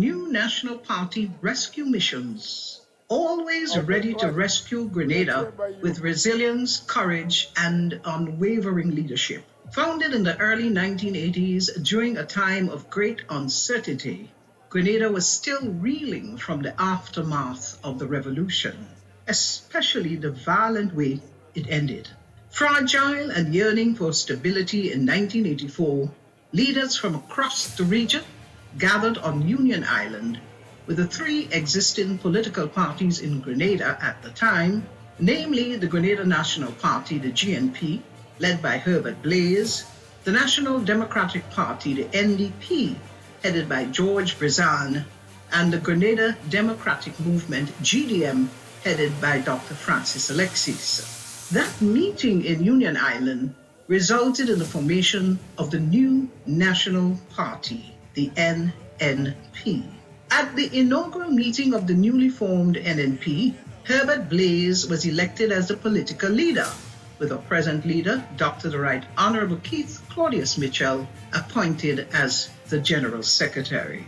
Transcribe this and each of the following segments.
New National Party rescue missions, always ready to rescue Grenada with resilience, courage, and unwavering leadership. Founded in the early 1980s during a time of great uncertainty, Grenada was still reeling from the aftermath of the revolution, especially the violent way it ended. Fragile and yearning for stability in 1984, leaders from across the region gathered on Union Island with the three existing political parties in Grenada at the time, namely the Grenada National Party, the GNP, led by Herbert Blaise, the National Democratic Party, the NDP, headed by George Brizan, and the Grenada Democratic Movement, GDM, headed by Dr. Francis Alexis. That meeting in Union Island resulted in the formation of the new National Party, the NNP. At the inaugural meeting of the newly formed NNP, Herbert Blaise was elected as the political leader, with our present leader, Dr. the Right Honorable Keith Claudius Mitchell, appointed as the General Secretary.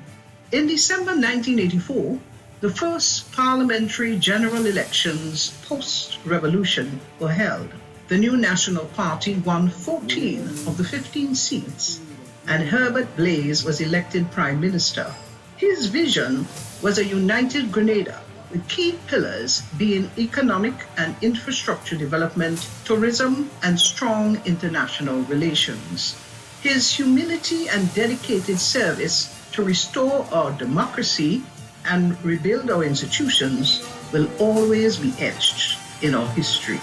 In December 1984, the first parliamentary general elections post-revolution were held. The new National Party won 14 of the 15 seats, and Herbert Blaise was elected Prime Minister. His vision was a united Grenada, with key pillars being economic and infrastructure development, tourism, and strong international relations. His humility and dedicated service to restore our democracy and rebuild our institutions will always be etched in our history.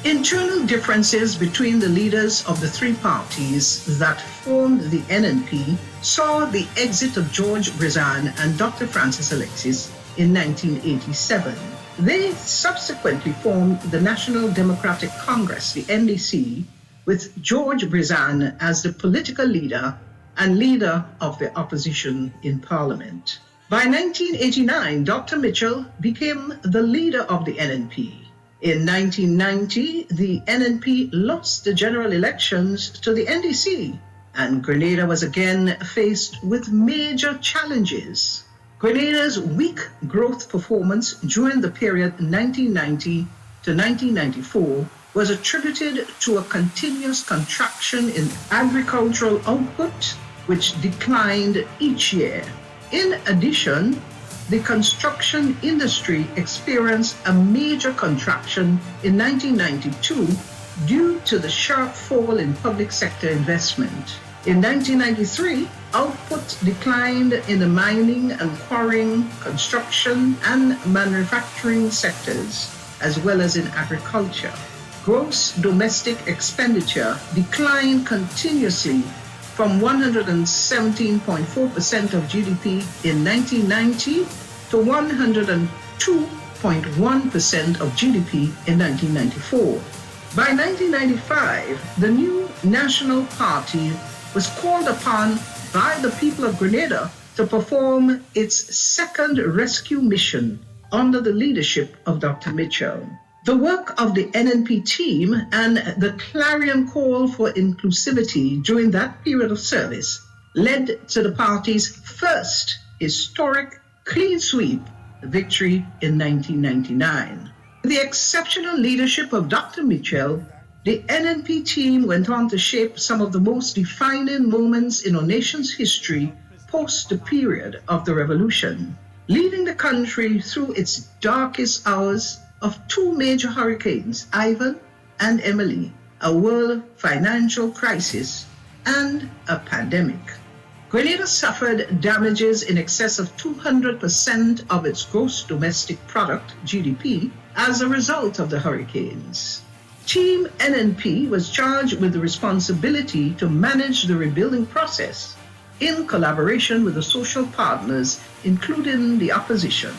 Internal differences between the leaders of the three parties that formed the NNP saw the exit of George Brizan and Dr. Francis Alexis in 1987. They subsequently formed the National Democratic Congress, the NDC, with George Brizan as the political leader and leader of the opposition in Parliament. By 1989, Dr. Mitchell became the leader of the NNP. In 1990, the NNP lost the general elections to the NDC, and Grenada was again faced with major challenges. Grenada's weak growth performance during the period 1990 to 1994 was attributed to a continuous contraction in agricultural output, which declined each year. In addition, the construction industry experienced a major contraction in 1992 due to the sharp fall in public sector investment. In 1993, output declined in the mining and quarrying, construction, and manufacturing sectors, as well as in agriculture. Gross domestic expenditure declined continuously from 117.4% of GDP in 1990 to 102.1% of GDP in 1994. By 1995, the new National Party was called upon by the people of Grenada to perform its second rescue mission under the leadership of Dr. Mitchell. The work of the NNP team and the clarion call for inclusivity during that period of service led to the party's first historic clean sweep victory in 1999. With the exceptional leadership of Dr. Mitchell, the NNP team went on to shape some of the most defining moments in our nation's history post the period of the revolution, leading the country through its darkest hours of two major hurricanes, Ivan and Emily, a world financial crisis, and a pandemic. Grenada suffered damages in excess of 200% of its gross domestic product, GDP, as a result of the hurricanes. Team NNP was charged with the responsibility to manage the rebuilding process in collaboration with the social partners, including the opposition.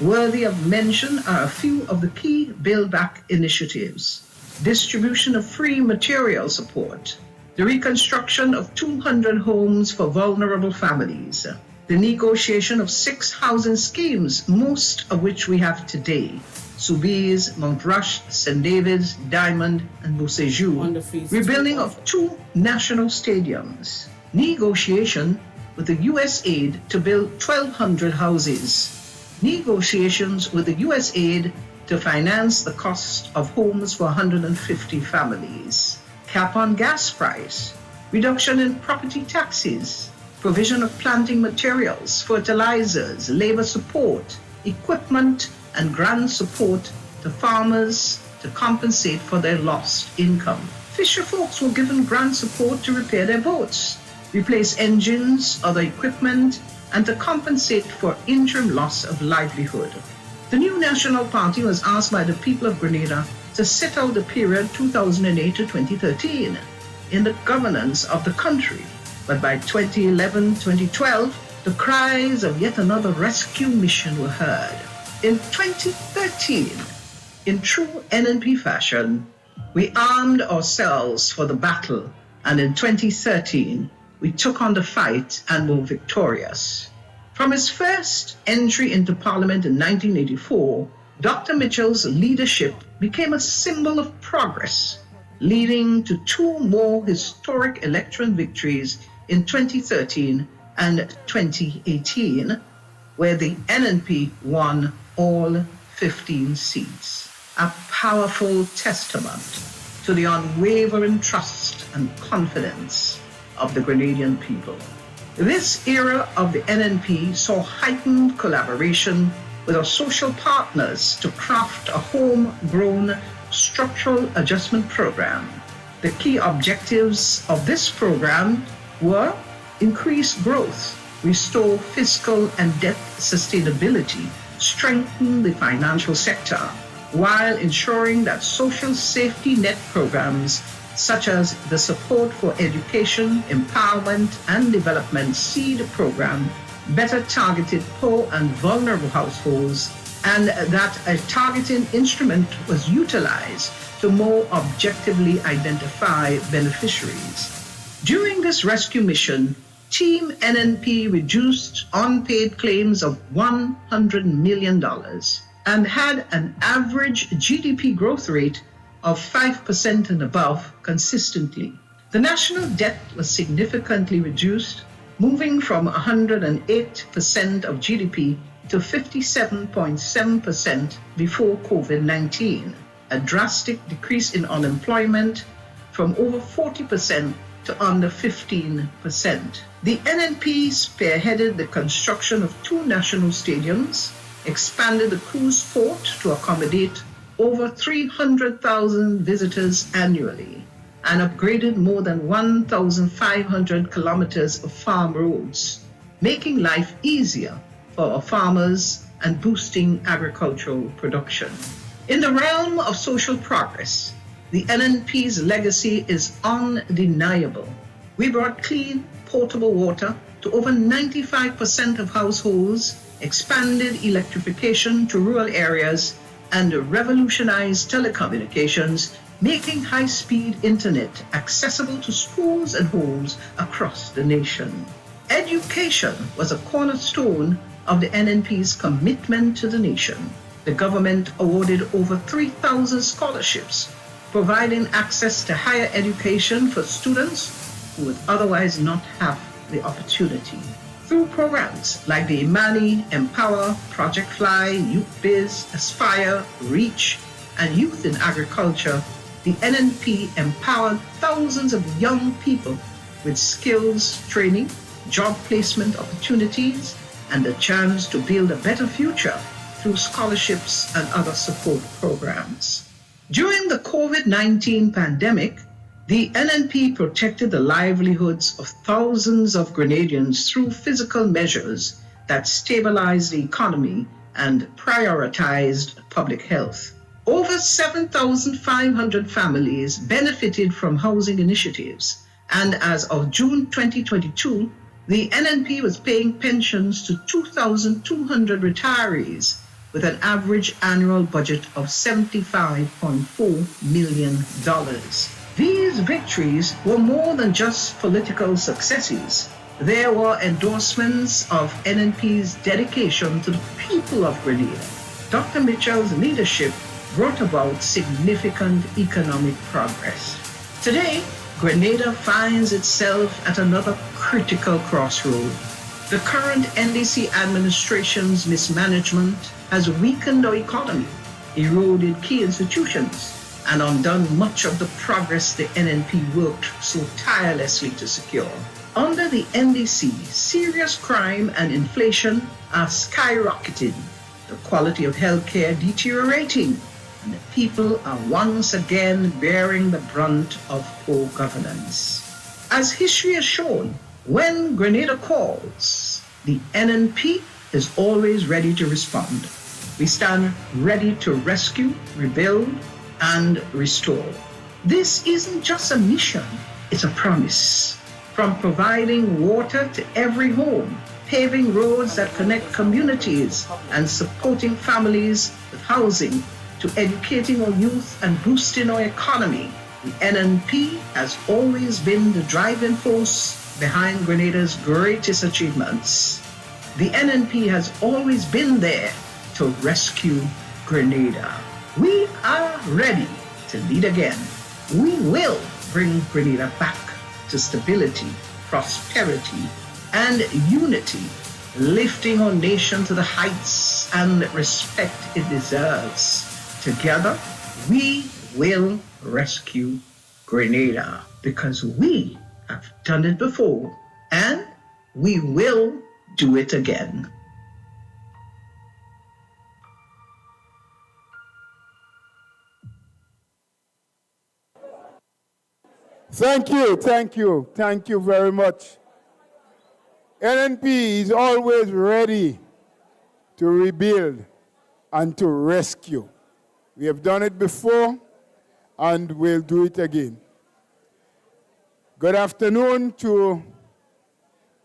Worthy of mention are a few of the key Build Back initiatives: distribution of free material support, the reconstruction of 200 homes for vulnerable families, the negotiation of 6 housing schemes, most of which we have today: Soubise, Mount Rush, St. David's, Diamond, and Beausejour, rebuilding of 2 national stadiums, negotiation with the U.S. aid to build 1,200 houses. Negotiations with the U.S. aid to finance the cost of homes for 150 families. Cap on gas price. Reduction in property taxes. Provision of planting materials, fertilizers, labor support, equipment, and grant support to farmers to compensate for their lost income. Fisher folks were given grant support to repair their boats, replace engines, other equipment, and to compensate for interim loss of livelihood. The new National Party was asked by the people of Grenada to sit out the period 2008 to 2013 in the governance of the country. But by 2011-2012, the cries of yet another rescue mission were heard. In 2013, in true NNP fashion, we armed ourselves for the battle, and in 2013, we took on the fight and were victorious. From his first entry into Parliament in 1984, Dr. Mitchell's leadership became a symbol of progress, leading to two more historic electoral victories in 2013 and 2018, where the NNP won all 15 seats. A powerful testament to the unwavering trust and confidence of the Grenadian people. This era of the NNP saw heightened collaboration with our social partners to craft a homegrown structural adjustment program. The key objectives of this program were increase growth, restore fiscal and debt sustainability, strengthen the financial sector, while ensuring that social safety net programs such as the Support for Education, Empowerment and Development SEED program better targeted poor and vulnerable households, and that a targeting instrument was utilized to more objectively identify beneficiaries. During this rescue mission, Team NNP reduced unpaid claims of $100 million and had an average GDP growth rate of 5% and above consistently. The national debt was significantly reduced, moving from 108% of GDP to 57.7% before COVID-19, a drastic decrease in unemployment from over 40% to under 15%. The NNP spearheaded the construction of two national stadiums, expanded the cruise port to accommodate over 300,000 visitors annually, and upgraded more than 1,500 kilometers of farm roads, making life easier for our farmers and boosting agricultural production. In the realm of social progress, the NNP's legacy is undeniable. We brought clean, potable water to over 95% of households, expanded electrification to rural areas, and revolutionized telecommunications, making high-speed internet accessible to schools and homes across the nation. Education was a cornerstone of the NNP's commitment to the nation. The government awarded over 3,000 scholarships, providing access to higher education for students who would otherwise not have the opportunity. Through programs like the Imani, Empower, Project Fly, Youth Biz, Aspire, Reach, and Youth in Agriculture, the NNP empowered thousands of young people with skills training, job placement opportunities, and the chance to build a better future through scholarships and other support programs. During the COVID-19 pandemic, the NNP protected the livelihoods of thousands of Grenadians through physical measures that stabilized the economy and prioritized public health. Over 7,500 families benefited from housing initiatives, and as of June 2022, the NNP was paying pensions to 2,200 retirees with an average annual budget of $75.4 million. These victories were more than just political successes. They were endorsements of NNP's dedication to the people of Grenada. Dr. Mitchell's leadership brought about significant economic progress. Today, Grenada finds itself at another critical crossroad. The current NDC administration's mismanagement has weakened our economy, eroded key institutions, and undone much of the progress the NNP worked so tirelessly to secure. Under the NDC, serious crime and inflation are skyrocketing, the quality of healthcare deteriorating, and the people are once again bearing the brunt of poor governance. As history has shown, when Grenada calls, the NNP is always ready to respond. We stand ready to rescue, rebuild, and restore. This isn't just a mission, it's a promise. From providing water to every home, paving roads that connect communities, and supporting families with housing, to educating our youth and boosting our economy, the NNP has always been the driving force behind Grenada's greatest achievements. The NNP has always been there to rescue Grenada. We are ready to lead again. We will bring Grenada back to stability, prosperity, and unity, lifting our nation to the heights and respect it deserves. Together, we will rescue Grenada because we have done it before and we will do it again. Thank you very much. NNP is always ready to rebuild and to rescue. We have done it before and we'll do it again. Good afternoon to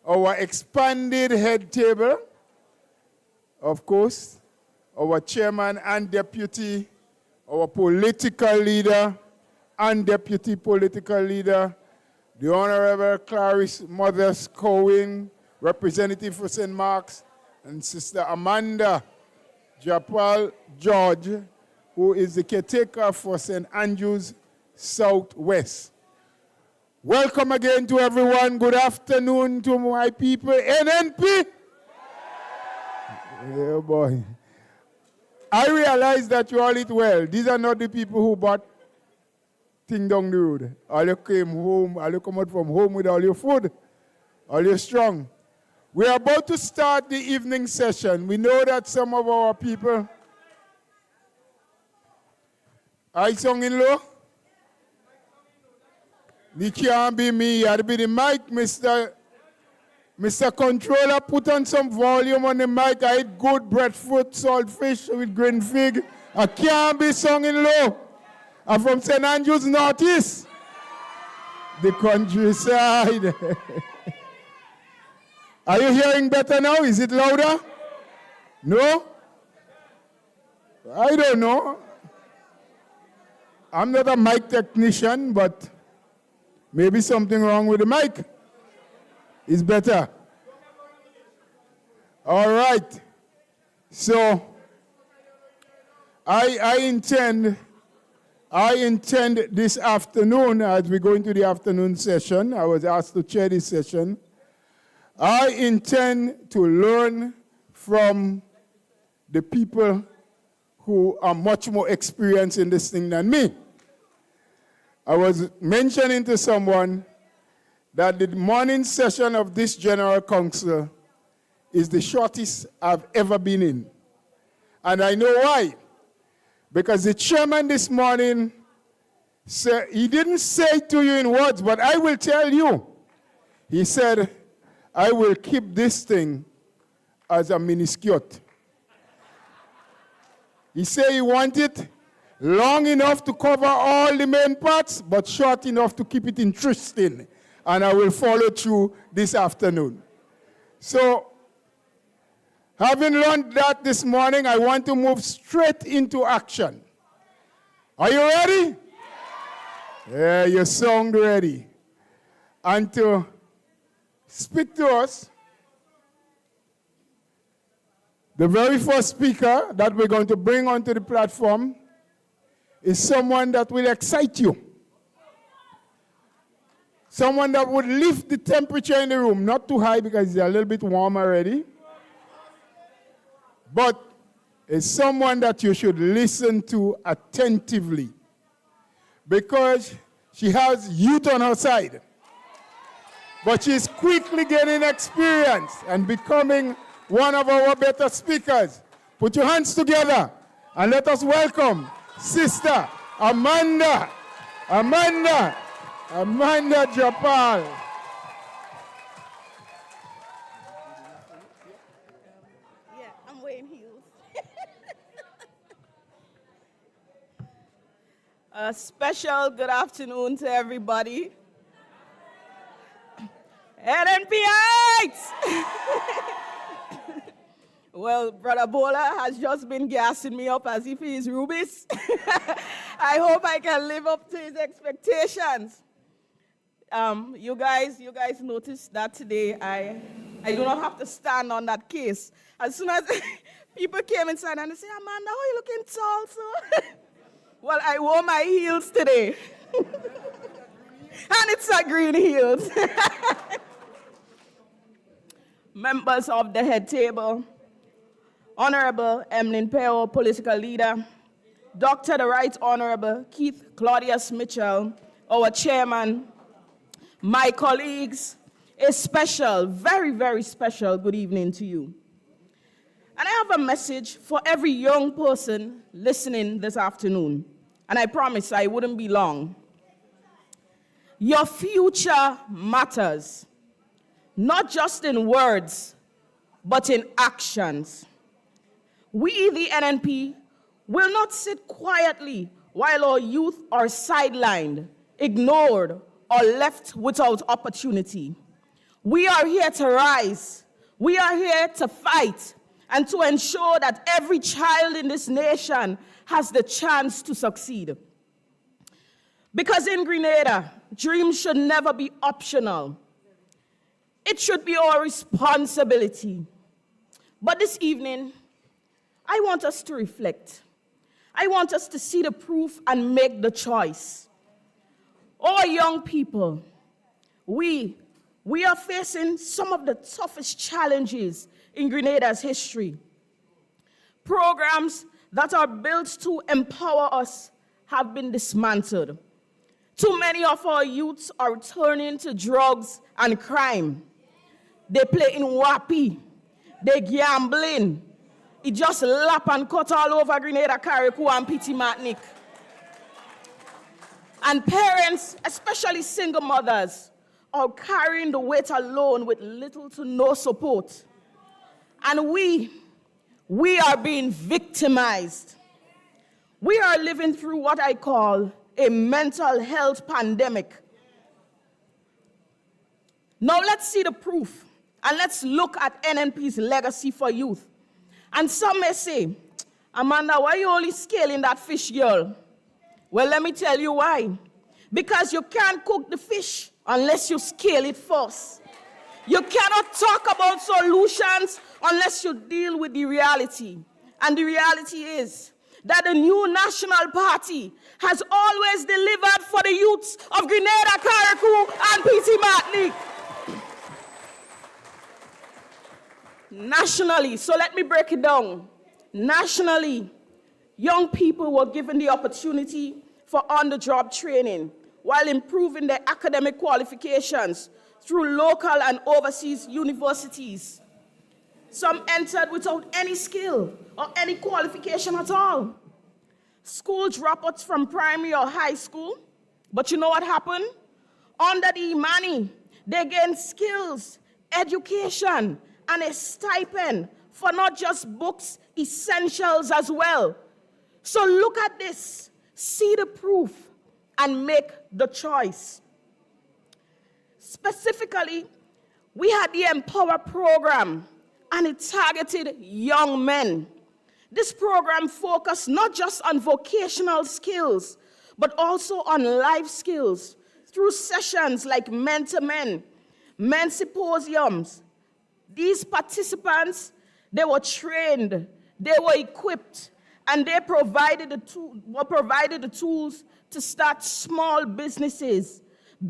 our expanded head table, of course, our chairman and deputy, our political leader and deputy political leader, the Honorable Clarice Mothers Cohen, representative for St. Mark's, and Sister Amanda Japal George, who is the caretaker for St. Andrews Southwest. Welcome again to everyone. Good afternoon to my people. NNP? Yeah, boy. I realize that you all eat well. These are not the people who bought thing down the road. All you came home, all you come out from home with all your food, all you strong. We are about to start the evening session. We know that some of our people, I sung in low. It can't be me. I'll be the mic, Mr. Controller. Put on some volume on the mic. I eat good breadfruit, salt fish with green fig. I can't be sung in low. I'm from St. Andrews Northeast, the countryside. Are you hearing better now? Is it louder? No? I don't know. I'm not a mic technician, but maybe something wrong with the mic. It's better. All right. So I intend this afternoon, as we go into the afternoon session, I was asked to chair this session, I intend to learn from the people who are much more experienced in this thing than me. I was mentioning to someone that the morning session of this General Council is the shortest I've ever been in. And I know why. Because the chairman this morning said, he didn't say to you in words, but I will tell you. He said, I will keep this thing as a miniskirt. He said he wanted long enough to cover all the main parts, but short enough to keep it interesting. And I will follow through this afternoon. So, having learned that this morning, I want to move straight into action. Are you ready? Yeah, you sound ready. And to speak to us, the very first speaker that we're going to bring onto the platform is someone that will excite you. Someone that would lift the temperature in the room, not too high because it's a little bit warm already, but is someone that you should listen to attentively because she has youth on her side. But she's quickly gaining experience and becoming one of our better speakers. Put your hands together and let us welcome Sister Amanda Japal. Yeah, I'm wearing heels. A special good afternoon to everybody. NNPites! Well, Brother Bola has just been gassing me up as if he is Rubis. I hope I can live up to his expectations. You guys noticed that today I do not have to stand on that case. As soon as people came inside and they say, Amanda, how are you looking tall, so? Well, I wore my heels today. And it's a green heels. Members of the head table, Honorable Emlyn Peo, political leader, Dr. the Right Honorable Keith Claudius Mitchell, our chairman, my colleagues, a special, very, very special good evening to you. And I have a message for every young person listening this afternoon. And I promise I wouldn't be long. Your future matters, not just in words, but in actions. We, the NNP, will not sit quietly while our youth are sidelined, ignored, or left without opportunity. We are here to rise. We are here to fight and to ensure that every child in this nation has the chance to succeed. Because in Grenada, dreams should never be optional. It should be our responsibility. But this evening, I want us to reflect. I want us to see the proof and make the choice. Our young people, we are facing some of the toughest challenges in Grenada's history. Programs that are built to empower us have been dismantled. Too many of our youths are turning to drugs and crime. They play in wapi, they gambling. It just lap and cut all over Grenada, Carriacou, and Petit Martinique. And parents, especially single mothers, are carrying the weight alone with little to no support. And we are being victimized. We are living through what I call a mental health pandemic. Now let's see the proof, and let's look at NNP's legacy for youth. And some may say, Amanda, why are you only scaling that fish, girl? Well, let me tell you why. Because you can't cook the fish unless you scale it first. You cannot talk about solutions unless you deal with the reality. And the reality is that the new National Party has always delivered for the youths of Grenada, Carriacou, and Petit Martinique. Nationally, so let me break it down. Nationally, young people were given the opportunity for on-the-job training while improving their academic qualifications through local and overseas universities. Some entered without any skill or any qualification at all. School dropouts from primary or high school, but you know what happened? Under the Imani, they gained skills, education, and a stipend for not just books, essentials as well. So look at this, see the proof, and make the choice. Specifically, we had the Empower program, and it targeted young men. This program focused not just on vocational skills, but also on life skills through sessions like Men to Men, men symposiums. These participants, they were trained, they were equipped, and they were provided the tools to start small businesses,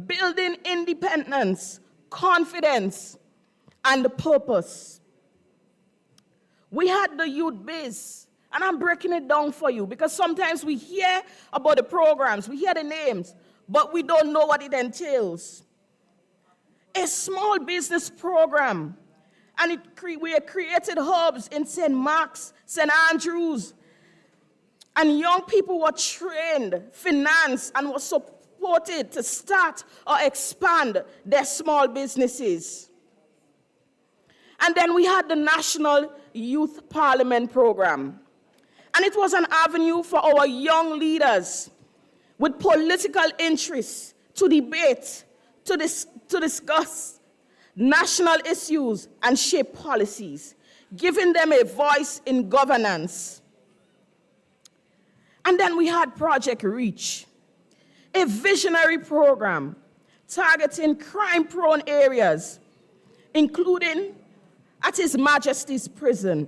building independence, confidence, and purpose. We had the youth biz, and I'm breaking it down for you because sometimes we hear about the programs, we hear the names, but we don't know what it entails. A small business program, and we created hubs in St. Mark's, St. Andrews, and young people were trained, financed, and were supported to start or expand their small businesses. And then we had the National Youth Parliament Program. And it was an avenue for our young leaders with political interests to debate, to discuss national issues and shape policies, giving them a voice in governance. And then we had Project Reach, a visionary program targeting crime-prone areas, including at His Majesty's Prison,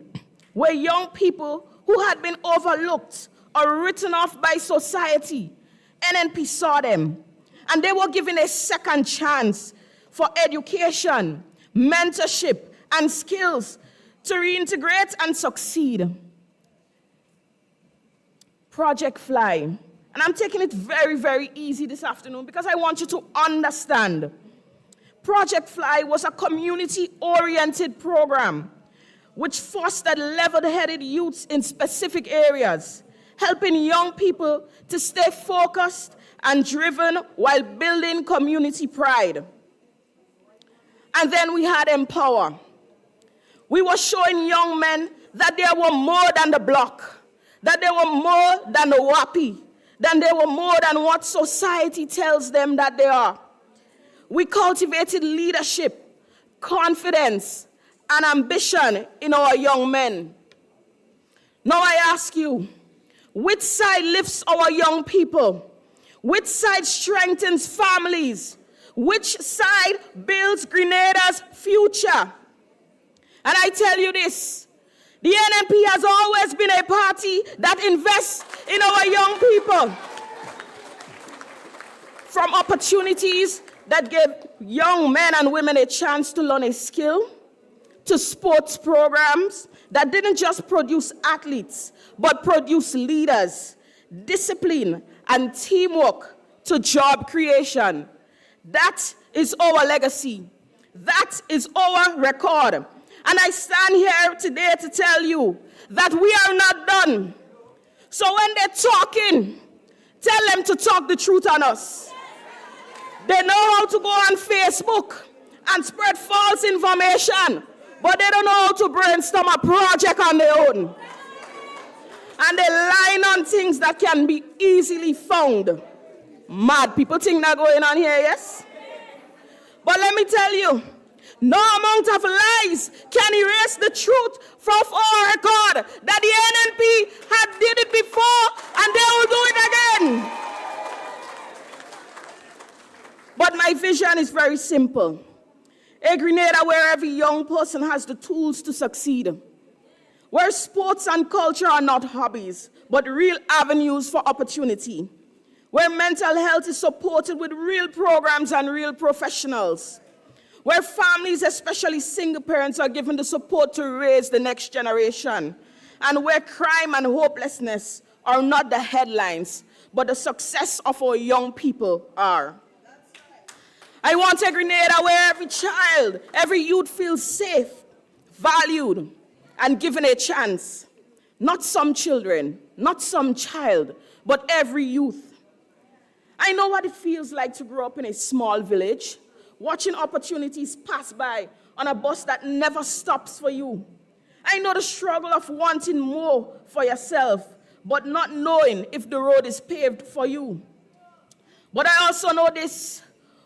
where young people who had been overlooked or written off by society, NNP saw them, and they were given a second chance for education, mentorship, and skills to reintegrate and succeed. Project Fly. And I'm taking it very, very easy this afternoon because I want you to understand. Project Fly was a community-oriented program which fostered level-headed youths in specific areas, helping young people to stay focused and driven while building community pride. And then we had Empower. We were showing young men that they were more than the block, that they were more than the WAPI, that they were more than what society tells them that they are. We cultivated leadership, confidence, and ambition in our young men. Now I ask you, which side lifts our young people? Which side strengthens families? Which side builds Grenada's future? And I tell you this, the NNP has always been a party that invests in our young people. From opportunities that gave young men and women a chance to learn a skill, to sports programs that didn't just produce athletes, but produce leaders, discipline, and teamwork, to job creation. That is our legacy. That is our record. And I stand here today to tell you that we are not done. So when they're talking, tell them to talk the truth on us. They know how to go on Facebook and spread false information, but they don't know how to brainstorm a project on their own. And they line on things that can be easily found. Mad people think that going on here, yes? But let me tell you, no amount of lies can erase the truth from our record that the NNP had did it before and they will do it again. But my vision is very simple. A Grenada where every young person has the tools to succeed. Where sports and culture are not hobbies, but real avenues for opportunity. Where mental health is supported with real programs and real professionals. Where families, especially single parents, are given the support to raise the next generation. And where crime and hopelessness are not the headlines, but the success of our young people are. I want a Grenada where every child, every youth feels safe, valued, and given a chance. Not some children, not some child, but every youth. I know what it feels like to grow up in a small village, watching opportunities pass by on a bus that never stops for you. I know the struggle of wanting more for yourself, but not knowing if the road is paved for you. But I also know this.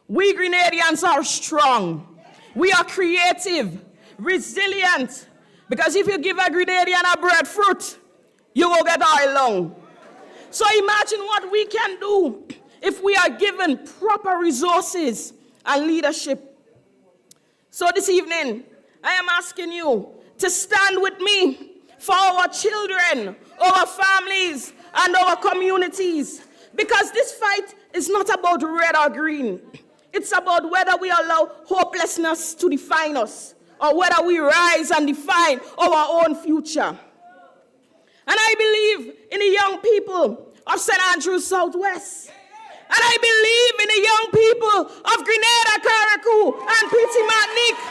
We Grenadians are strong. We are creative, resilient, because if you give a Grenadian a breadfruit, you will get oil long. So imagine what we can do if we are given proper resources and leadership. So this evening, I am asking you to stand with me for our children, our families, and our communities, because this fight is not about red or green. It's about whether we allow hopelessness to define us or whether we rise and define our own future. And I believe in the young people of St. Andrews Southwest. And I believe in the young people of Grenada, Carriacou, and Petit Martinique.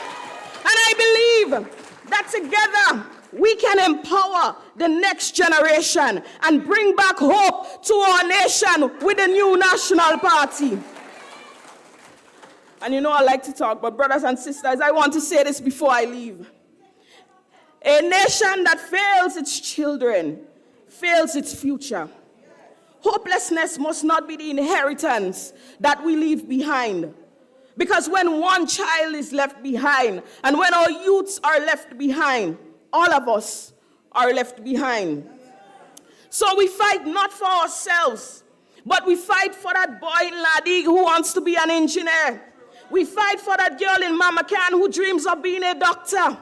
And I believe that together we can empower the next generation and bring back hope to our nation with a new national party. And you know I like to talk, but brothers and sisters, I want to say this before I leave. A nation that fails its children fails its future. Hopelessness must not be the inheritance that we leave behind. Because when one child is left behind, and when our youths are left behind, all of us are left behind. So we fight not for ourselves, but we fight for that boy in Ladi who wants to be an engineer. We fight for that girl in Mamacan who dreams of being a doctor.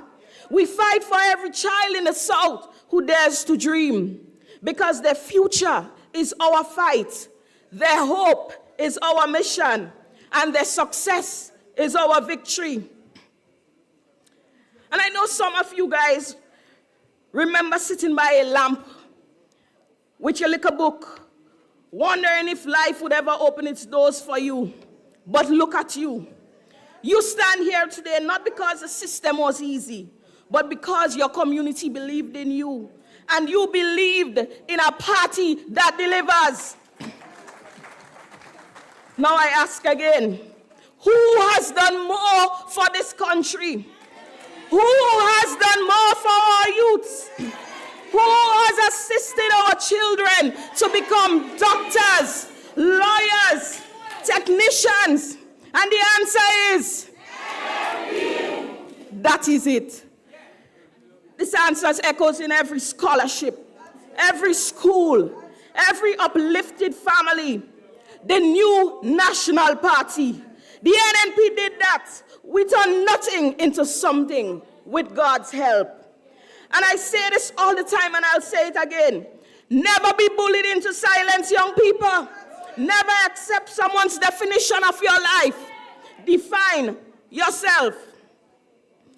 We fight for every child in the South who dares to dream. Because their future is our fight. Their hope is our mission. And their success is our victory. And I know some of you guys remember sitting by a lamp with your little book, wondering if life would ever open its doors for you. But look at you. You stand here today not because the system was easy, but because your community believed in you. And you believed in a party that delivers. Now I ask again, who has done more for this country? Who has done more for our youths? Who has assisted our children to become doctors, lawyers, technicians? And the answer is, that is it. This answer echoes in every scholarship, every school, every uplifted family. The new national party. The NNP did that. We turned nothing into something with God's help. And I say this all the time and I'll say it again. Never be bullied into silence, young people. Never accept someone's definition of your life. Define yourself.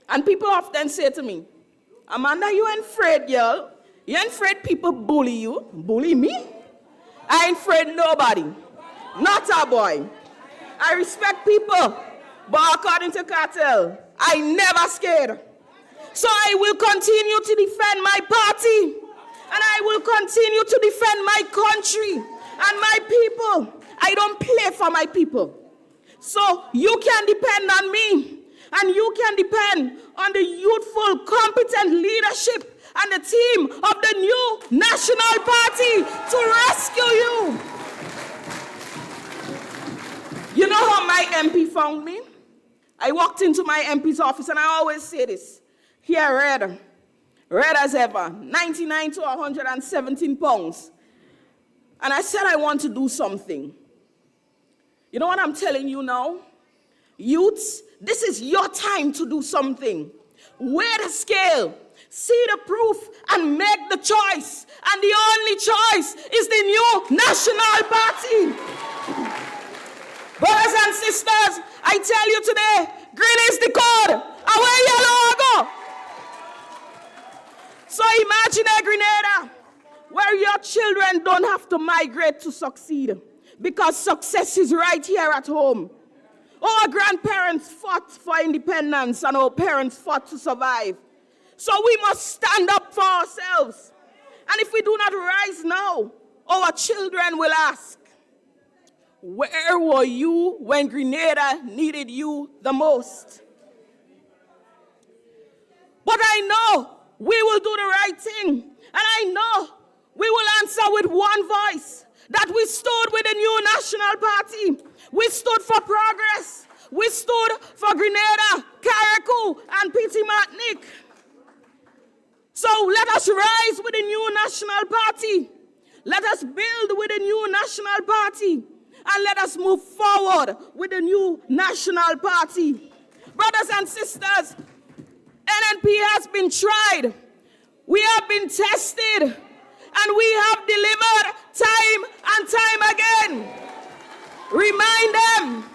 And people often say to me, Amanda, you ain't afraid, girl. You ain't afraid people bully you. Bully me? I ain't afraid nobody. Not a boy. I respect people, but according to Cartel, I never scared. So I will continue to defend my party, and I will continue to defend my country and my people. I don't play for my people. So you can depend on me, and you can depend on the youthful, competent leadership and the team of the new national party to rescue you. You know how my MP found me? I walked into my MP's office and I always say this. Here, red as ever, 99 to 117 pounds. And I said I want to do something. You know what I'm telling you now? Youths, this is your time to do something. Weigh the scale, see the proof, and make the choice. And the only choice is the new national party. Brothers and sisters, I tell you today, green is the code. Away yellow go. So imagine a Grenada where your children don't have to migrate to succeed because success is right here at home. Our grandparents fought for independence and our parents fought to survive. So we must stand up for ourselves. And if we do not rise now, our children will ask, where were you when Grenada needed you the most? But I know we will do the right thing. And I know we will answer with one voice that we stood with the new national party. We stood for progress. We stood for Grenada, Carriacou, and Petit Martinique. So let us rise with the new national party. Let us build with the new national party. And let us move forward with the new national party. Brothers and sisters, NNP has been tried. We have been tested. And we have delivered time and time again. Remind them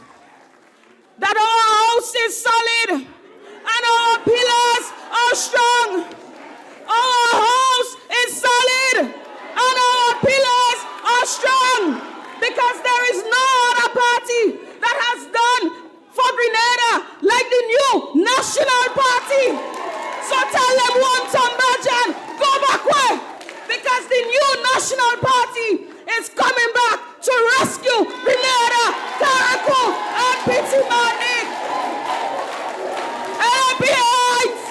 house is solid and our pillars are strong. Our house is solid and our pillars are strong because there is no other party that has done for Grenada like the new National Party. So tell them one time, Bajan, go back way, because the new National Party is coming back to rescue Grenada, Carriacou, and Pitimani. NAPItes!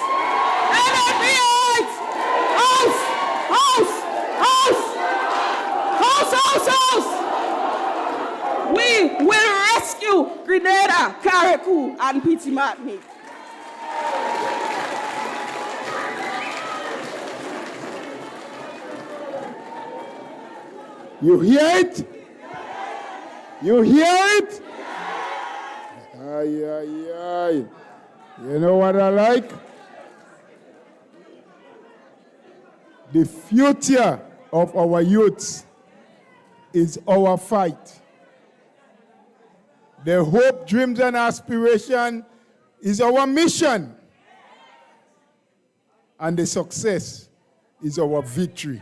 NAPItes! House! House! House! House! House! House! We will rescue Grenada, Carriacou, and Pitimani. You hear it? You hear it? Ay, ay, ay. You know what I like? The future of our youths is our fight. Their hope, dreams, and aspiration is our mission. And the success is our victory.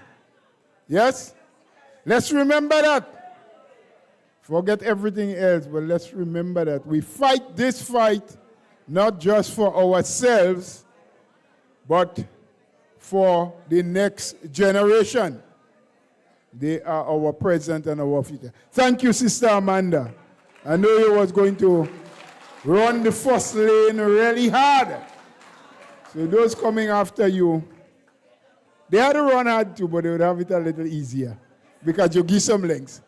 Yes? Let's remember that. Forget everything else, but let's remember that we fight this fight not just for ourselves, but for the next generation. They are our present and our future. Thank you, Sister Amanda. I know you was going to run the first lane really hard. So those coming after you, they had to run hard too, but they would have it a little easier because you give some lengths.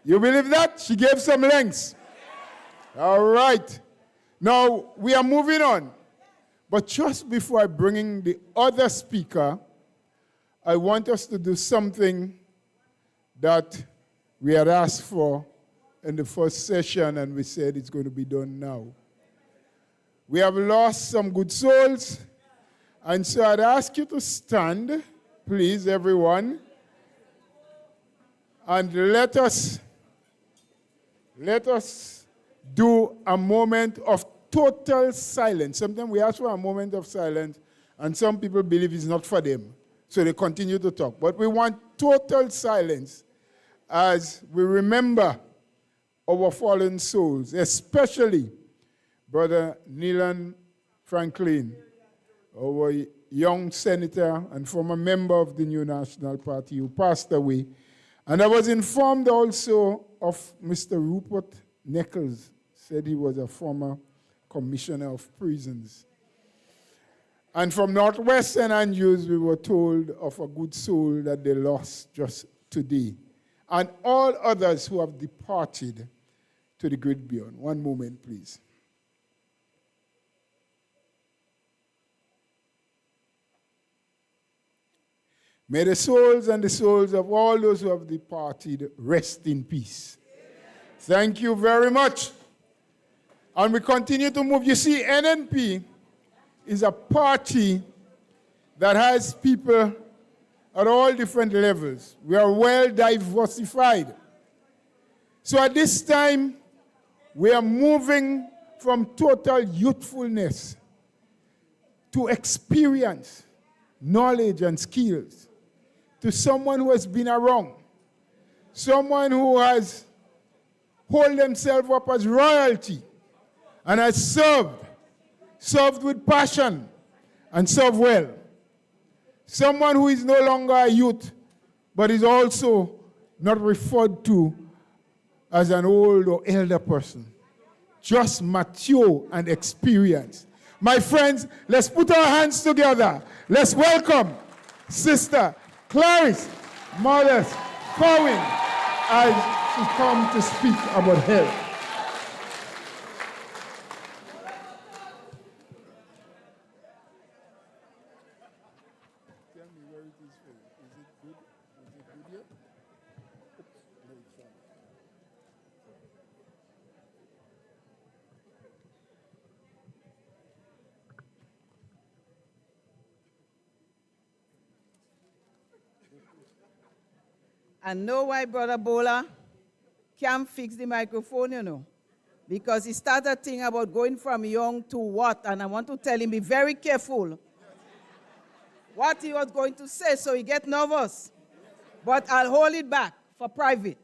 You believe that? She gave some lengths. All right. Now, we are moving on. But just before I bring in the other speaker, I want us to do something that we had asked for in the first session, and we said it's going to be done now. We have lost some good souls, and so I'd ask you to stand, please, everyone, and let us do a moment of total silence. Sometimes we ask for a moment of silence, and some people believe it's not for them, so they continue to talk. But we want total silence as we remember our fallen souls, especially Brother Neelan Franklin, our young senator and former member of the new National Party who passed away. And I was informed also of Mr. Rupert Nichols, said he was a former commissioner of prisons. And from Northwest St. Andrews, we were told of a good soul that they lost just today. And all others who have departed to the great beyond. One moment, please. May the souls and the souls of all those who have departed rest in peace. Thank you very much. And we continue to move. You see, NNP is a party that has people at all different levels. We are well diversified. So at this time, we are moving from total youthfulness to experience, knowledge, and skills, to someone who has been around, someone who has held themselves up as royalty and has served with passion and served well. Someone who is no longer a youth, but is also not referred to as an old or elder person, just mature and experienced. My friends, let's put our hands together. Let's welcome Sister Clarice Modest Cohen as she comes to speak about health. Tell me where it is for you. Is it good? Is it good yet? No, it's fine. I know why Brother Bola can't fix the microphone, you know. because he started a thing about going from young to what, and I want to tell him, be very careful what he was going to say, so he get nervous. But I'll hold it back for private.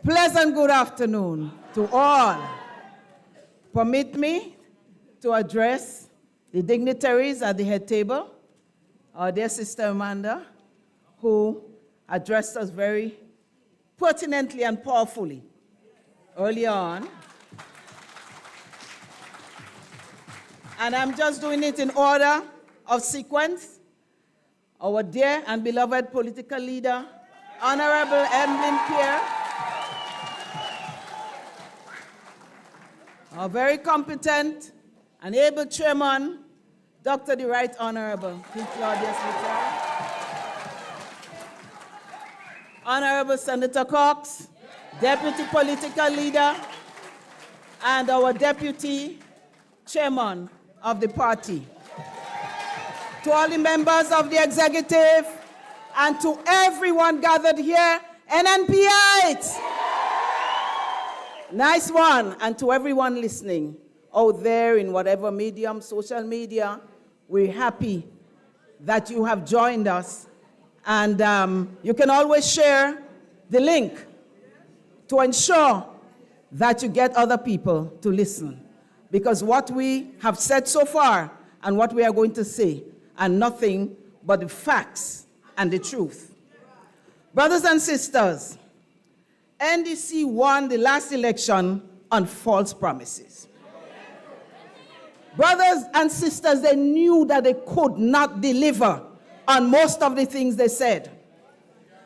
Pleasant good afternoon to all. Permit me to address the dignitaries at the head table, our dear Sister Amanda, who addressed us very pertinently and powerfully earlier on. And I'm just doing it in order of sequence. Our dear and beloved political leader, Honorable Emlyn Pierre, our very competent and able chairman, Dr. the Right Honorable King Claudius Mitchell, Honorable Senator Cox, Deputy Political Leader, and our Deputy Chairman of the party. To all the members of the executive, and to everyone gathered here, NNPites! Nice one. And to everyone listening out there in whatever medium, social media, we're happy that you have joined us. And you can always share the link to ensure that you get other people to listen. Because what we have said so far and what we are going to say are nothing but the facts and the truth. Brothers and sisters, NDC won the last election on false promises. Brothers and sisters, they knew that they could not deliver on most of the things they said.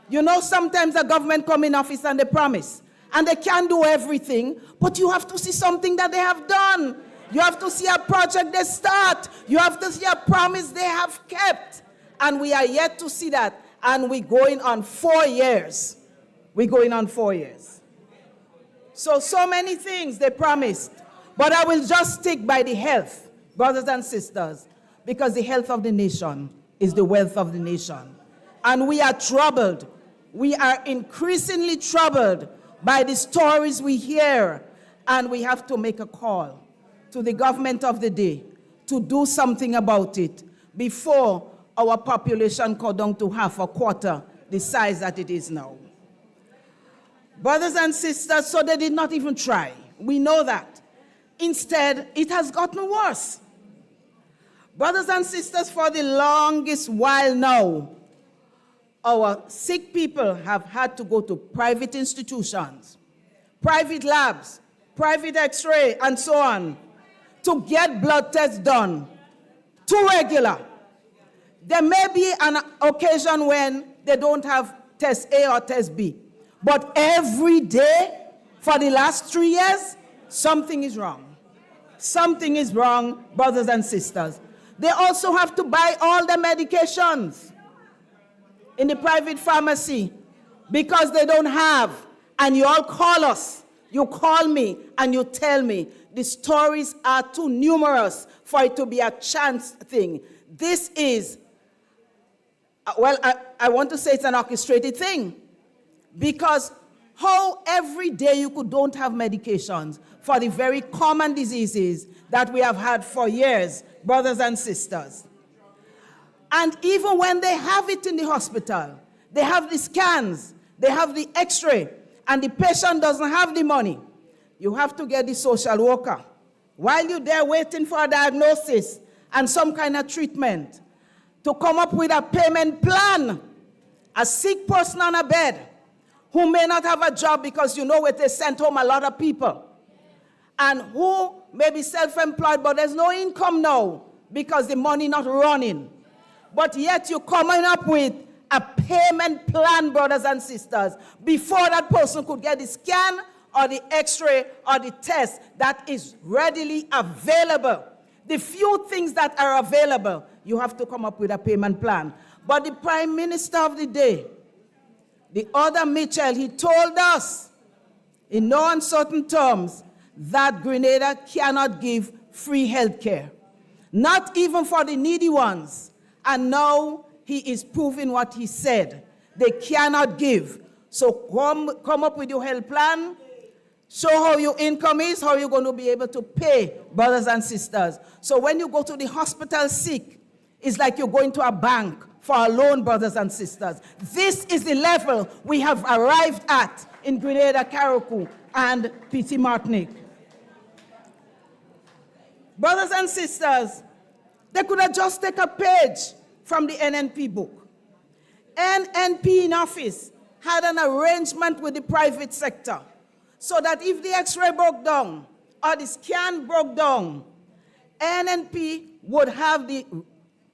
You know, sometimes the government come in office and they promise, and they can't do everything, but you have to see something that they have done. You have to see a project they start. You have to see a promise they have kept. And we are yet to see that. And we're going on 4 years. We're going on 4 years. So many things they promised. But I will just stick by the health, brothers and sisters, because the health of the nation is the wealth of the nation. And we are troubled. We are increasingly troubled by the stories we hear. And we have to make a call to the government of the day to do something about it before our population go down to half a quarter the size that it is now. Brothers and sisters, so they did not even try. We know that. Instead, it has gotten worse. Brothers and sisters, for the longest while now, our sick people have had to go to private institutions, private labs, private x-ray, and so on, to get blood tests done. Too regular. There may be an occasion when they don't have test A or test B. But every day, for the last 3 years, something is wrong. Something is wrong, brothers and sisters. They also have to buy all the medications in the private pharmacy because they don't have. And you all call us. You call me and you tell me the stories are too numerous for it to be a chance thing. This is, well, I want to say it's an orchestrated thing. Because how every day you don't have medications for the very common diseases that we have had for years, brothers and sisters. And even when they have it in the hospital, they have the scans, they have the x-ray, and the patient doesn't have the money, you have to get the social worker. While you're there waiting for a diagnosis and some kind of treatment, to come up with a payment plan. A sick person on a bed who may not have a job because you know where they sent home a lot of people, and who may be self-employed but there's no income now because the money not running. But yet you're coming up with a payment plan, brothers and sisters, before that person could get the scan or the x-ray or the test that is readily available. The few things that are available, you have to come up with a payment plan. But the Prime Minister of the day, the other Mitchell, he told us in no uncertain terms that Grenada cannot give free health care, not even for the needy ones. And now he is proving what he said. They cannot give. So come up with your health plan. Show how your income is, how you're going to be able to pay, brothers and sisters. So when you go to the hospital sick, it's like you're going to a bank for a loan, brothers and sisters. This is the level we have arrived at in Grenada, Carriacou, and Petit Martinique. Brothers and sisters, they could have just taken a page from the NNP book. NNP in office had an arrangement with the private sector so that if the X-ray broke down or the scan broke down, NNP would have the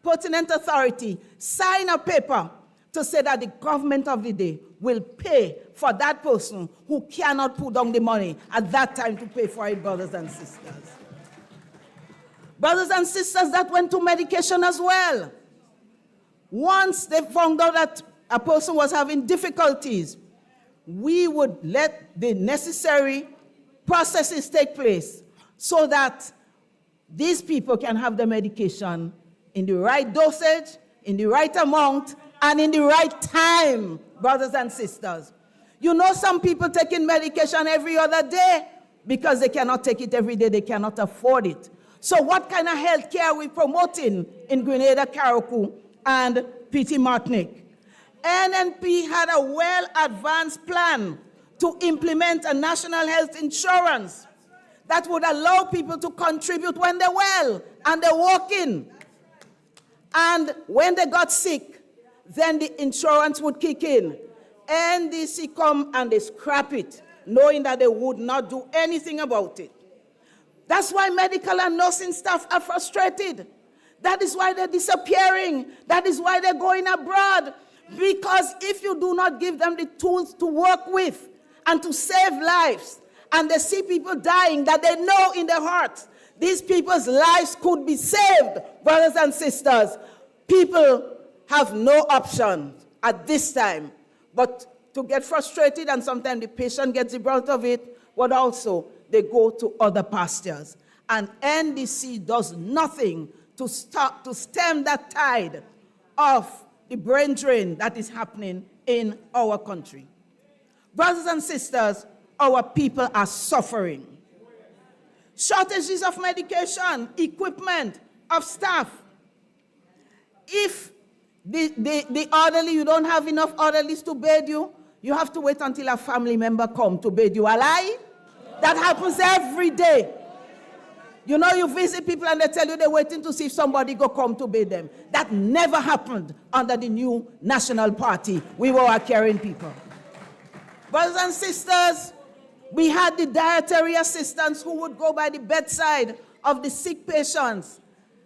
pertinent authority sign a paper to say that the government of the day will pay for that person who cannot put down the money at that time to pay for it, brothers and sisters. Brothers and sisters, that went to medication as well. Once they found out that a person was having difficulties, we would let the necessary processes take place so that these people can have the medication in the right dosage, in the right amount, and in the right time, brothers and sisters. You know, some people taking medication every other day because they cannot take it every day, they cannot afford it. So what kind of health care are we promoting in Grenada, Carriacou, and Petit Martinique? NNP had a well-advanced plan to implement a national health insurance that would allow people to contribute when they're well and they're working. And when they got sick, then the insurance would kick in. NDC come and they scrap it, knowing that they would not do anything about it. That's why medical and nursing staff are frustrated. That is why they're disappearing. That is why they're going abroad. Because if you do not give them the tools to work with and to save lives, and they see people dying that they know in their hearts, these people's lives could be saved, brothers and sisters. People have no option at this time but to get frustrated, and sometimes the patient gets the brunt of it, but also they go to other pastures. And NDC does nothing to stem that tide of the brain drain that is happening in our country. Brothers and sisters, our people are suffering. Shortages of medication, equipment, of staff. If the orderly, you don't have enough orderlies to bathe you, you have to wait until a family member comes to bathe you. A lie? That happens every day. You know, you visit people and they tell you they're waiting to see if somebody go come to bathe them. That never happened under the new National Party. We were caring people. Brothers and sisters, we had the dietary assistants who would go by the bedside of the sick patients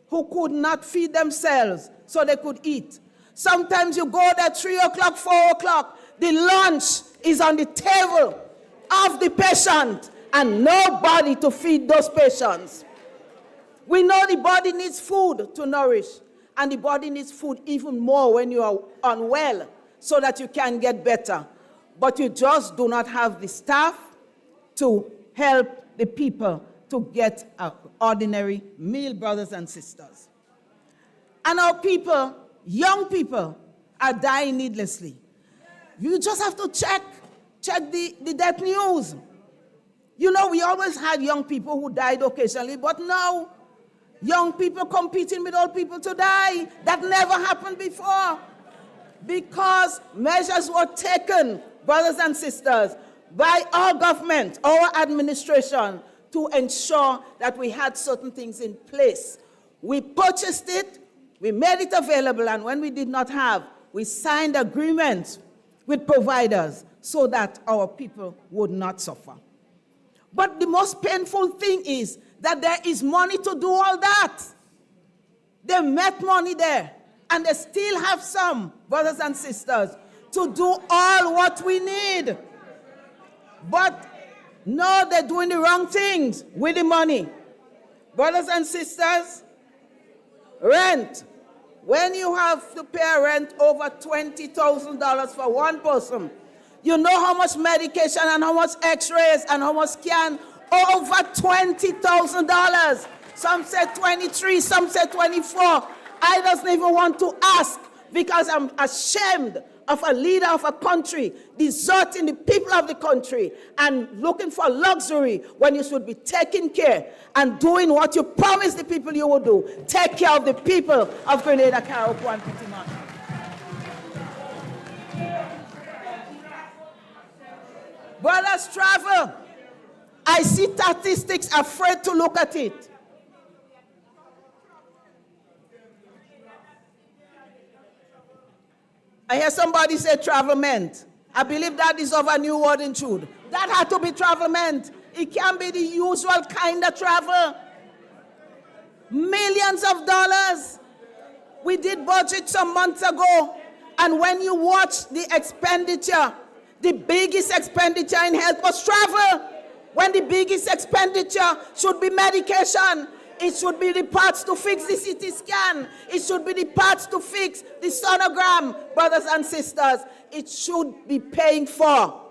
who could not feed themselves so they could eat. Sometimes you go there 3 o'clock, 4 o'clock, the lunch is on the table of the patient and nobody to feed those patients. We know the body needs food to nourish, and the body needs food even more when you are unwell so that you can get better. But you just do not have the staff to help the people to get an ordinary meal, brothers and sisters. And our people, young people, are dying needlessly. You just have to check the death news. You know, we always had young people who died occasionally, but now young people competing with old people to die. That never happened before. Because measures were taken, brothers and sisters, by our government, our administration, to ensure that we had certain things in place. We purchased it, we made it available, and when we did not have, we signed agreements with providers so that our people would not suffer. But the most painful thing is that there is money to do all that. They met money there, and they still have some, brothers and sisters, to do all what we need. But no, they're doing the wrong things with the money. Brothers and sisters, rent. When you have to pay rent over $20,000 for one person, you know how much medication and how much x-rays and how much scan? Over $20,000. Some said 23, some said 24. I don't even want to ask because I'm ashamed of a leader of a country deserting the people of the country and looking for luxury when you should be taking care and doing what you promised the people you would do. Take care of the people of Grenada, Carriacou, and Petit Martin. Brothers, travel. I see statistics, afraid to look at it. I hear somebody say travelment. I believe that is of a new word in truth. That had to be travelment. It can't be the usual kind of travel. Millions of dollars. We did budget some months ago, and when you watch the expenditure, the biggest expenditure in health was travel. When the biggest expenditure should be medication. It should be the parts to fix the CT scan. It should be the parts to fix the sonogram, brothers and sisters. It should be paying for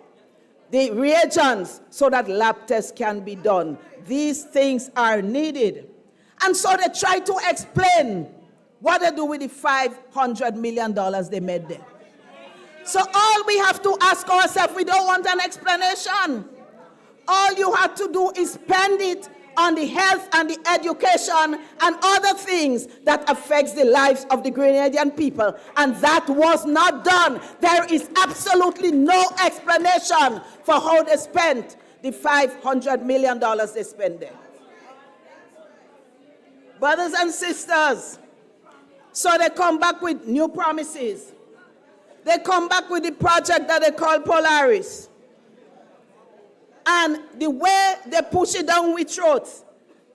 the reagents so that lab tests can be done. These things are needed. And so they try to explain what they do with the $500 million they made there. So all we have to ask ourselves, we don't want an explanation. All you have to do is spend it on the health and the education and other things that affects the lives of the Grenadian people. And that was not done. There is absolutely no explanation for how they spent the $500 million they spent there. Brothers and sisters, so they come back with new promises. They come back with the project that they call Polaris. And the way they push it down with throats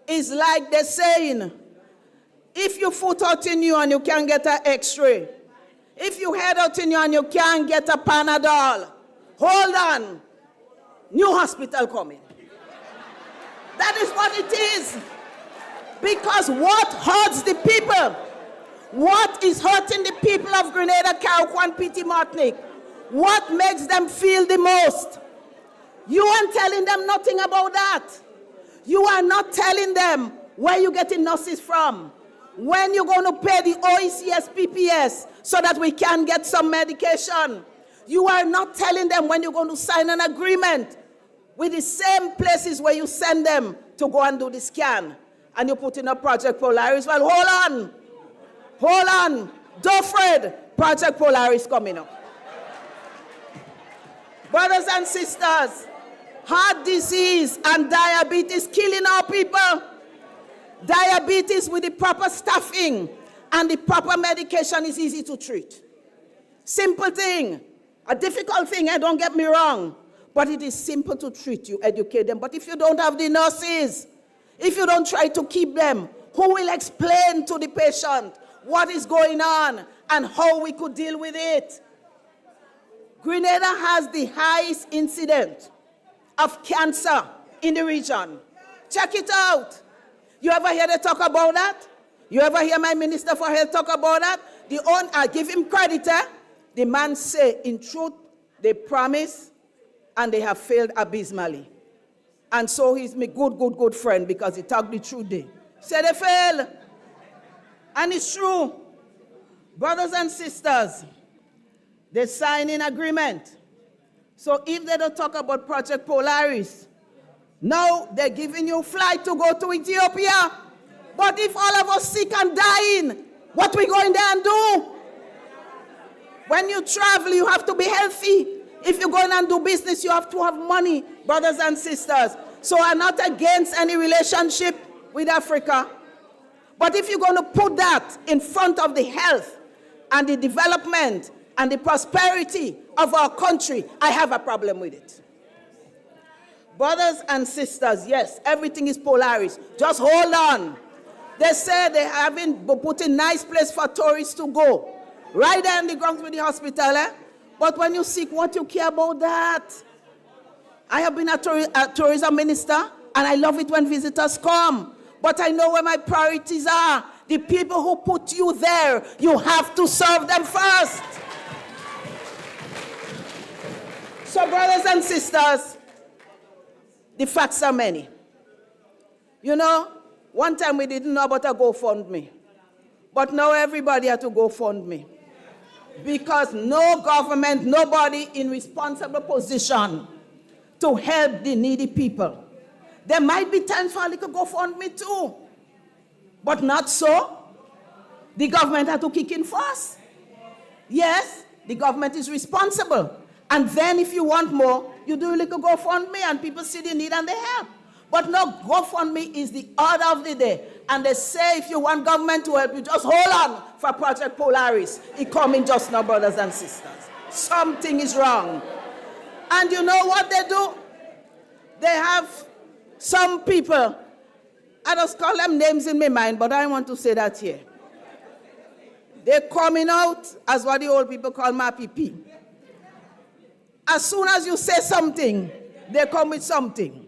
is like they're saying, if your foot hurt in you and you can't get an x-ray, if your head hurt in you and you can't get a Panadol, hold on, new hospital coming. That is what it is. Because what hurts the people, what is hurting the people of Grenada, Carriacou, and Petit Martinique, what makes them feel the most? You aren't telling them nothing about that. You are not telling them where you're getting nurses from, when you're going to pay the OECS PPS so that we can get some medication. You are not telling them when you're going to sign an agreement with the same places where you send them to go and do the scan. And you put in a Project Polaris. Well, hold on. Don't fret, Project Polaris coming up. Brothers and sisters, heart disease and diabetes killing our people. Diabetes with the proper staffing and the proper medication is easy to treat. Simple thing. A difficult thing, don't get me wrong. But it is simple to treat. You educate them. But if you don't have the nurses, if you don't try to keep them, who will explain to the patient what is going on and how we could deal with it? Grenada has the highest incidence of cancer in the region. Check it out. You ever hear they talk about that? You ever hear my Minister for Health talk about that? I give him credit. The man say, in truth, they promise and they have failed abysmally. And so he's my good friend because he talked the truth there. Say they fail. And it's true. Brothers and sisters, they sign an agreement. So if they don't talk about Project Polaris, now they're giving you a flight to go to Ethiopia. But if all of us sick and dying, what we going there and do? When you travel, you have to be healthy. If you're going and do business, you have to have money, brothers and sisters. So I'm not against any relationship with Africa. But if you're going to put that in front of the health and the development and the prosperity of our country, I have a problem with it. Brothers and sisters, yes, everything is Polaris. Just hold on. They say they haven't put a nice place for tourists to go. Right there in the grounds with the hospital, But when you're sick, what you care about that? I have been a tourism minister, and I love it when visitors come. But I know where my priorities are. The people who put you there, you have to serve them first. So, brothers and sisters, the facts are many. You know, one time we didn't know about a GoFundMe. But now everybody had to GoFundMe. Because no government, nobody in responsible position to help the needy people. There might be time for a little GoFundMe too, but not so. The government had to kick in first. Yes, the government is responsible. And then if you want more, you do a little GoFundMe and people see the need and they help. But no, GoFundMe is the order of the day. And they say if you want government to help you, just hold on for Project Polaris. It coming just now, brothers and sisters. Something is wrong. And you know what they do? They have some people, I just call them names in my mind, but I want to say that here. They're coming out as what the old people call MAPP. As soon as you say something, they come with something.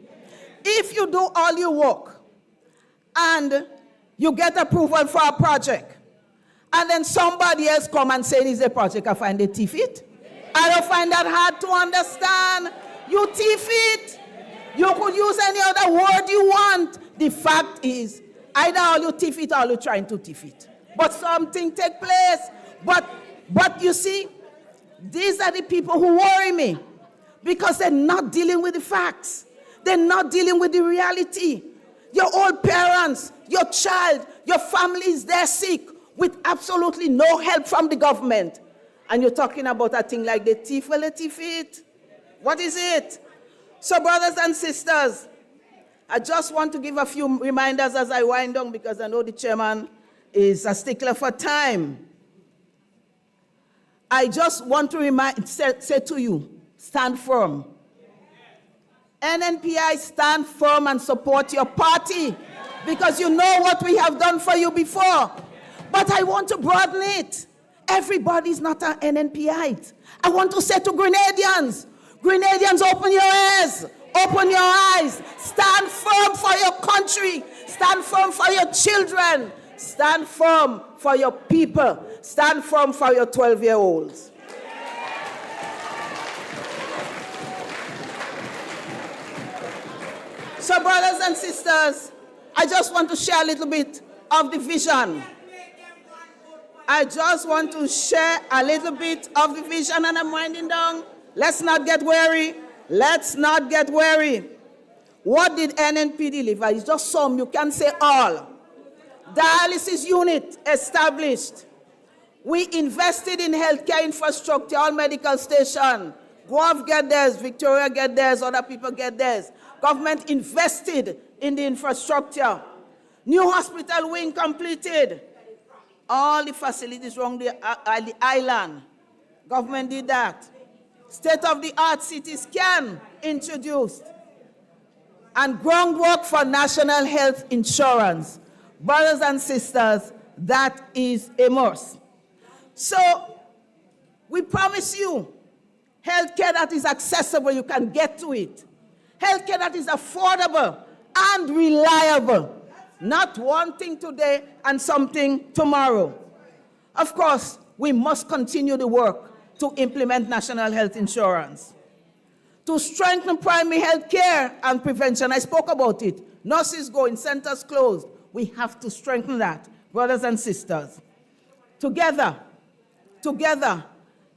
If you do all your work and you get approval for a project, and then somebody else come and say it is a project, I find it teeth it. I don't find that hard to understand. You teeth it. You could use any other word you want. The fact is, either all you teeth it or you're trying to teeth it. But something take place. But you see, these are the people who worry me because they're not dealing with the facts. They're not dealing with the reality. Your old parents, your child, your family is there sick with absolutely no help from the government. And you're talking about a thing like the teeth, well, the teeth it. What is it? So brothers and sisters, I just want to give a few reminders as I wind down because I know the chairman is a stickler for time. I just want to say to you, stand firm. NNPI, stand firm and support your party because you know what we have done for you before. But I want to broaden it. Everybody's not an NNPI. I want to say to Grenadians, open your ears, open your eyes, stand firm for your country, stand firm for your children, stand firm for your people, stand firm for your 12-year-olds. So brothers and sisters, I just want to share a little bit of the vision. I just want to share a little bit of the vision and I'm winding down. Let's not get weary. Let's not get weary. What did NNP deliver? It's just some, you can't say all. Dialysis unit established. We invested in healthcare infrastructure, all medical station. Guelph get theirs, Victoria get theirs, other people get theirs. Government invested in the infrastructure. New hospital wing completed. All the facilities around the island. Government did that. State-of-the-art CT scan introduced. And groundwork for national health insurance. Brothers and sisters, that is a must. So, we promise you healthcare that is accessible, you can get to it. Healthcare that is affordable and reliable. Not one thing today and something tomorrow. Of course, we must continue the work to implement national health insurance. To strengthen primary health care and prevention, I spoke about it. Nurses going, centers closed. We have to strengthen that, brothers and sisters. Together,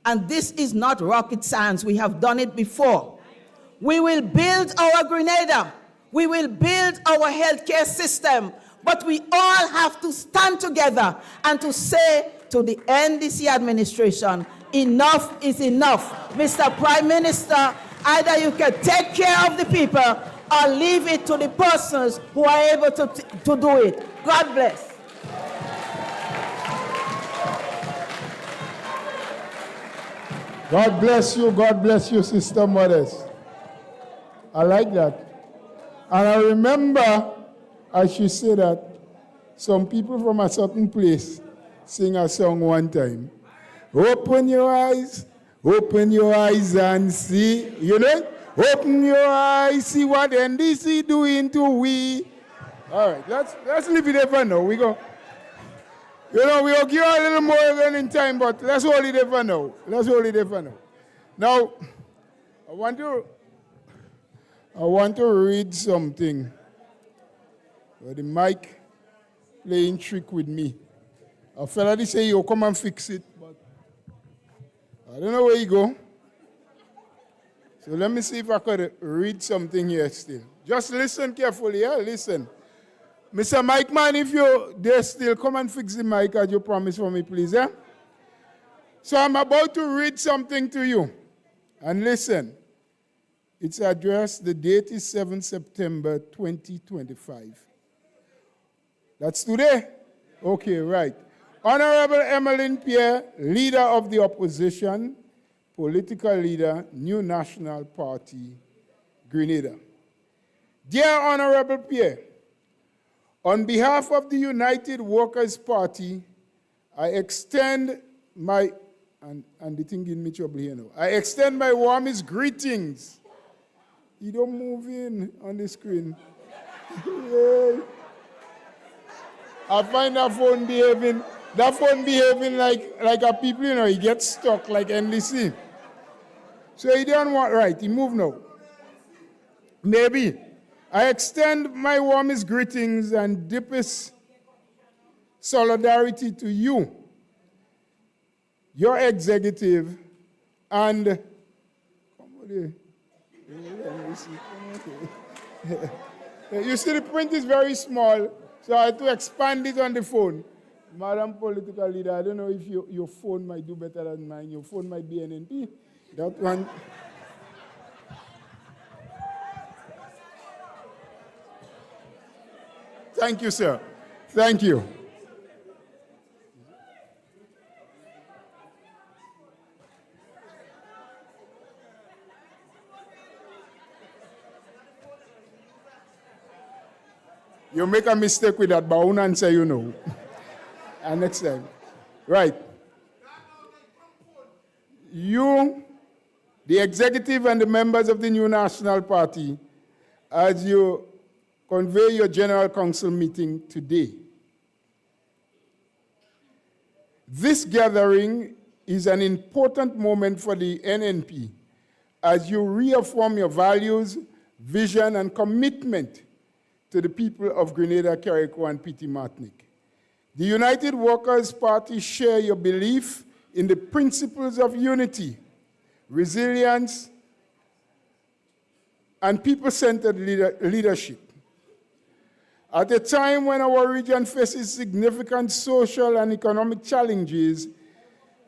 and this is not rocket science, we have done it before. We will build our Grenada. We will build our healthcare system, but we all have to stand together and to say to the NDC administration, enough is enough. Mr. Prime Minister, either you can take care of the people or leave it to the persons who are able to do it. God bless. God bless you, Sister Modest. I like that. And I remember, as she said that, some people from a certain place sing a song one time. Open your eyes and see. You know? Open your eyes, see what NDC doing to we. All right, let's leave it there for now. We go. You know, we'll give a little more than in time, but let's hold it there for now. Now, I want to read something. The mic playing trick with me. A fella they say, "You come and fix it," but I don't know where you go. So let me see if I could read something here still. Just listen carefully, yeah? Listen. Mr. Mike, man, if you're there still, come and fix the mic as you promised for me, please, yeah? So I'm about to read something to you. And listen. It's addressed, the date is 7 September 2025. That's today? Okay, right. Honorable Emmeline Pierre, leader of the opposition, political leader, New National Party, Grenada. Dear Honorable Pierre, on behalf of the United Workers' Party, I extend my, and the thing in me trouble here now, I extend my warmest greetings. You don't move in on the screen. I find that phone behaving like a people, you know, he gets stuck like NDC. So he don't want, right, he move now. Maybe. I extend my warmest greetings and deepest solidarity to you, your executive, and you see the print is very small, so I had to expand it on the phone. Madam Political Leader, I don't know if your phone might do better than mine. Your phone might be NNP. That one. Thank you, sir. Thank you. You make a mistake with that, but I won't answer you no. And next time. Right. You, the executive and the members of the New National Party, as you convey your General Council meeting today. This gathering is an important moment for the NNP as you reaffirm your values, vision, and commitment to the people of Grenada, Carriacou, and Petite Martinique. The United Workers' Party share your belief in the principles of unity, resilience, and people-centered leadership. At a time when our region faces significant social and economic challenges,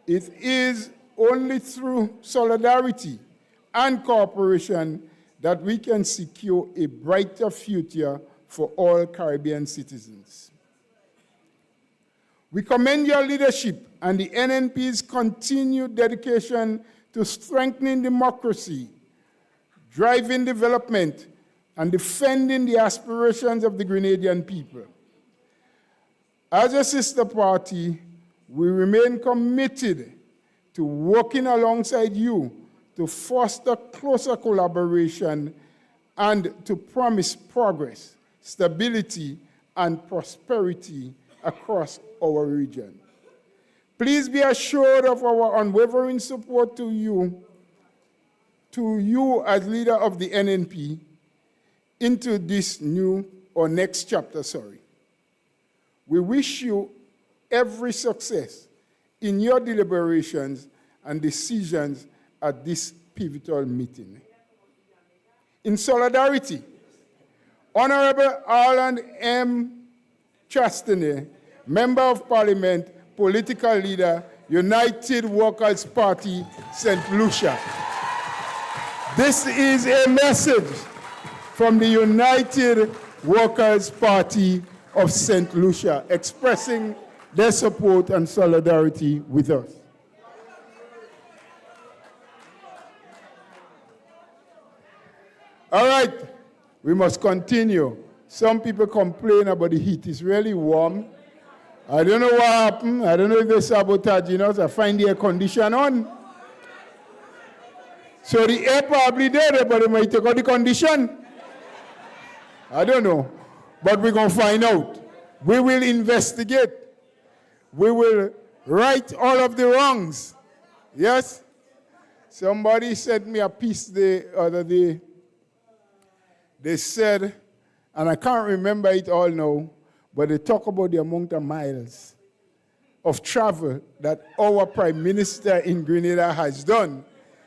it is only through solidarity and cooperation that we can secure a brighter future for all Caribbean citizens. We commend your leadership and the NNP's continued dedication to strengthening democracy, driving development, and defending the aspirations of the Grenadian people. As a sister party, we remain committed to working alongside you to foster closer collaboration and to promise progress, stability, and prosperity across our region. Please be assured of our unwavering support to you as leader of the NNP into this next chapter. We wish you every success in your deliberations and decisions at this pivotal meeting. In solidarity, Honorable Arland M. Chastenay, Member of Parliament, political leader, United Workers' Party, St. Lucia. This is a message from the United Workers' Party of St. Lucia, expressing their support and solidarity with us. All right, we must continue. Some people complain about the heat. It's really warm. I don't know what happened. I don't know if they sabotage us. I find the air condition on. So the air probably there, but they might take out the condition. I don't know. But we're going to find out. We will investigate. We will right all of the wrongs. Yes? Somebody sent me a piece the other day. They said, and I can't remember it all now, but they talk about the amount of miles of travel that our Prime Minister in Grenada has done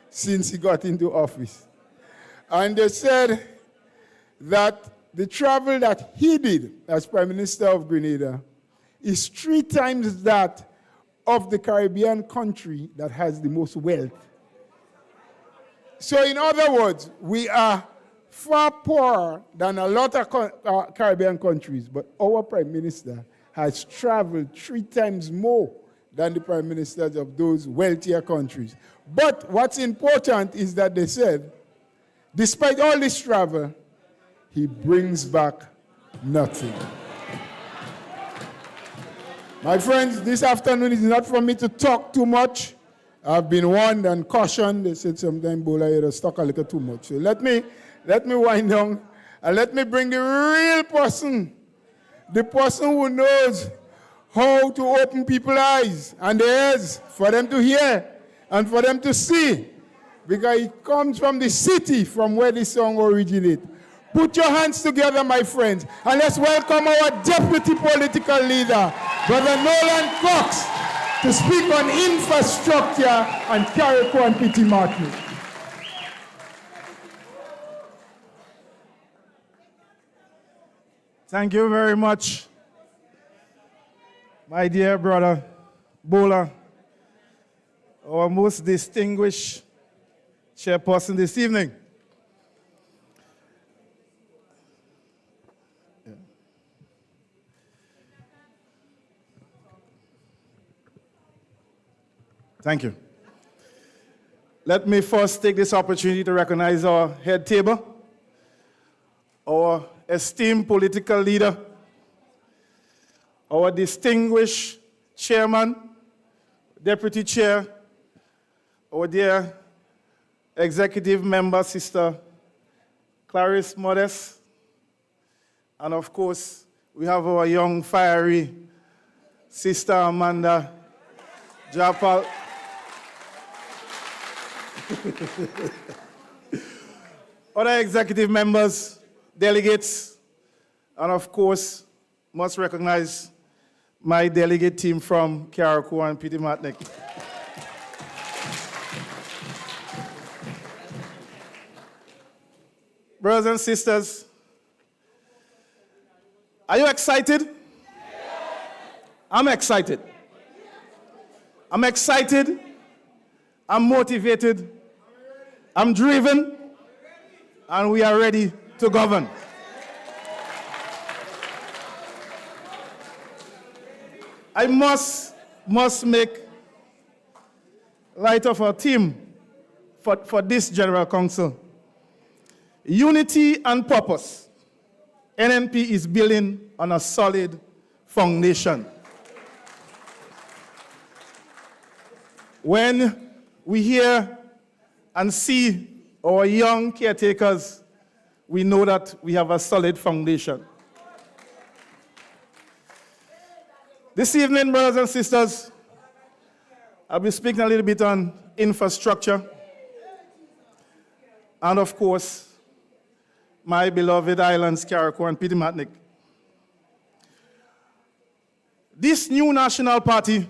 since he got into office. And they said that the travel that he did as Prime Minister of Grenada is 3 times that of the Caribbean country that has the most wealth. So in other words, we are far poorer than a lot of Caribbean countries, but our Prime Minister has traveled 3 times more than the Prime Ministers of those wealthier countries. But what's important is that they said, despite all this travel, he brings back nothing. My friends, this afternoon is not for me to talk too much. I've been warned and cautioned. They said sometimes, Bola, you're stuck a little too much. So let me wind down and let me bring the real person, the person who knows how to open people's eyes and their ears for them to hear and for them to see, because he comes from the city from where this song originates. Put your hands together, my friends, and let's welcome our deputy political leader, Brother Nolan Cox, to speak on infrastructure and Carriacou and Petit Martinique. Thank you very much, my dear brother Bola, our most distinguished chairperson this evening. Thank you. Let me first take this opportunity to recognize our head table, our esteemed political leader, our distinguished chairman, deputy chair, our dear executive member, Sister Clarice Modest, and of course, we have our young, fiery Sister Amanda Japal. Other executive members, delegates, and of course, must recognize my delegate team from Carriacou and Petit Martinique. Brothers and sisters, are you excited? I'm excited. I'm excited. I'm motivated. I'm driven. And we are ready to govern. I must make light of our theme for this General Council. Unity and purpose. NNP is building on a solid foundation. When we hear and see our young caretakers, we know that we have a solid foundation. This evening, brothers and sisters, I'll be speaking a little bit on infrastructure and, of course, my beloved islands, Carriacou and Petit Martinique. This new national party,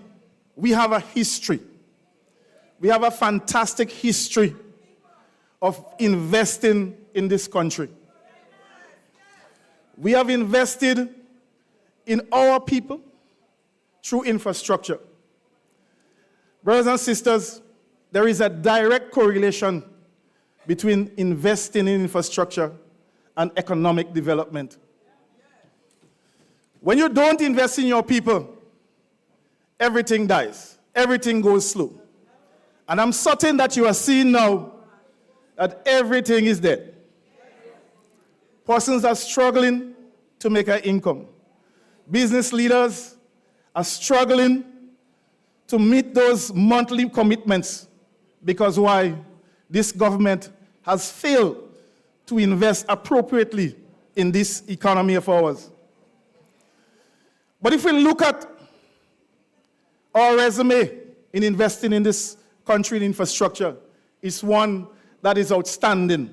we have a history. We have a fantastic history of investing in this country. We have invested in our people through infrastructure. Brothers and sisters, there is a direct correlation between investing in infrastructure and economic development. When you don't invest in your people, everything dies, everything goes slow. And I'm certain that you are seeing now that everything is dead. Persons are struggling to make an income. Business leaders are struggling to meet those monthly commitments because why? This government has failed to invest appropriately in this economy of ours. But if we look at our resume in investing in this country in infrastructure, it's one that is outstanding.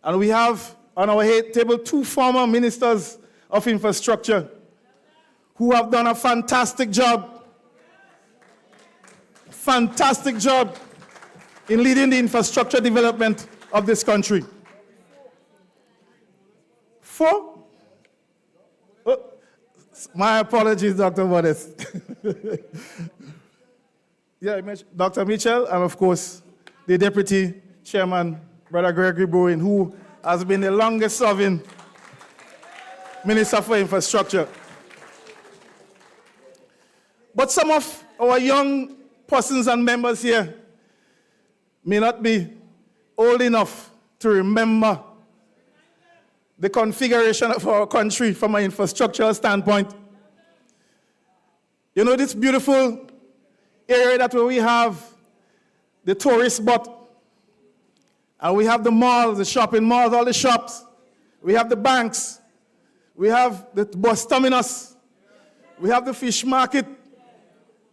And we have on our head table 2 former ministers of infrastructure who have done a fantastic job fantastic job in leading the infrastructure development of this country. 4, my apologies, Dr. Modest. Yeah, Dr. Mitchell, and of course, the Deputy Chairman, Brother Gregory Bowen, who has been the longest serving Minister for Infrastructure. But some of our young persons and members here may not be old enough to remember the configuration of our country from an infrastructural standpoint. You know this beautiful area that where we have the tourist spot, and we have the malls, the shopping malls, all the shops. We have the banks. We have the bus terminus. We have the fish market.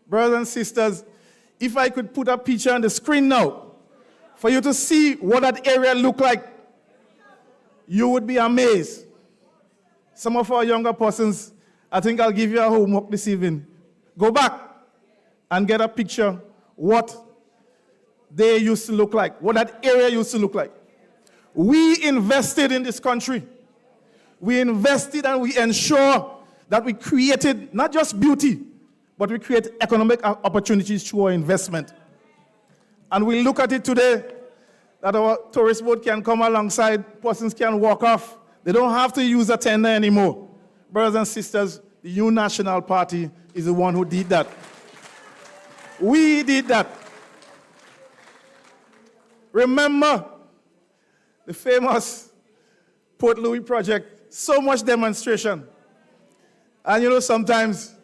Brothers and sisters, if I could put a picture on the screen now for you to see what that area looked like, you would be amazed. Some of our younger persons, I think I'll give you a homework this evening. Go back and get a picture what they used to look like, what that area used to look like. We invested in this country. We invested and we ensure that we created not just beauty, but we create economic opportunities through our investment. And we look at it today that our tourist boat can come alongside, persons can walk off. They don't have to use a tender anymore. Brothers and sisters, the New National Party is the one who did that. We did that. Remember the famous Port Louis project, so much demonstration. And you know, sometimes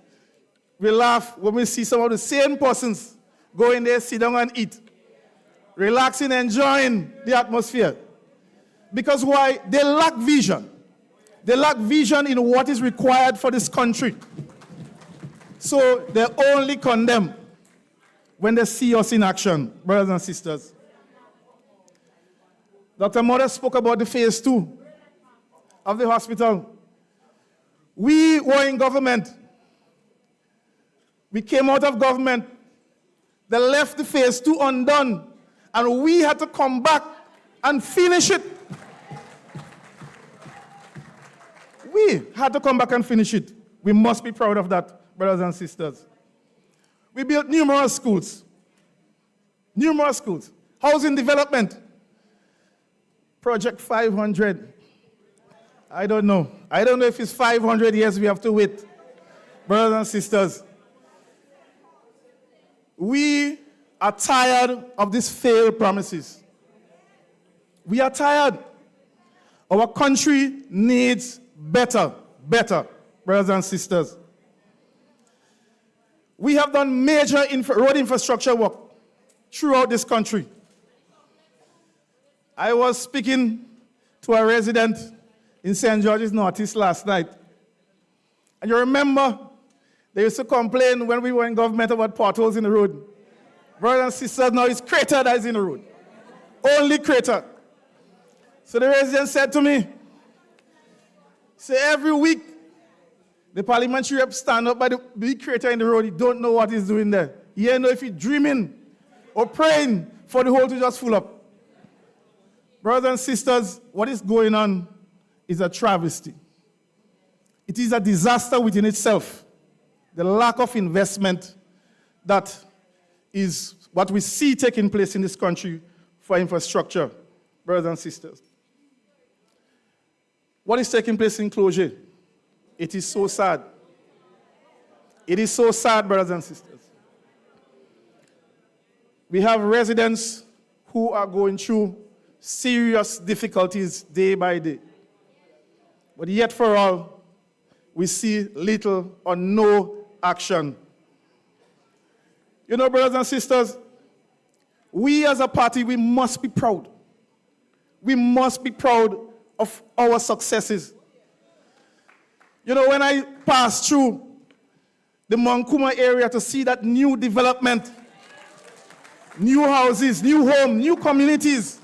we laugh when we see some of the same persons go in there, sit down and eat, relaxing, enjoying the atmosphere. Because why? They lack vision. They lack vision in what is required for this country. So they only condemn when they see us in action, brothers and sisters. Dr. Modest spoke about the phase 2 of the hospital. We were in government. We came out of government. They left the phase 2 undone, and we had to come back and finish it. We had to come back and finish it. We must be proud of that, brothers and sisters. We built numerous schools. Numerous schools. Housing development. Project 500. I don't know. I don't know if it's 500 years we have to wait. Brothers and sisters, we are tired of these failed promises. We are tired. Our country needs better, brothers and sisters. We have done major road infrastructure work throughout this country. I was speaking to a resident in St. George's Northeast last night. And you remember, they used to complain when we were in government about potholes in the road. Brothers and sisters, now it's crater that is in the road. Only crater. So the resident said to me, say every week, the parliamentary rep stand up by the big crater in the road. He don't know what he's doing there. He don't know if he's dreaming or praying for the hole to just full up. Brothers and sisters, what is going on is a travesty. It is a disaster within itself. The lack of investment that is what we see taking place in this country for infrastructure, brothers and sisters. What is taking place in Closure? It is so sad. It is so sad, brothers and sisters. We have residents who are going through serious difficulties day by day. But yet for all, we see little or no action. You know, brothers and sisters, we as a party, we must be proud. We must be proud of our successes. You know, when I passed through the Monkuma area to see that new development, new houses, new homes, new communities,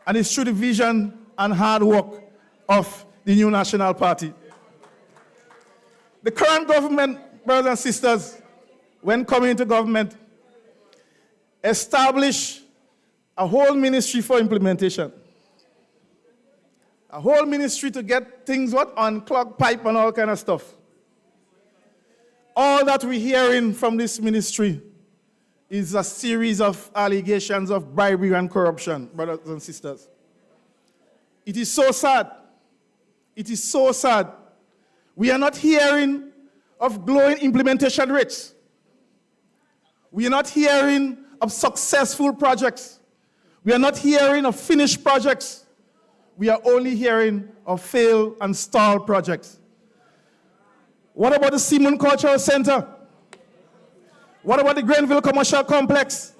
and it's through the vision and hard work of the New National Party. The current government, brothers and sisters, when coming into government, establish a whole ministry for implementation. A whole ministry to get things unclogged pipe and all kind of stuff. All that we're hearing from this ministry is a series of allegations of bribery and corruption, brothers and sisters. It is so sad. It is so sad. We are not hearing of glowing implementation rates. We are not hearing of successful projects. We are not hearing of finished projects. We are only hearing of failed and stalled projects. What about the Seaman Cultural Center? What about the Grenville Commercial Complex?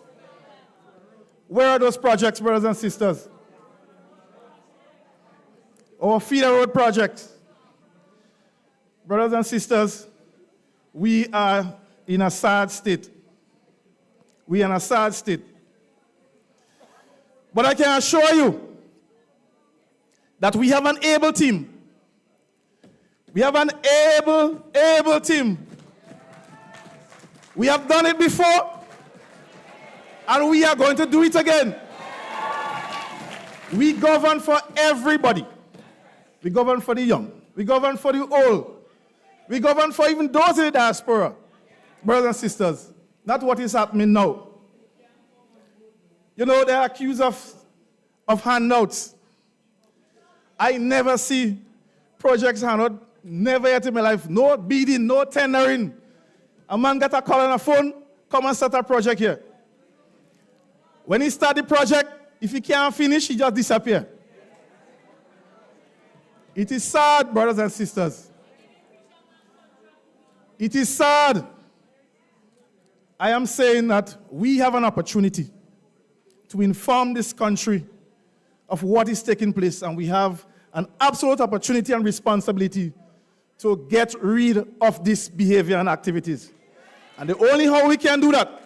Where are those projects, brothers and sisters? Our Feeder Road project. Brothers and sisters, we are in a sad state. We are in a sad state. But I can assure you that we have an able team. We have an able team. We have done it before, and we are going to do it again. We govern for everybody. We govern for the young. We govern for the old. We govern for even those in the diaspora. Brothers and sisters, not what is happening now. You know, they're accused of handouts. I never see projects handed, never yet in my life. No bidding, no tendering. A man got a call on a phone, come and start a project here. When he start the project, if he can't finish, he just disappear. It is sad, brothers and sisters. It is sad. I am saying that we have an opportunity to inform this country of what is taking place, and we have an absolute opportunity and responsibility to get rid of this behavior and activities. And the only how we can do that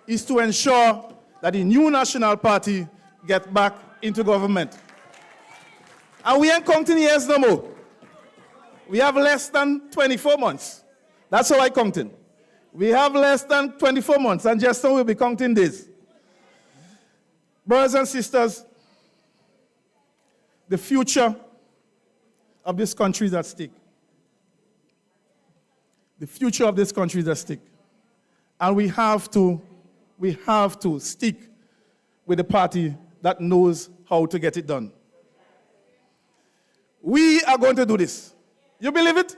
is to ensure that the new National Party get back into government. And we ain't counting years no more. We have less than 24 months. That's how I counting. We have less than 24 months, and just so we'll be counting days. Brothers and sisters, the future of this country is at stake. The future of this country is at stake. And we have to stick with the party that knows how to get it done. We are going to do this. You believe it?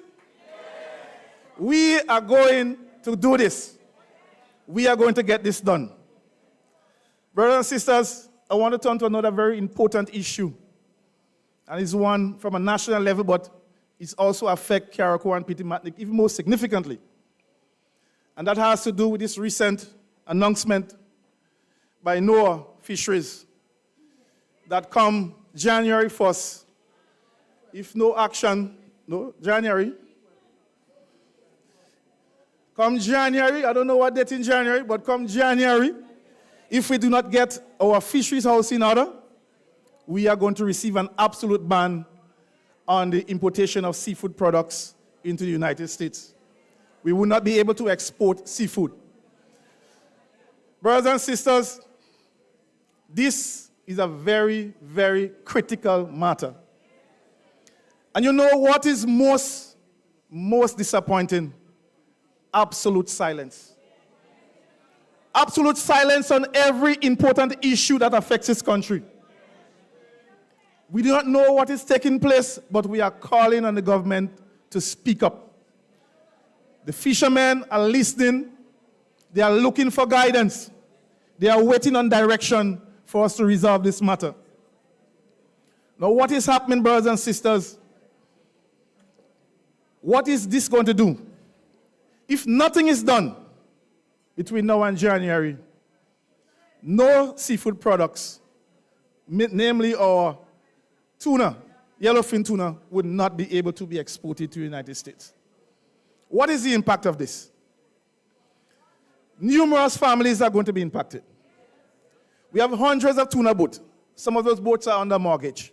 We are going to do this. We are going to get this done. Brothers and sisters, I want to turn to another very important issue. And it's one from a national level, but it also affects Carriacou and Petit-Martinique even more significantly. And that has to do with this recent announcement by NOAA Fisheries that come January 1st, if no action, come January, I don't know what date in January, but come January, if we do not get our fisheries house in order, we are going to receive an absolute ban on the importation of seafood products into the United States. We will not be able to export seafood. Brothers and sisters, this is a very, very critical matter. And you know what is most disappointing? Absolute silence. Absolute silence on every important issue that affects this country. We do not know what is taking place, but we are calling on the government to speak up. The fishermen are listening. They are looking for guidance. They are waiting on direction for us to resolve this matter. Now, what is happening, brothers and sisters? What is this going to do? If nothing is done between now and January, no seafood products, namely our tuna, yellowfin tuna, would not be able to be exported to the United States. What is the impact of this? Numerous families are going to be impacted. We have hundreds of tuna boats. Some of those boats are under mortgage.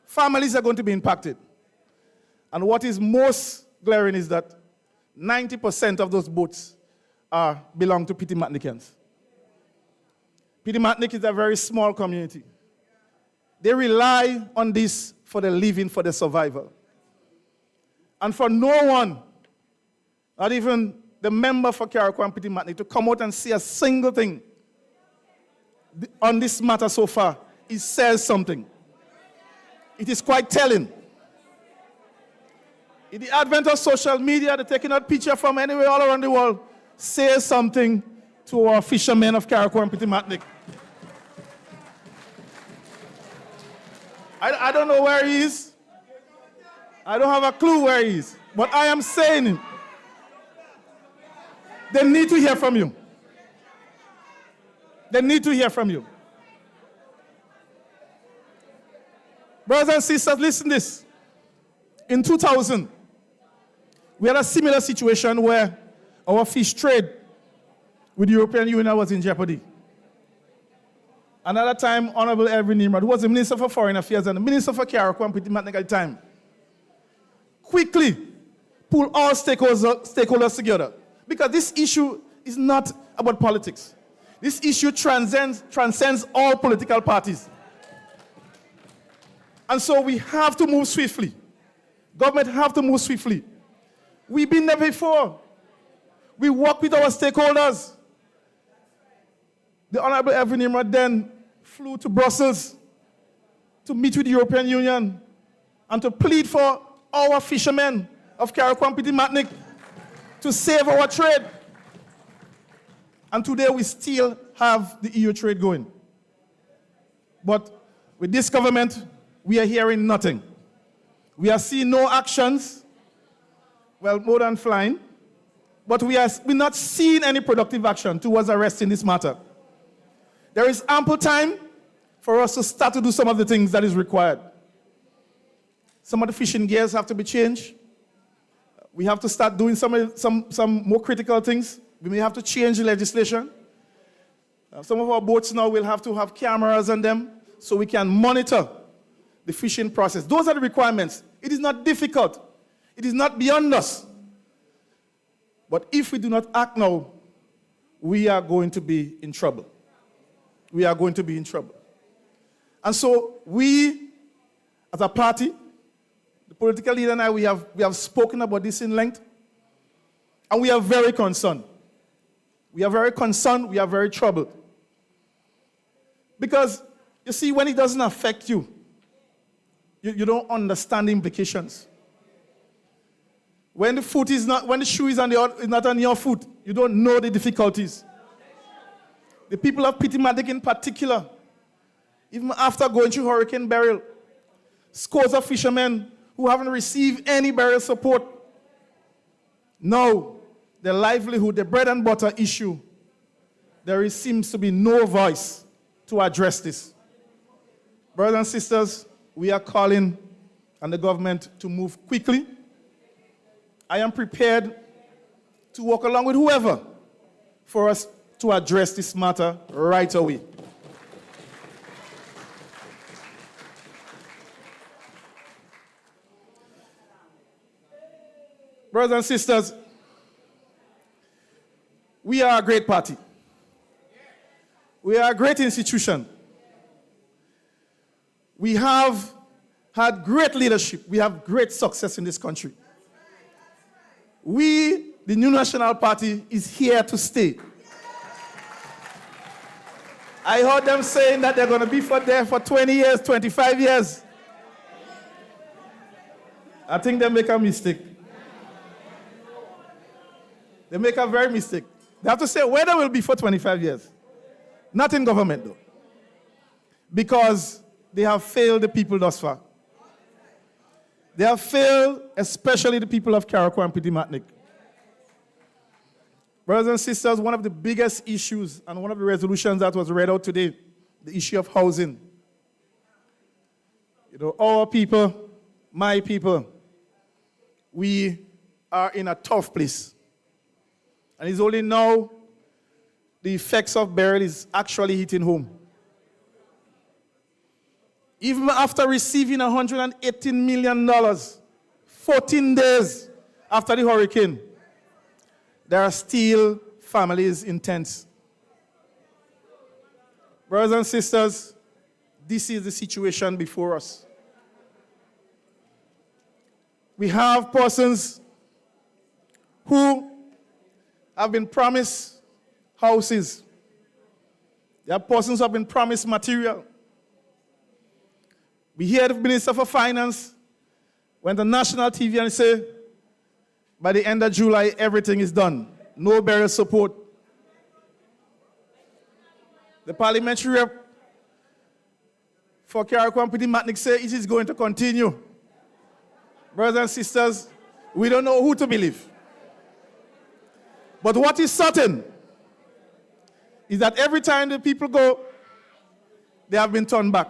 Families are going to be impacted. And what is most glaring is that 90% of those boats belong to Petit-Martiniquans. Pitimatnik is a very small community. They rely on this for their living, for their survival. And for no one, not even the member for Carriacou and Pitimatnik, to come out and say a single thing on this matter so far, it says something. It is quite telling. In the advent of social media, they're taking out picture from anywhere all around the world, says something to our fishermen of Carriacou and Pitimatnik. I don't know where he is. I don't have a clue where he is. But I am saying they need to hear from you. They need to hear from you. Brothers and sisters, listen to this. In 2000, we had a similar situation where our fish trade with the European Union was in jeopardy. Another time, Honorable Elvin Nimrod, who was the Minister for Foreign Affairs and the Minister for Carriacou and Pitimatnik at the time, quickly pulled all stakeholders together. Because this issue is not about politics. This issue transcends all political parties. And so we have to move swiftly. Government have to move swiftly. We've been there before. We work with our stakeholders. The Honorable Elvin Nimrod then flew to Brussels to meet with the European Union and to plead for our fishermen of Carriacou and Pitimatnik to save our trade. And today we still have the EU trade going. But with this government, we are hearing nothing. We are seeing no actions, well, more than flying, but we're not seeing any productive action towards arresting this matter. There is ample time for us to start to do some of the things that is required. Some of the fishing gears have to be changed. We have to start doing some more critical things. We may have to change the legislation. Some of our boats now will have to have cameras on them so we can monitor the fishing process. Those are the requirements. It is not difficult. It is not beyond us. But if we do not act now, we are going to be in trouble. We are going to be in trouble. And so we, as a party, the political leader and I, we have spoken about this in length. And we are very concerned. We are very concerned. We are very troubled. Because, you see, when it doesn't affect you, you don't understand the implications. When the shoe is not on your foot, you don't know the difficulties. The people of Pitimatnik in particular, even after going through Hurricane Beryl, scores of fishermen who haven't received any burial support. Now, their livelihood, their bread and butter issue, there seems to be no voice to address this. Brothers and sisters, we are calling on the government to move quickly. I am prepared to work along with whoever for us to address this matter right away. Brothers and sisters, we are a great party. We are a great institution. We have had great leadership. We have great success in this country. We, the New National Party, is here to stay. I heard them saying that they're going to be there for 20 years, 25 years. I think they make a mistake. They make a very mistake. They have to say where they will be for 25 years. Not in government, though. Because they have failed the people thus far. They have failed, especially the people of Carriacou and Pitimatnik. Brothers and sisters, one of the biggest issues and one of the resolutions that was read out today, the issue of housing. You know, our people, my people, we are in a tough place. And it's only now the effects of Beryl is actually hitting home. Even after receiving $118 million, 14 days after the hurricane, there are still families in tents. Brothers and sisters, this is the situation before us. We have persons who have been promised houses. There are persons who have been promised material. We hear the Minister for Finance went on national TV and say, by the end of July, everything is done. No burial support. The parliamentary rep for Karakwam Matnik say it is going to continue. Brothers and sisters, we don't know who to believe. But what is certain is that every time the people go, they have been turned back.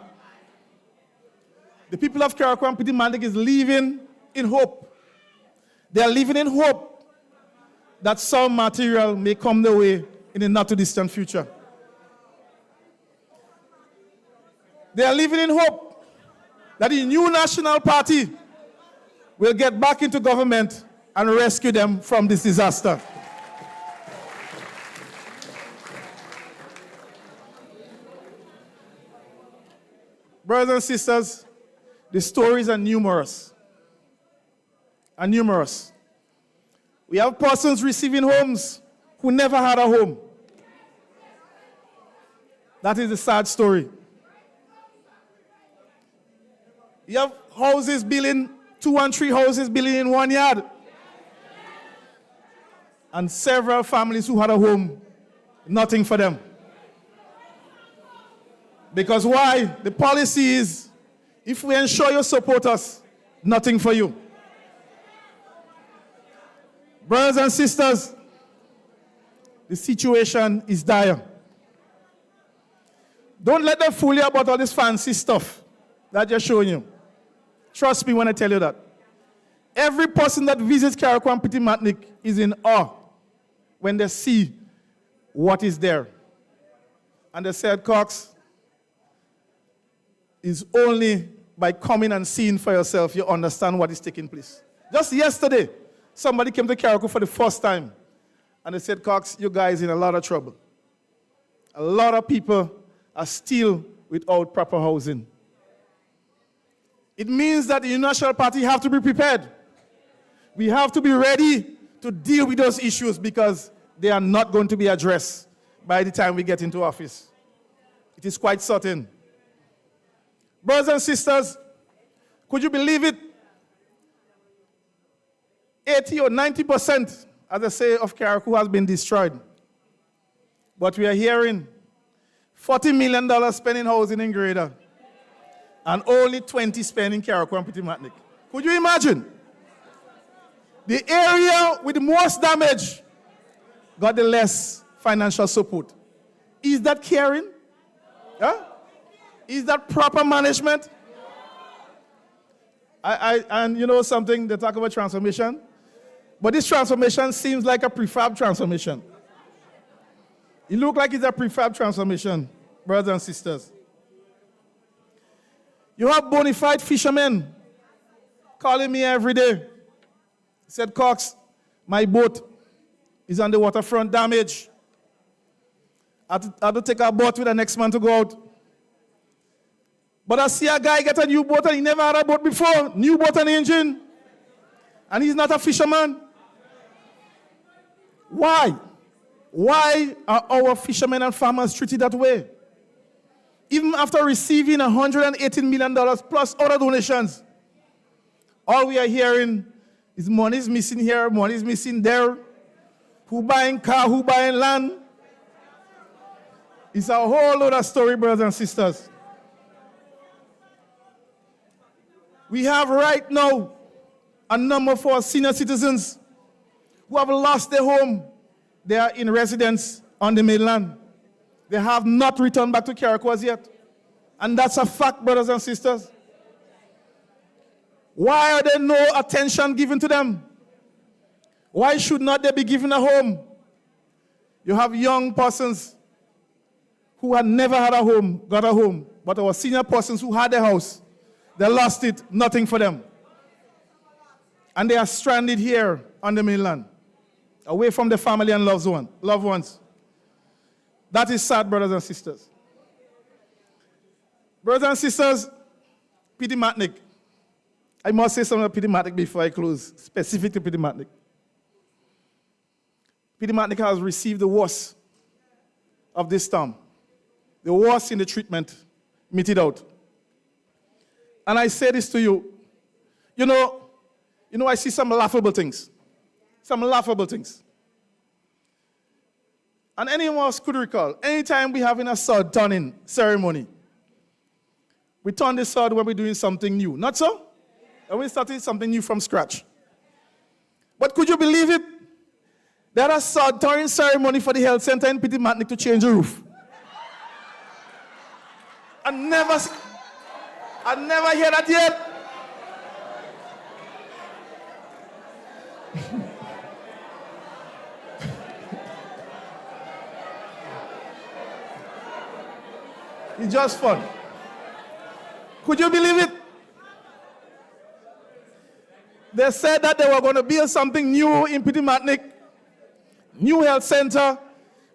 The people of Karakwam Matnik is living in hope. They are living in hope that some material may come their way in the not too distant future. They are living in hope that the new national party will get back into government and rescue them from this disaster. Brothers and sisters, the stories are numerous. We have persons receiving homes who never had a home. That is the sad story. You have houses building, 2 and 3 houses building in 1 yard. And several families who had a home, nothing for them. Because why? The policy is, if we ensure you support us, nothing for you. Brothers and sisters, the situation is dire. Don't let them fool you about all this fancy stuff that they're showing you. Trust me when I tell you that. Every person that visits Karakwam Matnik is in awe when they see what is there. And they said, Cox, is only by coming and seeing for yourself you understand what is taking place. Just yesterday, somebody came to Karakwam for the first time, and they said, Cox, you guys are in a lot of trouble. A lot of people are still without proper housing. It means that the National Party have to be prepared. We have to be ready to deal with those issues because they are not going to be addressed by the time we get into office. It is quite certain. Brothers and sisters, could you believe it? 80 or 90%, as I say, of Karaku has been destroyed. But we are hearing $40 million spent in housing in Grenada and only 20 spent in Karakwam Matnik. Could you imagine? The area with the most damage got the less financial support. Is that caring? Huh? Is that proper management? And you know something, they talk about transformation. But this transformation seems like a prefab transformation. It looks like it's a prefab transformation, brothers and sisters. You have bona fide fishermen calling me every day. He said, Cox, my boat is on the waterfront damage. I have to take a boat with the next man to go out. But I see a guy get a new boat and he never had a boat before. New boat and engine. And he's not a fisherman. Why? Why are our fishermen and farmers treated that way? Even after receiving $118 million plus other donations, all we are hearing is money is missing here, money is missing there. Who buying car, who buying land? It's a whole other story, brothers and sisters. We have right now a number of our senior citizens who have lost their home. They are in residence on the mainland. They have not returned back to Karakwam yet. And that's a fact, brothers and sisters. Why are there no attention given to them? Why should not they be given a home? You have young persons who had never had a home, got a home. But our senior persons who had a house, they lost it, nothing for them. And they are stranded here on the mainland, away from their family and loved ones. That is sad, brothers and sisters. Brothers and sisters, Pity Matnick. I must say something about Pity Matnick before I close, specific to Pity Matnick. Pity Matnick has received the worst of this storm, the worst in the treatment meted out. And I say this to you, you know, I see some laughable things. Some laughable things. And anyone else could recall, anytime we have in a sword turning ceremony, we turn the sword when we're doing something new. Not so? And we're starting something new from scratch. But could you believe it? There are sword turning ceremony for the health center in Pity Matnick to change the roof. I never hear that yet. It's just fun. Could you believe it? They said that they were going to build something new in Pity Matnick, new health center,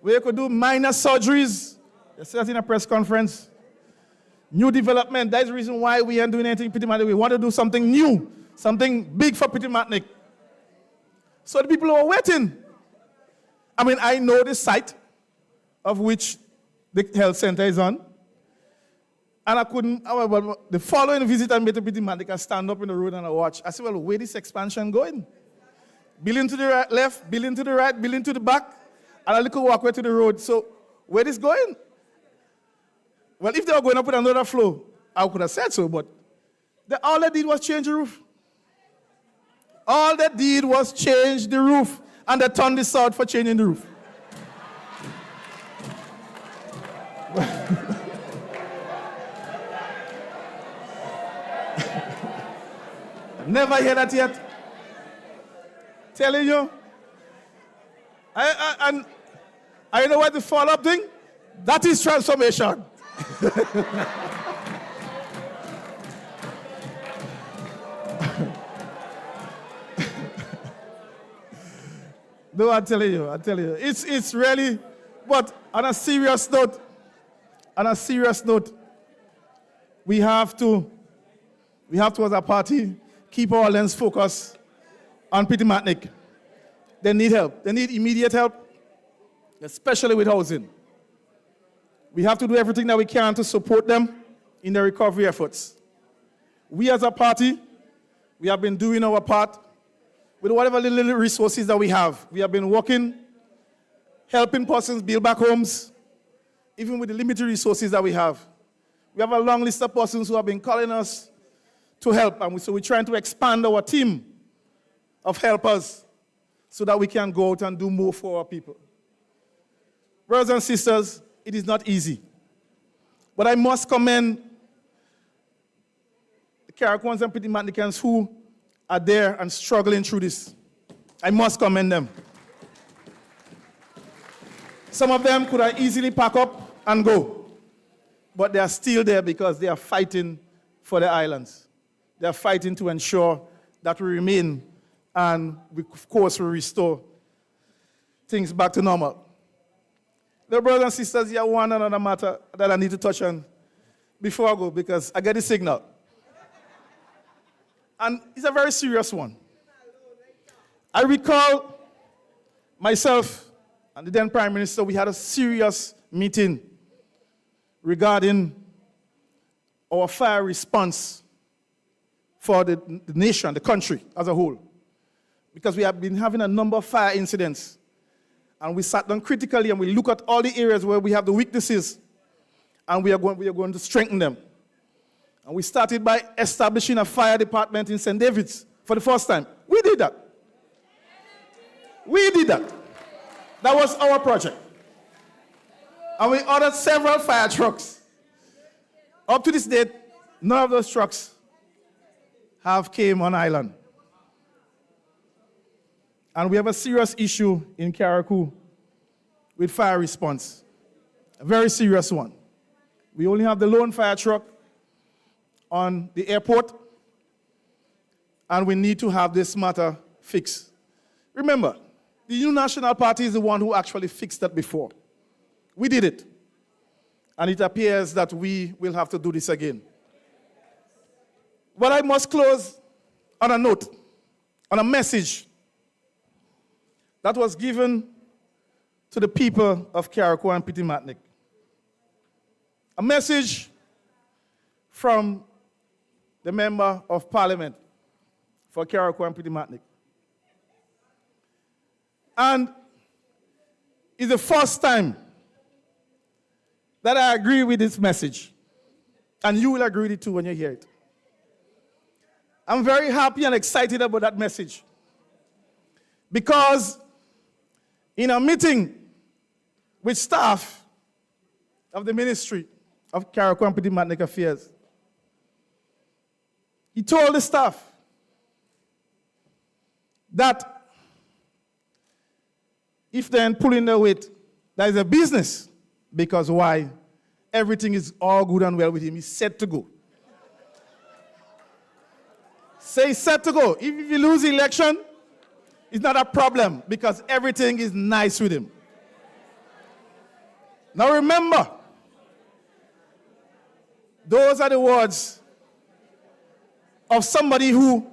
where you could do minor surgeries. They said that in a press conference. New development. That's the reason why we aren't doing anything in Pity Matnick. We want to do something new, something big for Pity Matnick. So the people were waiting. I mean, I know the site of which the health center is on. And the following visit I made to Pity Matnick, I stand up in the road and I watch. I said, well, where is this expansion going? Building to the right, left, building to the right, building to the back, and a little walkway to the road. So where is going? Well, if they were going up with another floor, I could have said so, but all they did was change the roof. All they did was change the roof, and they turned this out for changing the roof. Never hear that yet. Telling you. And I know what the follow-up thing? That is transformation. No, I'm telling you. It's really, but on a serious note, we have to as a party keep our lens focused on Pity Matnick. They need help. They need immediate help, especially with housing. We have to do everything that we can to support them in their recovery efforts. We as a party, we have been doing our part with whatever little resources that we have. We have been working, helping persons build back homes, even with the limited resources that we have. We have a long list of persons who have been calling us to help, and so we're trying to expand our team of helpers so that we can go out and do more for our people. Brothers and sisters, it is not easy. But I must commend the Caraquans and Pity Matnickans who are there and struggling through this. I must commend them. Some of them could have easily pack up and go, but they are still there because they are fighting for the islands. They are fighting to ensure that we remain and, of course, we restore things back to normal. The brothers and sisters, here one another matter that I need to touch on before I go because I get the signal. And it's a very serious one. I recall myself and the then Prime Minister, we had a serious meeting regarding our fire response for the nation, the country as a whole. Because we have been having a number of fire incidents. And we sat down critically and we look at all the areas where we have the weaknesses and we are going to strengthen them. And we started by establishing a fire department in St. David's for the first time. We did that. That was our project. And we ordered several fire trucks. Up to this date, none of those trucks have came on island. And we have a serious issue in Carriacou with fire response. A very serious one. We only have the lone fire truck on the airport, and we need to have this matter fixed. Remember, the New National Party is the one who actually fixed that before. We did it. And it appears that we will have to do this again. But I must close on a note, on a message that was given to the people of Carriacou and Petit-Martinique. A message from the Member of Parliament for Carriacou and Petit-Martinique. And it's the first time that I agree with this message. And you will agree with it too when you hear it. I'm very happy and excited about that message. Because in a meeting with staff of the Ministry of Carriacou and Petit-Martinique Affairs, he told the staff that if they're pulling their weight, that is a business. Because why? Everything is all good and well with him. He's set to go. Say he's set to go. If you lose the election, it's not a problem because everything is nice with him. Now remember, those are the words of somebody who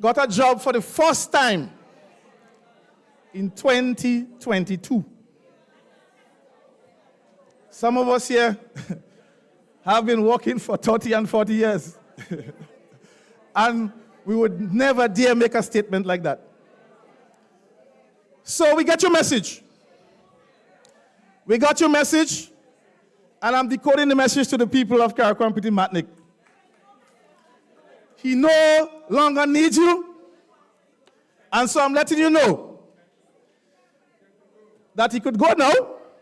got a job for the first time in 2022. Some of us here have been working for 30 and 40 years. And we would never dare make a statement like that. So we got your message. We got your message, and I'm decoding the message to the people of Carriacou and Petit-Martinique. He no longer needs you, and so I'm letting you know that he could go now,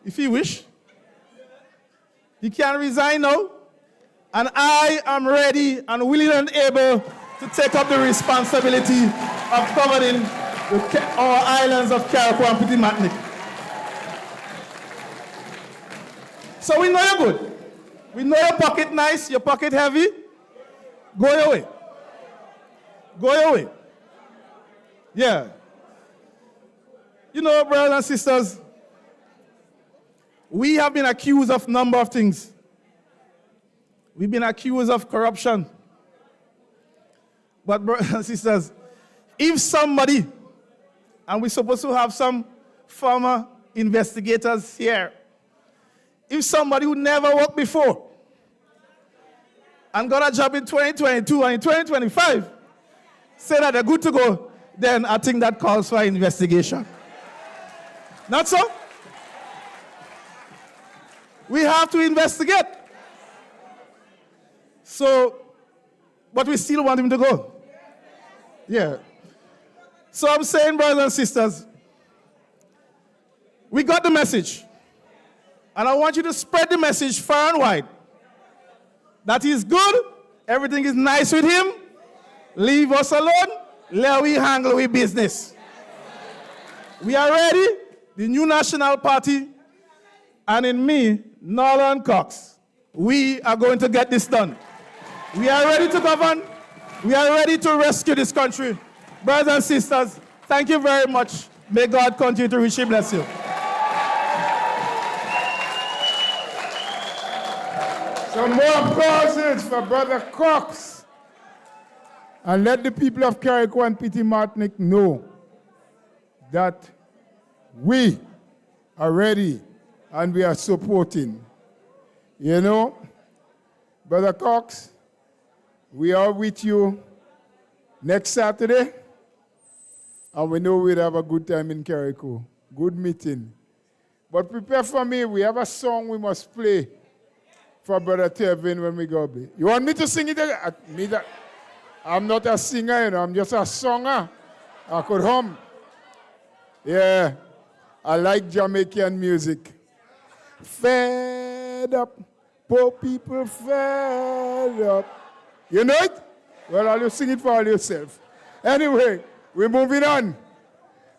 if he wish. He can resign now, and I am ready and willing and able to take up the responsibility of governing our islands of Carriacou and Petit-Martinique. So we know you're good. We know your pocket nice, your pocket heavy. Go your way. Go your way. Yeah. You know, brothers and sisters, we have been accused of a number of things. We've been accused of corruption. But brothers and sisters, if somebody, and we're supposed to have some former investigators here, if somebody who never worked before and got a job in 2022 and in 2025 say that they're good to go, then I think that calls for investigation. Not so? We have to investigate. So, but we still want him to go. Yeah. So I'm saying, brothers and sisters, we got the message. And I want you to spread the message far and wide. That he's good, everything is nice with him. Leave us alone, let we handle with business. We are ready, the new National Party, and in me, Nolan Cox, we are going to get this done. We are ready to govern. We are ready to rescue this country. Brothers and sisters, thank you very much. May God continue to richly bless you. Some more applauses for Brother Cox. And let the people of Carriacou and Petit-Martinique know that we are ready and we are supporting. You know, Brother Cox, we are with you next Saturday, and we know we'll have a good time in Carriacou. Good meeting. But prepare for me, we have a song we must play for Brother Tevin when we go. You want me to sing it again? I'm not a singer, you know, I'm just a songer. I could hum. Yeah, I like Jamaican music. Fed up, poor people fed up. You know it? Well, I'll just sing it for all yourself. Anyway, we're moving on.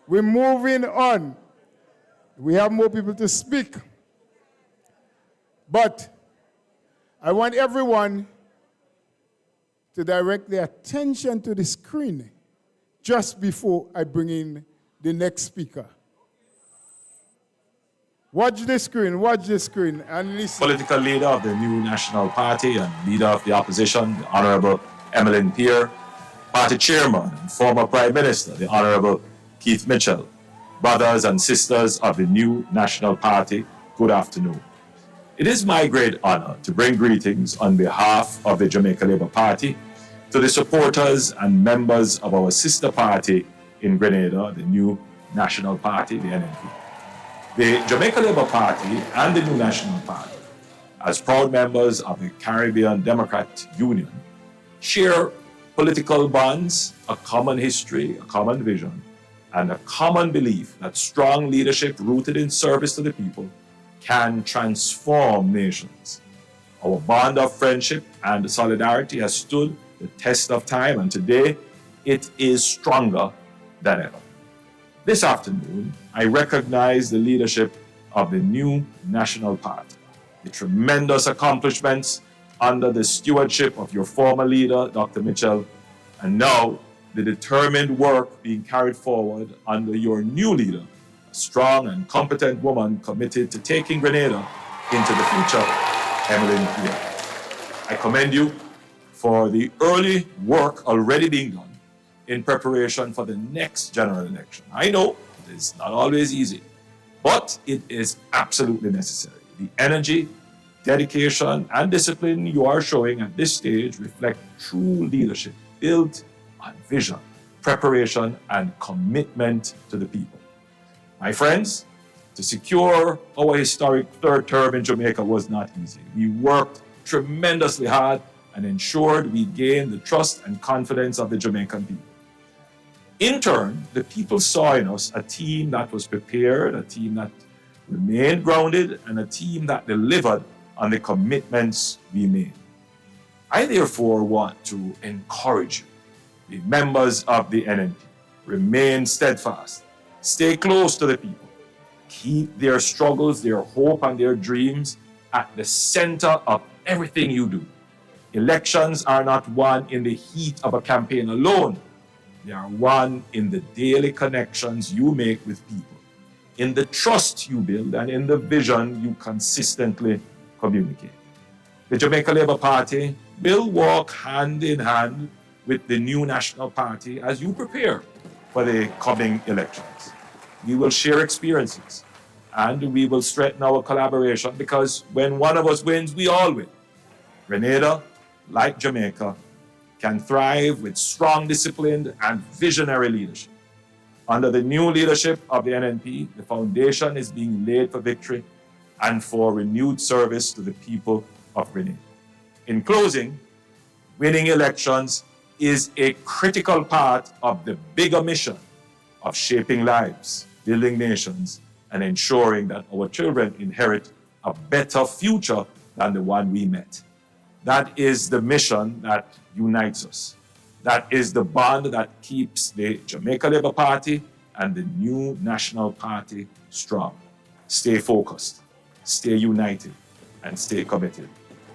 We're moving on. We have more people to speak. But I want everyone to direct their attention to the screen just before I bring in the next speaker. Watch the screen, and listen. Political leader of the new National Party and leader of the opposition, the Honorable Emmeline Peer, party chairman and former Prime Minister, the Honorable Keith Mitchell, brothers and sisters of the new National Party, good afternoon. It is my great honor to bring greetings on behalf of the Jamaica Labour Party to the supporters and members of our sister party in Grenada, the new National Party, the NNP. The Jamaica Labour Party and the New National Party, as proud members of the Caribbean Democrat Union, share political bonds, a common history, a common vision, and a common belief that strong leadership rooted in service to the people can transform nations. Our bond of friendship and solidarity has stood the test of time, and today it is stronger than ever. This afternoon, I recognize the leadership of the new National Party, the tremendous accomplishments under the stewardship of your former leader, Dr. Mitchell, and now the determined work being carried forward under your new leader, a strong and competent woman committed to taking Grenada into the future, Emmeline Peer. I commend you for the early work already being done in preparation for the next general election. I know it is not always easy, but it is absolutely necessary. The energy, dedication, and discipline you are showing at this stage reflect true leadership built on vision, preparation, and commitment to the people. My friends, to secure our historic third term in Jamaica was not easy. We worked tremendously hard and ensured we gained the trust and confidence of the Jamaican people. In turn, the people saw in us a team that was prepared, a team that remained grounded, and a team that delivered on the commitments we made. I therefore want to encourage you, the members of the NNP, remain steadfast, stay close to the people, keep their struggles, their hope, and their dreams at the center of everything you do. Elections are not won in the heat of a campaign alone. They are won in the daily connections you make with people, in the trust you build, and in the vision you consistently communicate. The Jamaica Labour Party will walk hand in hand with the new National Party as you prepare for the coming elections. We will share experiences and we will strengthen our collaboration, because when one of us wins, we all win. Grenada, like Jamaica, can thrive with strong, disciplined, and visionary leadership. Under the new leadership of the NNP, the foundation is being laid for victory and for renewed service to the people of Grenada. In closing, winning elections is a critical part of the bigger mission of shaping lives, building nations, and ensuring that our children inherit a better future than the one we met. That is the mission that unites us. That is the bond that keeps the Jamaica Labour Party and the new National Party strong. Stay focused, stay united, and stay committed.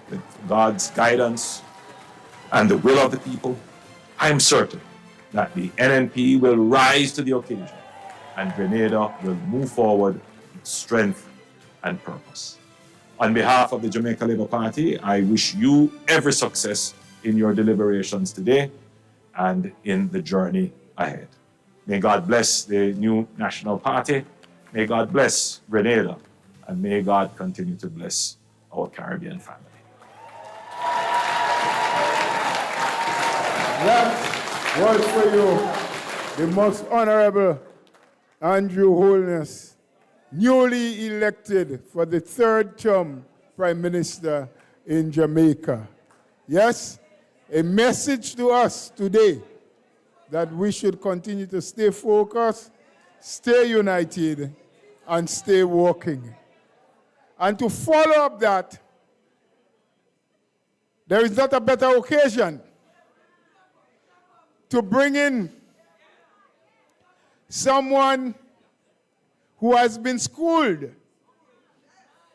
With God's guidance and the will of the people, I am certain that the NNP will rise to the occasion and Grenada will move forward with strength and purpose. On behalf of the Jamaica Labour Party, I wish you every success in your deliberations today and in the journey ahead. May God bless the new National Party. May God bless Grenada. And may God continue to bless our Caribbean family. That was for you, the most honorable Andrew Holness, newly elected for the third term Prime Minister in Jamaica. Yes, a message to us today that we should continue to stay focused, stay united, and stay working. And to follow up that, there is not a better occasion to bring in someone who has been schooled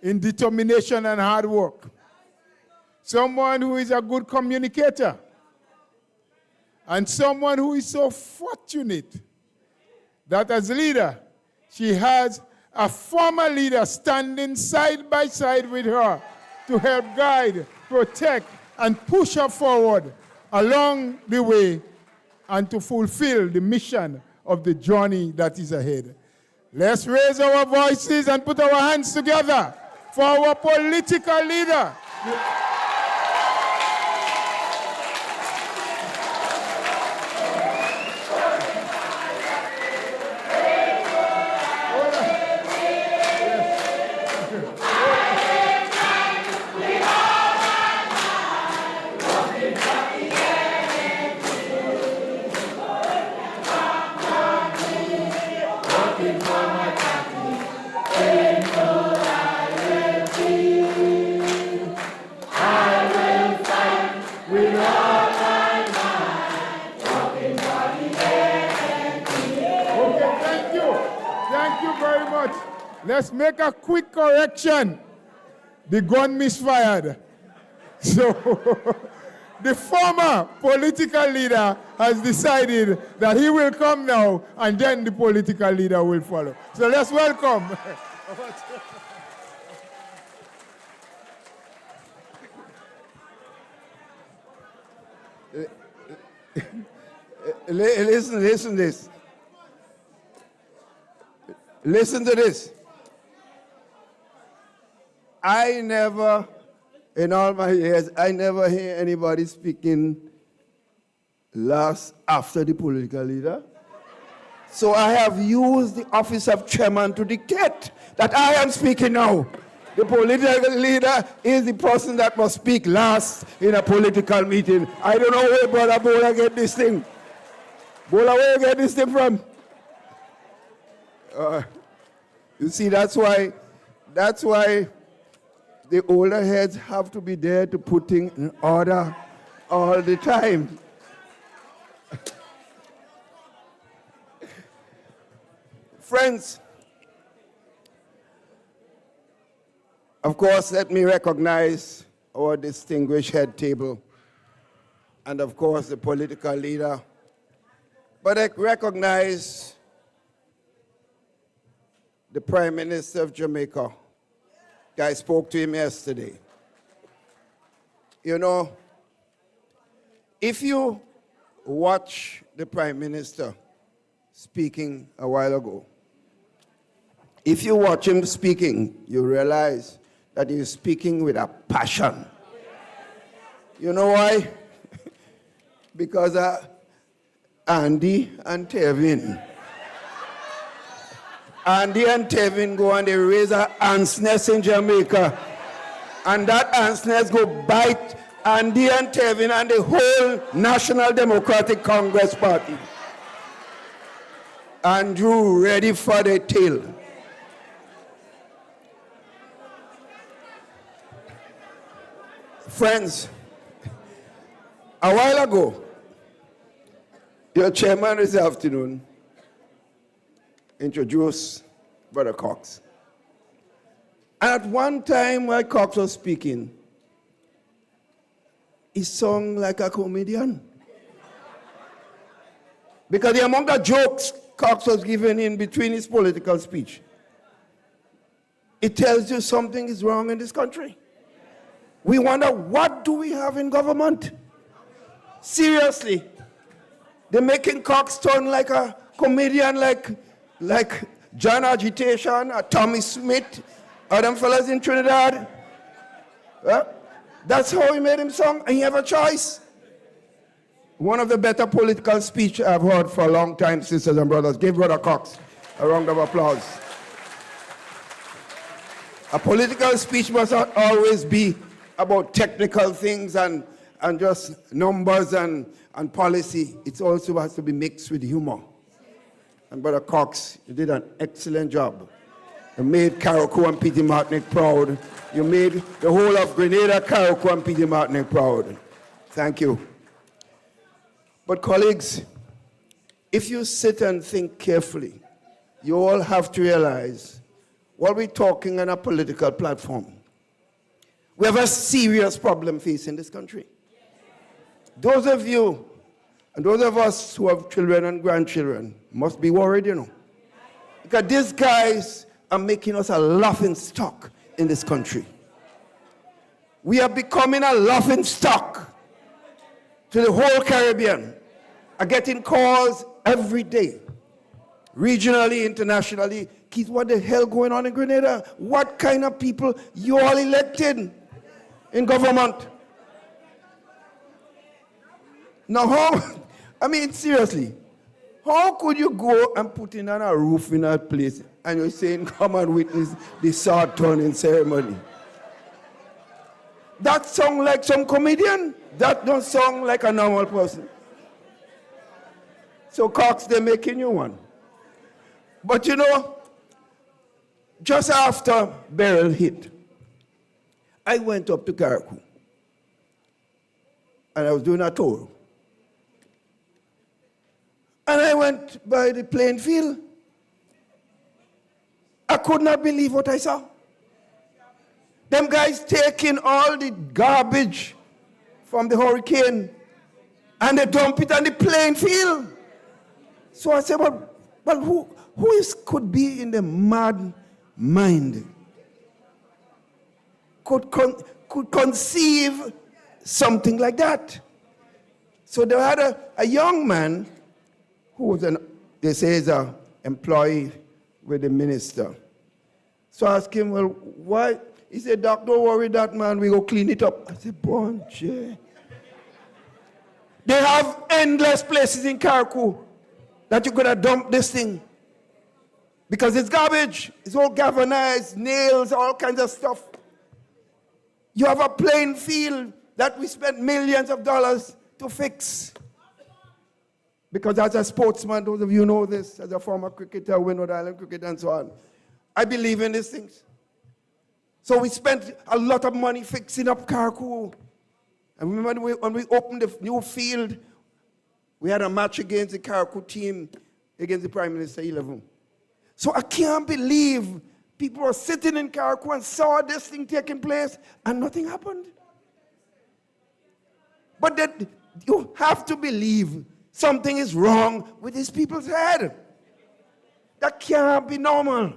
in determination and hard work. Someone who is a good communicator. And someone who is so fortunate that as leader, she has a former leader standing side by side with her to help guide, protect, and push her forward along the way and to fulfill the mission of the journey that is ahead. Let's raise our voices and put our hands together for our political leader. Let's make a quick correction. The gun misfired. So the former political leader has decided that he will come now and then the political leader will follow. So let's welcome. Listen this. Listen to this. I never, in all my years, I never hear anybody speaking last after the political leader. So I have used the office of chairman to dictate that I am speaking now. The political leader is the person that must speak last in a political meeting. I don't know where Brother Bola get this thing. Bola, where you get this thing from? You see, that's why the older heads have to be there to put things in order all the time. Friends, of course, let me recognize our distinguished head table and, of course, the political leader. But I recognize the Prime Minister of Jamaica. I spoke to him yesterday. You know, if you watch the Prime Minister speaking a while ago, if you watch him speaking, you realize that he's speaking with a passion. You know why? Because Andy and Tevin. Andy and Tevin go and they raise an ant's nest in Jamaica. And that ant's nest go bite Andy and Tevin and the whole National Democratic Congress Party. Andrew ready for the tail. Friends, a while ago, your chairman this afternoon introduced Brother Cox. And at one time while Cox was speaking, he sung like a comedian. Because the amount of jokes Cox was giving in between his political speech, it tells you something is wrong in this country. We wonder, what do we have in government? Seriously. They're making Cox turn like a comedian, like John Agitation or Tommy Smith or them fellas in Trinidad. That's how he made him song, and he have a choice. One of the better political speech I've heard for a long time, sisters and brothers. Give Brother Cox a round of applause. A political speech must not always be about technical things and just numbers and policy. It also has to be mixed with humor. And Brother Cox, you did an excellent job. You made Carriacou and Peter Martinique proud. You made the whole of Grenada, Carriacou and Peter Martinique proud. Thank you. But colleagues, if you sit and think carefully, you all have to realize while we're talking on a political platform, we have a serious problem facing this country. Those of you and those of us who have children and grandchildren must be worried, you know. Because these guys are making us a laughing stock in this country. We are becoming a laughing stock to the whole Caribbean. Are getting calls every day, regionally, internationally. Keith, what the hell going on in Grenada? What kind of people you all elected in government? Now, seriously, how could you go and put in on a roof in that place and you're saying, come and witness the sword turning ceremony? That sound like some comedian? That don't sound like a normal person. So, Cox, they're making you one. But you know, just after Beryl hit, I went up to Carriacou. And I was doing a tour. And I went by the playing field. I could not believe what I saw. Them guys taking all the garbage from the hurricane and they dump it on the playing field. So I said, well who could be in the mad mind? Could conceive something like that. So they had a young man who was they say is an employee with the minister. So I asked him, well, why? He said, Doc, don't worry that man, we go clean it up. I said, Bonche. They have endless places in Carriacou that you could have dumped this thing. Because it's garbage. It's all galvanized, nails, all kinds of stuff. You have a playing field that we spent millions of dollars to fix. Because as a sportsman, those of you know this, as a former cricketer, Windward Island cricket and so on, I believe in these things. So we spent a lot of money fixing up Carriacou. And remember when we opened the new field, we had a match against the Carriacou team, against the Prime Minister 11. So I can't believe people were sitting in Carriacou and saw this thing taking place and nothing happened. But that you have to believe something is wrong with these people's head. That can't be normal.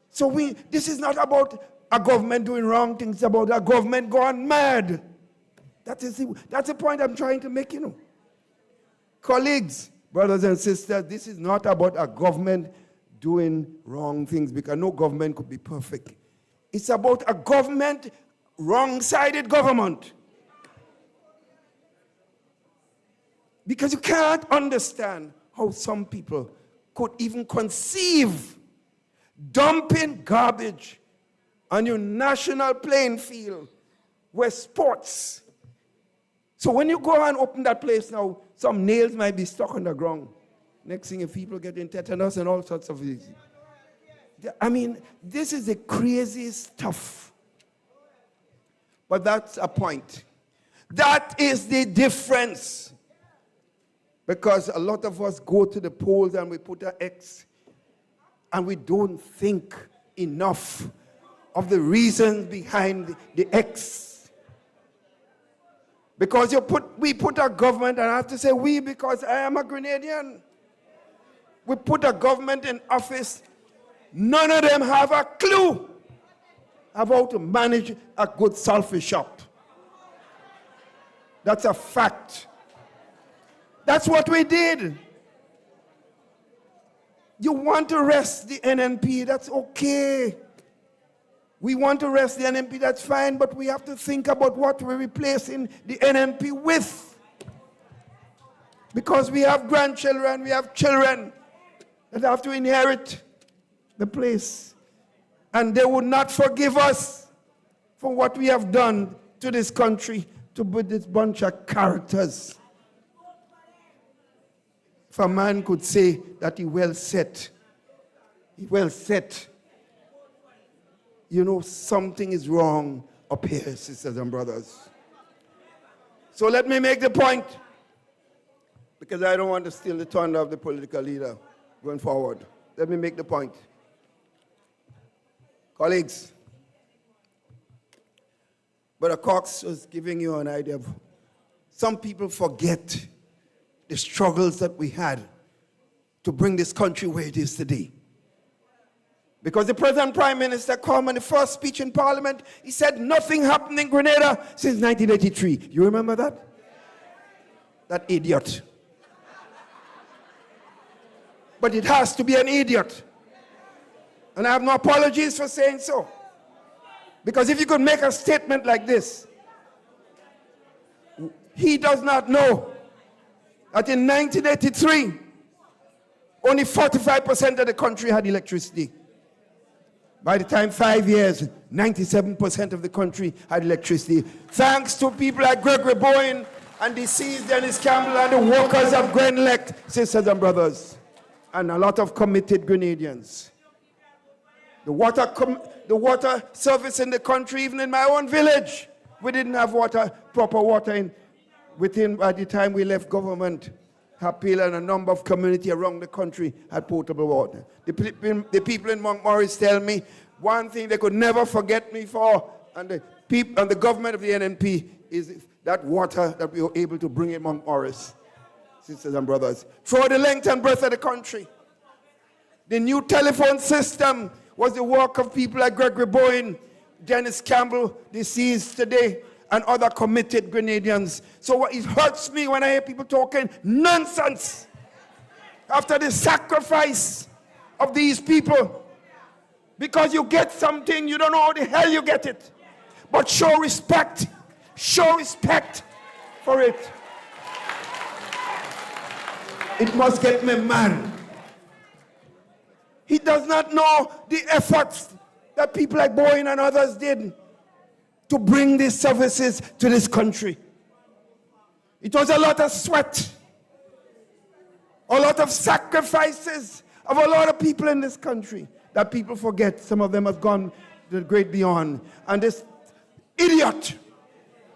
So this is not about a government doing wrong things, it's about a government going mad. That's the point I'm trying to make, you know. Colleagues, brothers and sisters, this is not about a government doing wrong things, because no government could be perfect. It's about a government, wrong-sided government. Because you can't understand how some people could even conceive dumping garbage on your national playing field where sports. So when you go and open that place now, some nails might be stuck on the ground. Next thing, if people getting tetanus and all sorts of things. I mean, this is the craziest stuff. But that's a point. That is the difference. Because a lot of us go to the polls and we put an X, and we don't think enough of the reasons behind the X. Because we put a government, and I have to say we because I am a Grenadian. We put a government in office, none of them have a clue of how to manage a good sulfur shop. That's a fact. That's what we did. You want to rest the NNP, that's okay. We want to rest the NNP, that's fine, but we have to think about what we're replacing the NNP with. Because we have grandchildren, we have children that have to inherit the place. And they would not forgive us for what we have done to this country, to put this bunch of characters. If a man could say that he well set, you know, something is wrong up here, sisters and brothers. So let me make the point, because I don't want to steal the thunder of the political leader going forward. Let me make the point. Colleagues, Brother Cox was giving you an idea of some people forget the struggles that we had to bring this country where it is today. Because the President Prime Minister come in the first speech in Parliament, he said nothing happened in Grenada since 1983. You remember that? That idiot. But it has to be an idiot. And I have no apologies for saying so. Because if you could make a statement like this, he does not know that in 1983, only 45% of the country had electricity. By the time 5 years, 97% of the country had electricity. Thanks to people like Gregory Bowen and deceased Dennis Campbell and the workers of Grenada, sisters and brothers, and a lot of committed Grenadians. The water service in the country, even in my own village, we didn't have proper water by the time we left government. Hapil and a number of communities around the country had potable water. The people in Montmorris tell me one thing they could never forget me for, and the government of the NNP, is that water that we were able to bring in Montmorris, sisters and brothers, throughout the length and breadth of the country. The new telephone system was the work of people like Gregory Bowen, Dennis Campbell, deceased today, and other committed Grenadians. So it hurts me when I hear people talking nonsense after the sacrifice of these people. Because you get something, you don't know how the hell you get it. But show respect for it. It must get me mad. He does not know the efforts that people like Bowen and others did to bring these services to this country. It was a lot of sweat, a lot of sacrifices of a lot of people in this country that people forget. Some of them have gone the great beyond. And this idiot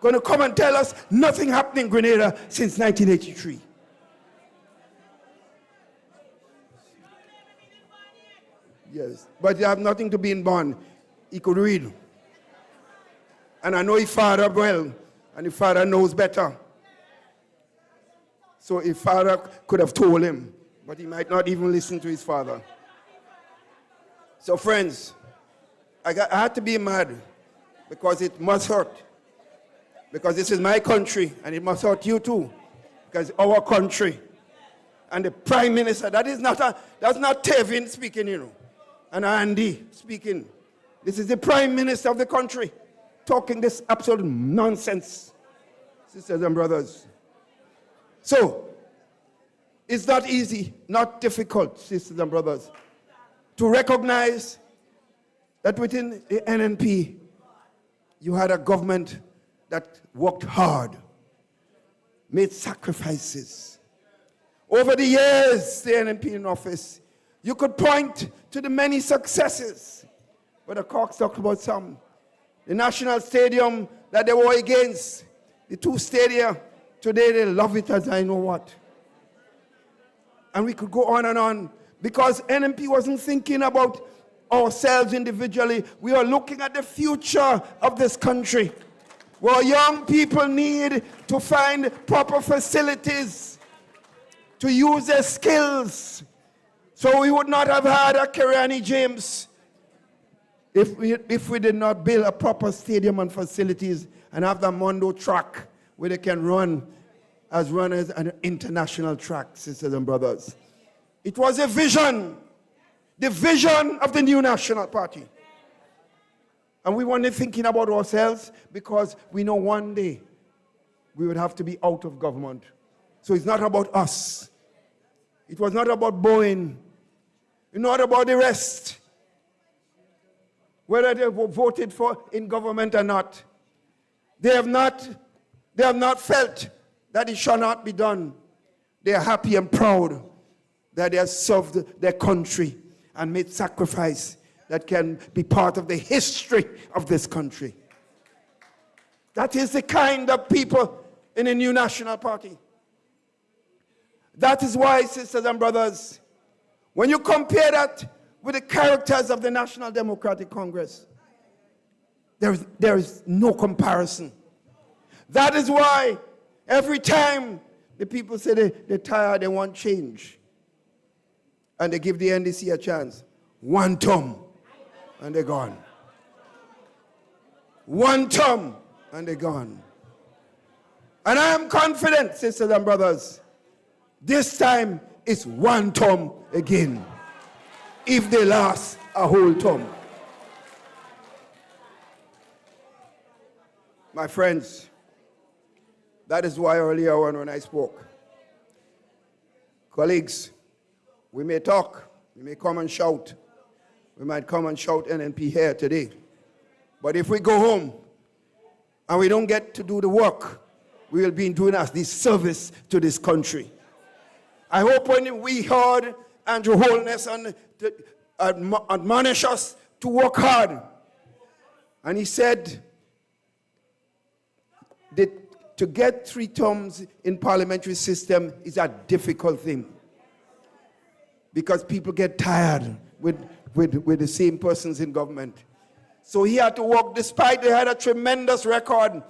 going to come and tell us nothing happened in Grenada since 1983. Yes, but he have nothing to be in bond. He could read. And I know his father well, and his father knows better. So his father could have told him, but he might not even listen to his father. So friends, I had to be mad because it must hurt. Because this is my country, and it must hurt you too. Because our country. And the Prime Minister, that's not Tevin speaking, you know, and Andy speaking. This is the Prime Minister of the country talking this absolute nonsense, sisters and brothers. So, it's not easy, not difficult, sisters and brothers, to recognize that within the NNP, you had a government that worked hard, made sacrifices. Over the years, the NNP in office, you could point to the many successes, but the Cox talked about some. The National Stadium that they were against, the two stadia, today they love it as I know what. And we could go on, because NNP wasn't thinking about ourselves individually. We are looking at the future of this country, where young people need to find proper facilities to use their skills. So we would not have had a Kirani James if we did not build a proper stadium and facilities and have the Mondo track where they can run as runners on an international track, sisters and brothers. It was a vision, the vision of the new National Party. And we weren't thinking about ourselves because we know one day we would have to be out of government. So it's not about us. It was not about Bowen. It's not about the rest. Whether they were voted for in government or not. They have not felt that it shall not be done. They are happy and proud that they have served their country and made sacrifice that can be part of the history of this country. That is the kind of people in the new National Party. That is why, sisters and brothers, when you compare that with the characters of the National Democratic Congress, there is no comparison. That is why every time the people say they're tired, they want change, and they give the NDC a chance, one term, and they're gone. One term, and they're gone. And I am confident, sisters and brothers, this time it's one term again, if they last a whole term. My friends, that is why earlier on when I spoke, colleagues, we may talk, we may come and shout, we might come and shout NNP here today, but if we go home and we don't get to do the work, we will be doing a disservice to this country. I hope when we heard Andrew Holness admonish us to work hard, and he said that to get 3 terms in parliamentary system is a difficult thing because people get tired with the same persons in government. So he had to work, despite they had a tremendous record,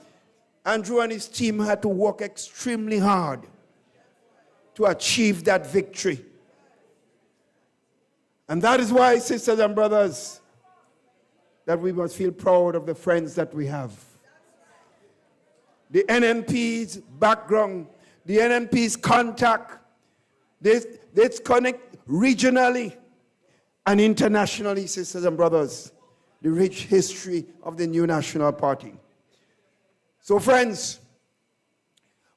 Andrew and his team had to work extremely hard to achieve that victory. And that is why, sisters and brothers, that we must feel proud of the friends that we have. The NNP's background, the NNP's contact, this connect regionally and internationally, sisters and brothers, the rich history of the new National Party. So friends,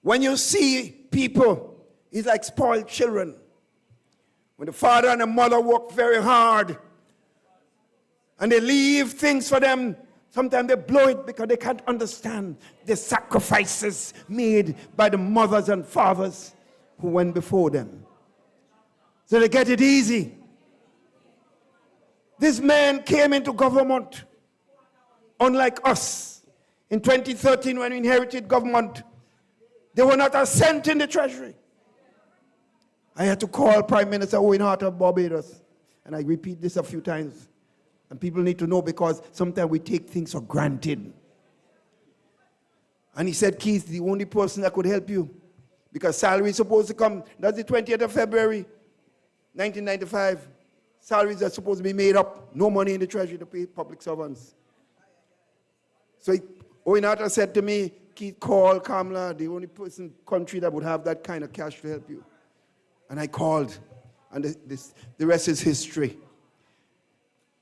when you see people, it's like spoiled children. When the father and the mother work very hard and they leave things for them, sometimes they blow it because they can't understand the sacrifices made by the mothers and fathers who went before them. So they get it easy. This man came into government unlike us. In 2013, when we inherited government, there were not a cent in the treasury. I had to call Prime Minister Owen Hart of Barbados, and I repeat this a few times. And people need to know because sometimes we take things for granted. And he said, Keith, the only person that could help you, because salary is supposed to come, that's the 20th of February, 1995. Salaries are supposed to be made up, no money in the treasury to pay public servants. So Owen Hart said to me, Keith, call Kamala, the only country that would have that kind of cash to help you. And I called, and the rest is history.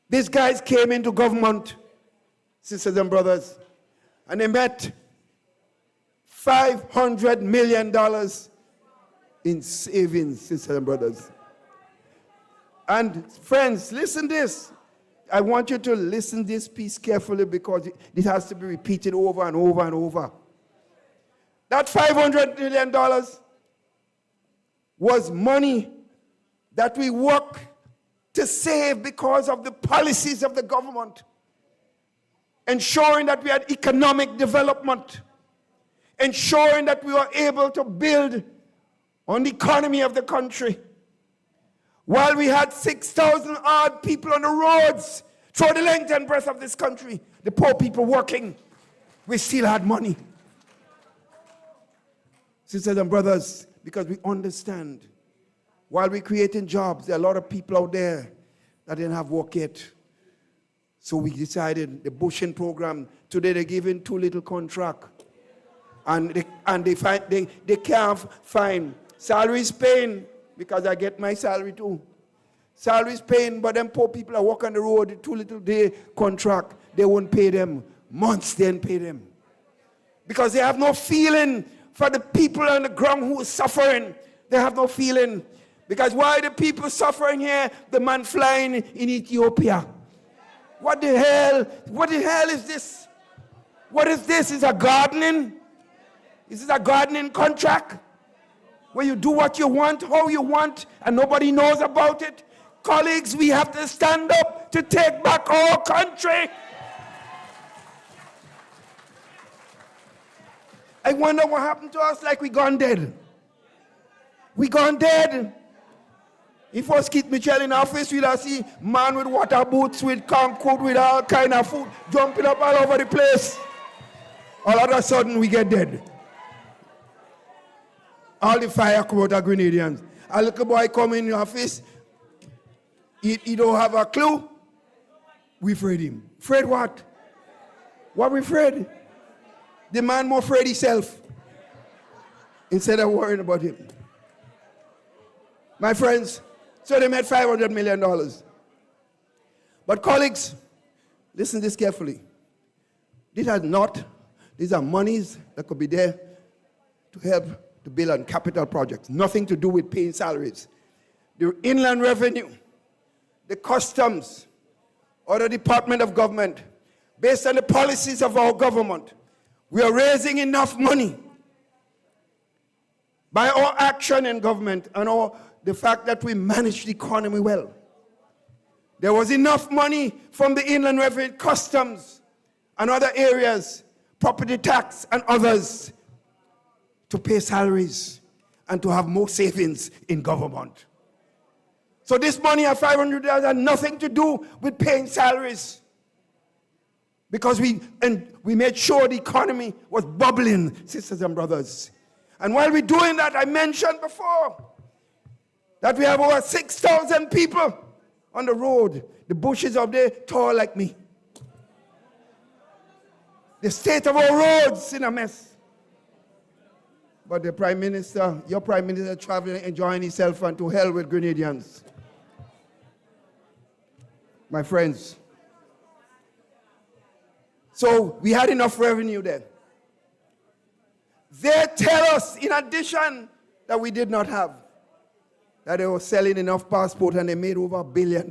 These guys came into government, sisters and brothers, and they met $500 million in savings, sisters and brothers. And friends, listen this. I want you to listen this piece carefully because it has to be repeated over and over and over. That $500 million was money that we work to save because of the policies of the government, ensuring that we had economic development, ensuring that we were able to build on the economy of the country. While we had 6,000 odd people on the roads through the length and breadth of this country, the poor people working, we still had money. Sisters and brothers, because we understand, while we're creating jobs, there are a lot of people out there that didn't have work yet. So we decided the bushing program, today they're giving too little contract. And they can't find salaries paying, because I get my salary too. Salaries paying, but them poor people are walking on the road, too little day contract. They won't pay them. Months they didn't pay them. Because they have no feeling for the people on the ground who are suffering. They have no feeling. Because why the people suffering here? The man flying in Ethiopia. What the hell? What the hell is this? What is this? Is a gardening? Is this a gardening contract? Where you do what you want, how you want, and nobody knows about it? Colleagues, we have to stand up to take back our country. I wonder what happened to us, like we gone dead. We gone dead. If was Keith Mitchell in office, we'd have see man with water boots, with concrete, with all kind of food, jumping up all over the place. All of a sudden, we get dead. All the fire come out of Grenadians. A little boy come in the office, he don't have a clue. We afraid him. Afraid what? What we afraid? The man more afraid himself instead of worrying about him. My friends, so they made $500 million. But colleagues, listen to this carefully. These are monies that could be there to help to build on capital projects. Nothing to do with paying salaries. The inland revenue, the customs, or the Department of Government, based on the policies of our government, we are raising enough money by our action in government and the fact that we manage the economy well. There was enough money from the inland revenue, customs, and other areas, property tax and others, to pay salaries and to have more savings in government. So this money of $500 had nothing to do with paying salaries, because we made sure the economy was bubbling, sisters and brothers. And while we're doing that, I mentioned before that we have over 6,000 people on the road. The bushes up there tall like me. The state of our roads in a mess. But the Prime Minister, your Prime Minister, traveling, enjoying himself, and to hell with Grenadians. My friends. So we had enough revenue then. They tell us, in addition, that we did not have, that they were selling enough passports and they made over $1 billion.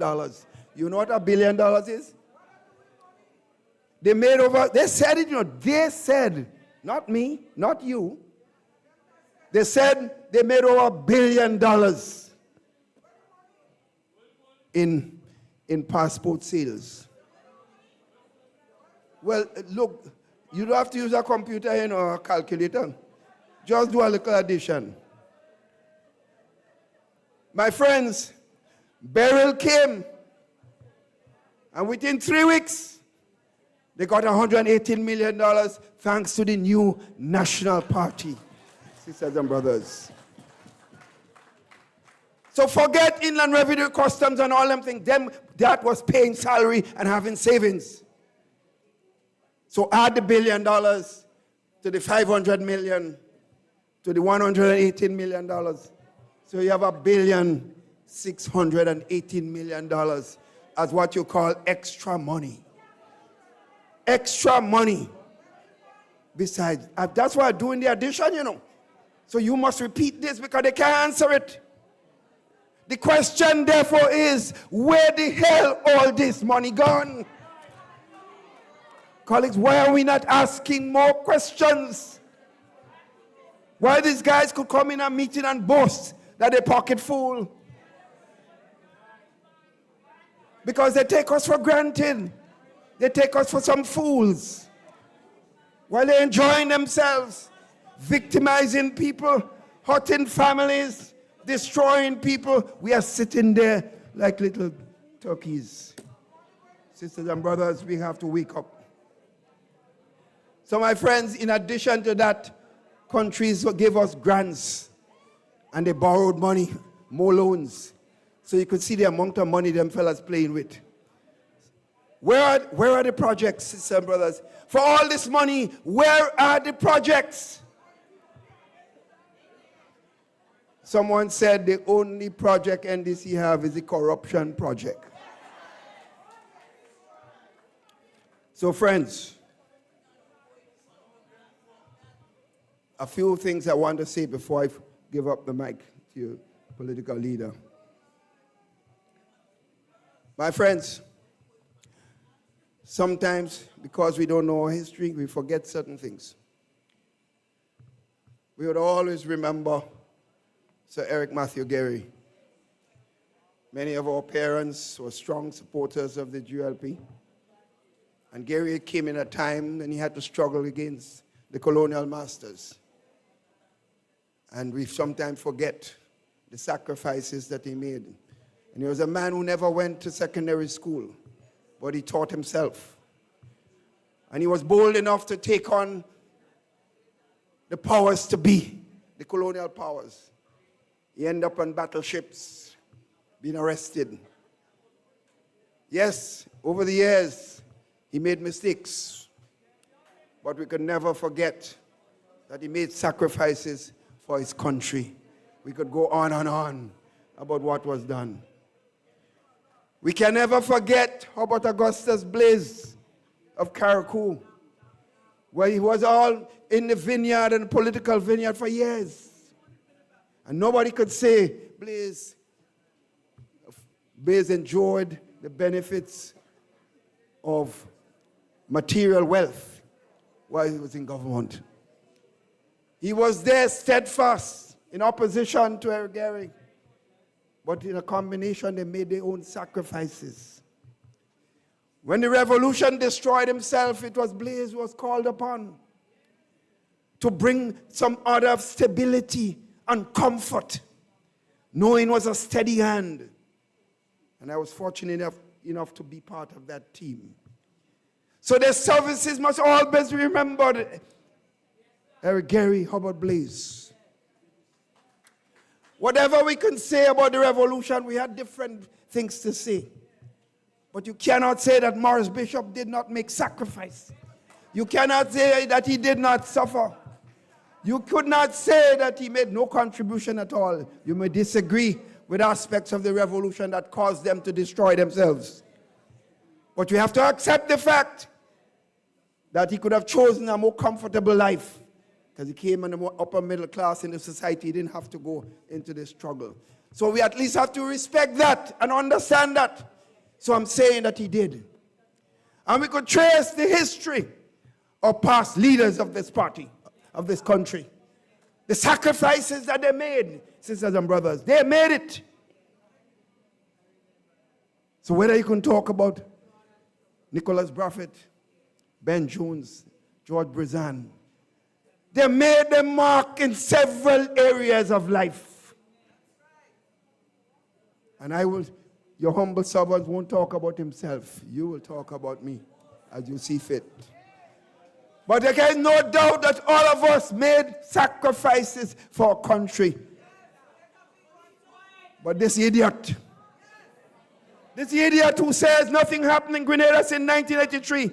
You know what $1 billion is? They said it, they said, not me, not you. They said they made over $1 billion in passport sales. Well, look, you don't have to use a computer or a calculator. Just do a little addition. My friends, Beryl came, and within 3 weeks, they got $118 million thanks to the new National Party, sisters and brothers. So forget inland revenue, customs, and all them things. That was paying salary and having savings. So add the $1 billion to the $500 million to the $118 million. So you have $1,618 million as what you call extra money. Extra money. Besides, that's why I'm doing the addition, So you must repeat this because they can't answer it. The question, therefore, is, where the hell all this money gone? Colleagues, why are we not asking more questions? Why these guys could come in a meeting and boast that they pocket full? Because they take us for granted. They take us for some fools. While they're enjoying themselves, victimizing people, hurting families, destroying people, we are sitting there like little turkeys. Sisters and brothers, we have to wake up. So my friends, in addition to that, countries gave us grants and they borrowed money, more loans. So you could see the amount of money them fellas playing with. Where are the projects, sisters and brothers? For all this money, where are the projects? Someone said the only project NDC have is the corruption project. So friends, a few things I want to say before I give up the mic to your political leader. My friends, sometimes because we don't know our history, we forget certain things. We would always remember Sir Eric Matthew Gary. Many of our parents were strong supporters of the GLP. And Gary came in a time when he had to struggle against the colonial masters. And we sometimes forget the sacrifices that he made. And he was a man who never went to secondary school, but he taught himself. And he was bold enough to take on the powers to be, the colonial powers. He ended up on battleships, being arrested. Yes, over the years, he made mistakes. But we could never forget that he made sacrifices for his country. We could go on and on about what was done. We can never forget how about Augustus Blaze of Carriacou, where he was all in the vineyard and the political vineyard for years. And nobody could say Blaze enjoyed the benefits of material wealth while he was in government. He was there steadfast in opposition to Eric Gehry. But in a combination, they made their own sacrifices. When the revolution destroyed himself, it was Blaze who was called upon to bring some order of stability and comfort, knowing was a steady hand. And I was fortunate enough to be part of that team. So their services must always be remembered. Eric Gehry, Hubert Blaze. Whatever we can say about the revolution, we had different things to say. But you cannot say that Morris Bishop did not make sacrifice. You cannot say that he did not suffer. You could not say that he made no contribution at all. You may disagree with aspects of the revolution that caused them to destroy themselves. But you have to accept the fact that he could have chosen a more comfortable life because he came in the more upper middle class in the society. He didn't have to go into this struggle. So we at least have to respect that and understand that. So I'm saying that he did. And we could trace the history of past leaders of this party, of this country. The sacrifices that they made, sisters and brothers, they made it. So whether you can talk about Nicholas Braffett, Ben Jones, George Brizan, they made their mark in several areas of life. And your humble servant won't talk about himself. You will talk about me as you see fit. But there is no doubt that all of us made sacrifices for our country. But this idiot who says nothing happened in Grenada since 1983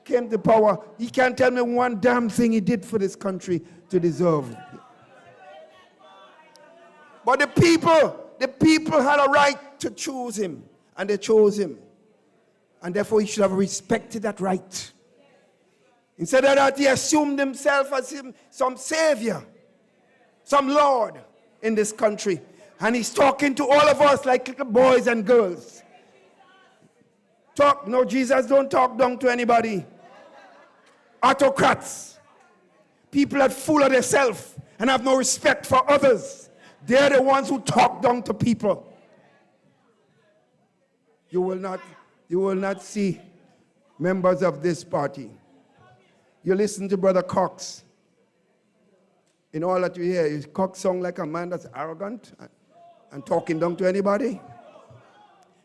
came to power. He can't tell me one damn thing he did for this country to deserve. But the people had a right to choose him, and they chose him. And therefore he should have respected that right. Instead of that, he assumed himself as some savior, some lord in this country. And he's talking to all of us like little boys and girls. No, Jesus don't talk down to anybody. Autocrats, people that fool of themselves and have no respect for others, they're the ones who talk down to people. You will not see members of this party. You listen to Brother Cox. In all that you hear, Cox sound like a man that's arrogant and talking down to anybody.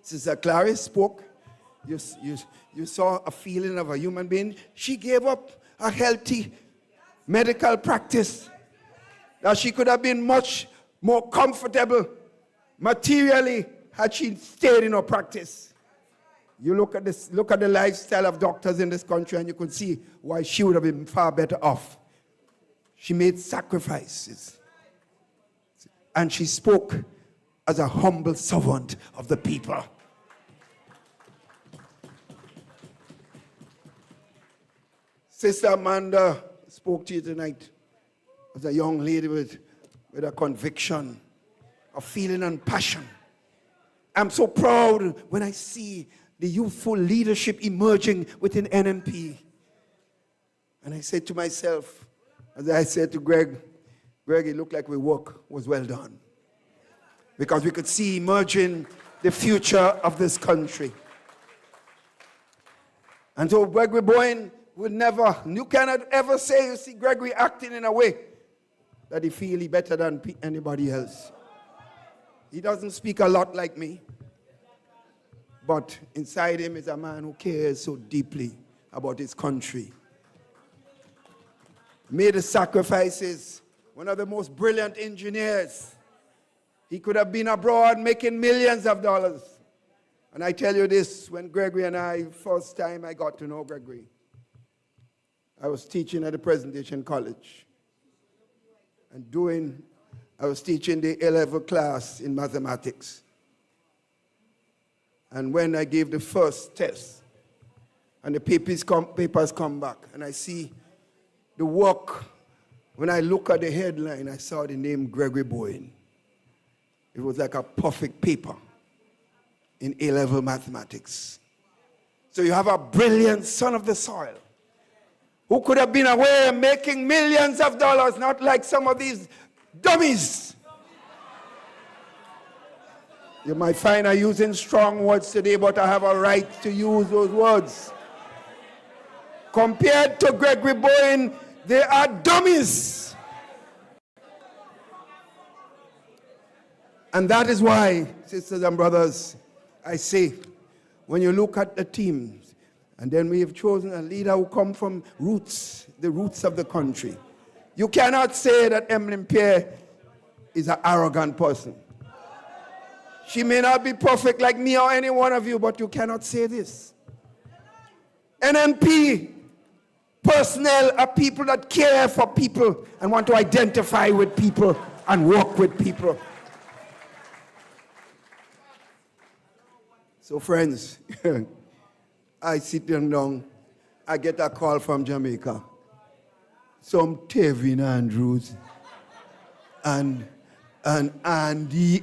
Sister Clarice spoke. You saw a feeling of a human being. She gave up a healthy medical practice that she could have been much more comfortable materially had she stayed in her practice. You look at the lifestyle of doctors in this country and you could see why she would have been far better off. She made sacrifices. And she spoke as a humble servant of the people. Sister Amanda spoke to you tonight as a young lady with a conviction, a feeling and passion. I'm so proud when I see the youthful leadership emerging within NNP. And I said to myself, as I said to Greg, it looked like my work was well done. Because we could see emerging the future of this country. And so Gregory Boyne you cannot ever say you see Gregory acting in a way that he feels he's better than anybody else. He doesn't speak a lot like me. But inside him is a man who cares so deeply about his country. Made the sacrifices. One of the most brilliant engineers. He could have been abroad making millions of dollars. And I tell you this, when Gregory and I, first time I got to know Gregory, I was teaching at the Presentation College. And I was teaching the A-level class in mathematics. And when I gave the first test, and the papers come back, and I see the work, when I look at the headline, I saw the name Gregory Bowen. It was like a perfect paper in A-level mathematics. So you have a brilliant son of the soil who could have been away making millions of dollars, not like some of these dummies. You might find I'm using strong words today, but I have a right to use those words. Compared to Gregory Bowen, they are dummies. And that is why, sisters and brothers, I say, when you look at the teams, and then we have chosen a leader who comes from the roots of the country, you cannot say that Emmeline Pierre is an arrogant person. She may not be perfect like me or any one of you, but you cannot say this. NMP personnel are people that care for people and want to identify with people and work with people. So friends, I sit down, I get a call from Jamaica. Some Tevin Andrews and Andy,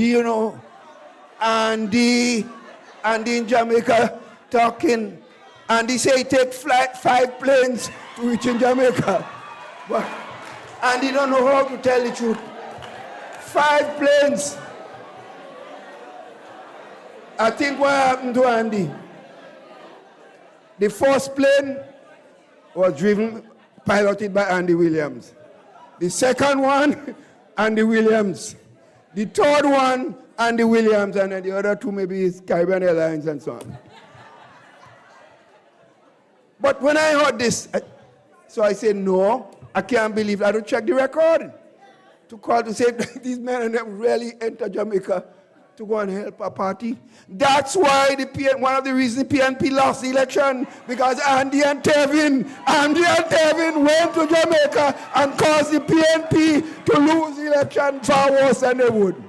you know, Andy in Jamaica talking. Andy say he take 5 planes to reach in Jamaica. But Andy don't know how to tell the truth. 5 planes. I think what happened to Andy? The first plane was piloted by Andy Williams. The second one, Andy Williams. The third one, Andy Williams, and then the other 2 maybe is Caribbean Airlines and so on. But when I heard this, so I said, no, I can't believe it. I don't check the record. To call to say these men and them really enter Jamaica to go and help a party. That's why one of the reasons the PNP lost the election, because Andy and Tevin went to Jamaica and caused the PNP to lose the election far worse than they would.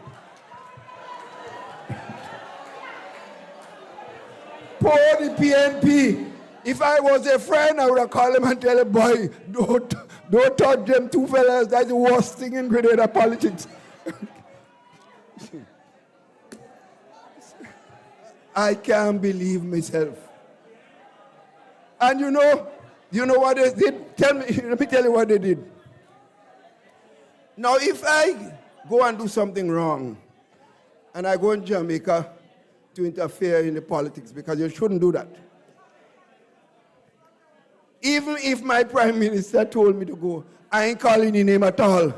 Poor the PNP. If I was a friend, I would have called him and tell him, boy, don't touch them 2 fellas. That's the worst thing in Grenada politics. I can't believe myself. And you know what they did? Let me tell you what they did. Now, if I go and do something wrong, and I go in Jamaica to interfere in the politics, because you shouldn't do that. Even if my prime minister told me to go, I ain't calling his name at all.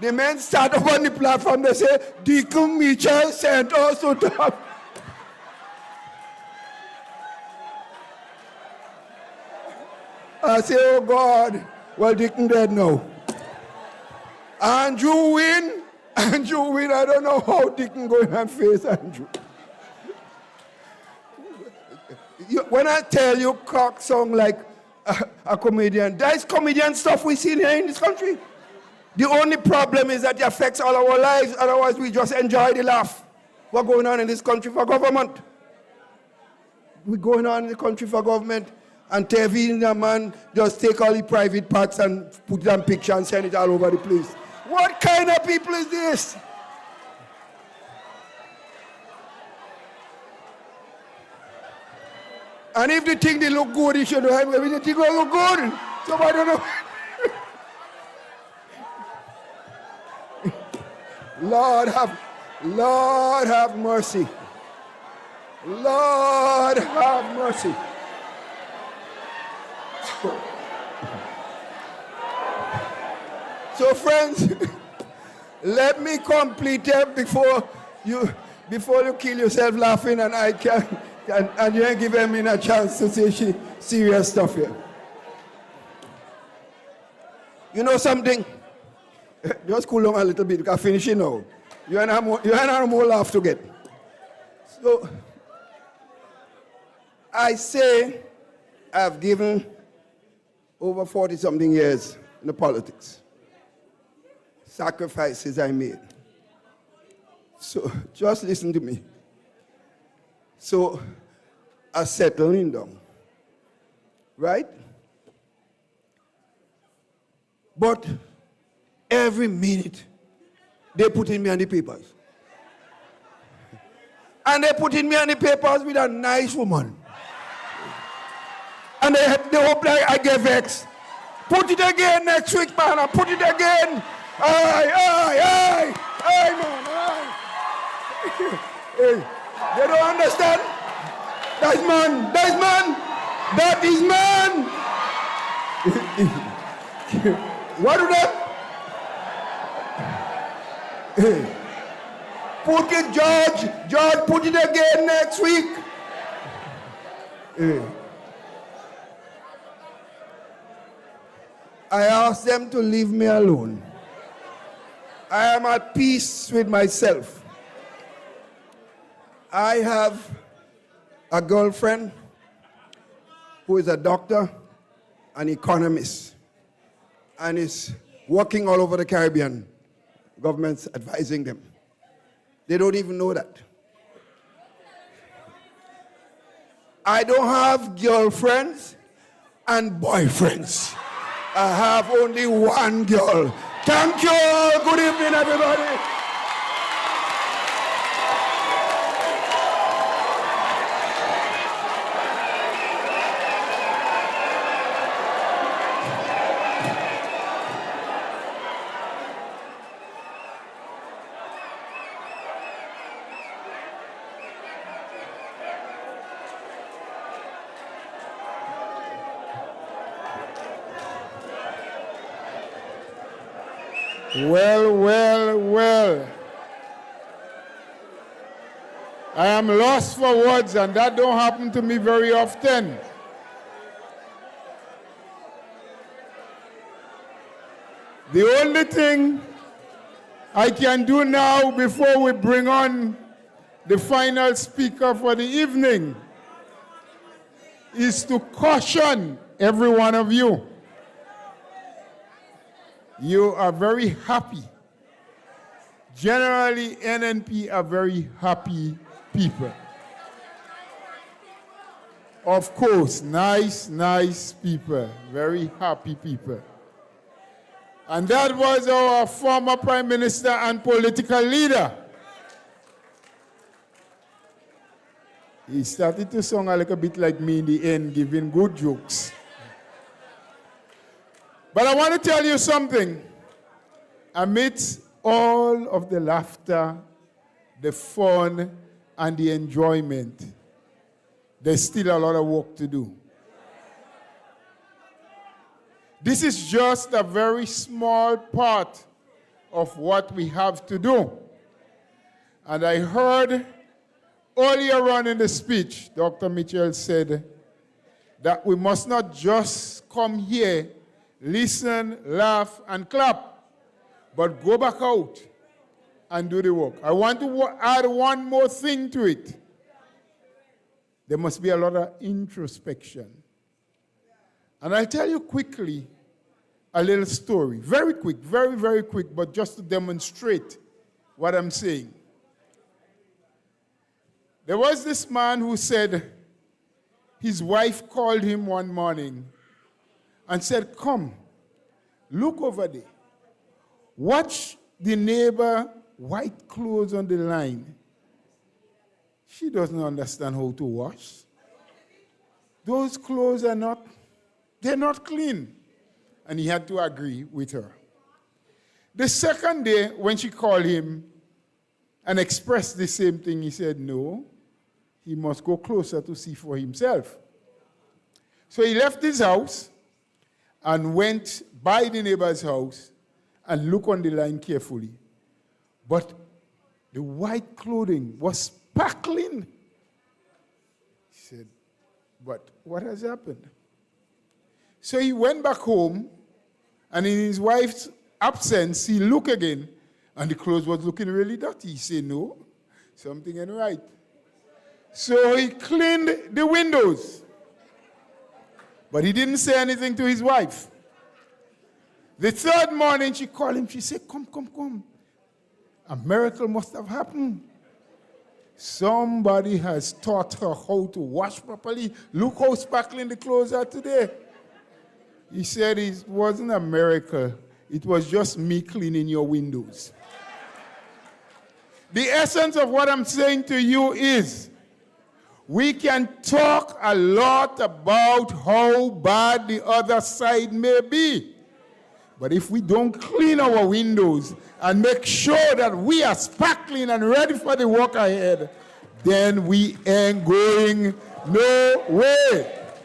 The men start up on the platform, they say, Deacon Mitchell sent us to talk. I say, oh God, well, Deacon dead now. Andrew win. I don't know how Deacon going and face Andrew. When I tell you cock song like a comedian, that's comedian stuff we see here in this country. The only problem is that it affects all our lives, otherwise we just enjoy the laugh. What's going on in this country for government? We're going on in the country for government, and Tevin, the man, just take all the private parts and put it on picture and send it all over the place. What kind of people is this? And if they think they look good, they should have. If they think they look good, so I don't know. Lord have mercy. Lord have mercy. So friends, let me complete it before you kill yourself laughing, and I can. And you ain't giving me a chance to say serious stuff here. You know something? Just cool down a little bit. You can finish it now. You and I more laugh to get. So, I say I've given over 40-something years in the politics. Sacrifices I made. So just listen to me. So I settling down, right? But every minute they putting me on the papers. And they putting me on the papers with a nice woman. And they hope like I get vexed. Put it again next week, man. I put it again. Aye, man, aye. Hey, they don't understand. That is man. What do they? Hey. Put it, George, put it again next week. Hey. I asked them to leave me alone. I am at peace with myself. I have a girlfriend who is a doctor, an economist, and is working all over the Caribbean. Government's advising them. They don't even know that. I don't have girlfriends and boyfriends. I have only one girl. Thank you all. Good evening, everybody. Well. I am lost for words, and that don't happen to me very often. The only thing I can do now before we bring on the final speaker for the evening is to caution every one of you. You are very happy. Generally, NNP are very happy people. Of course, nice people, very happy people. And that was our former Prime Minister and political leader. He started to sound a little bit like me in the end, giving good jokes. But I want to tell you something. Amidst all of the laughter, the fun, and the enjoyment, there's still a lot of work to do. This is just a very small part of what we have to do. And I heard earlier on in the speech, Dr. Mitchell said that we must not just come here, listen, laugh, and clap, but go back out and do the work. I want to add one more thing to it. There must be a lot of introspection. And I'll tell you quickly a little story. Very quick, very quick, but just to demonstrate what I'm saying. There was this man who said his wife called him one morning and said, "Come, look over there. Watch the neighbor white clothes on the line. She doesn't understand how to wash. Those clothes they're not clean." And he had to agree with her. The second day, when she called him and expressed the same thing, he said, no, he must go closer to see for himself. So he left his house and went by the neighbor's house and looked on the line carefully. But the white clothing was sparkling. He said, but what has happened? So he went back home, and in his wife's absence, he looked again, and the clothes was looking really dirty. He said, no, something ain't right. So he cleaned the windows. But he didn't say anything to his wife. The third morning, she called him. She said, come. A miracle must have happened. Somebody has taught her how to wash properly. Look how sparkling the clothes are today. He said it wasn't a miracle. It was just me cleaning your windows. The essence of what I'm saying to you is, we can talk a lot about how bad the other side may be. But if we don't clean our windows and make sure that we are sparkling and ready for the work ahead, then we ain't going nowhere.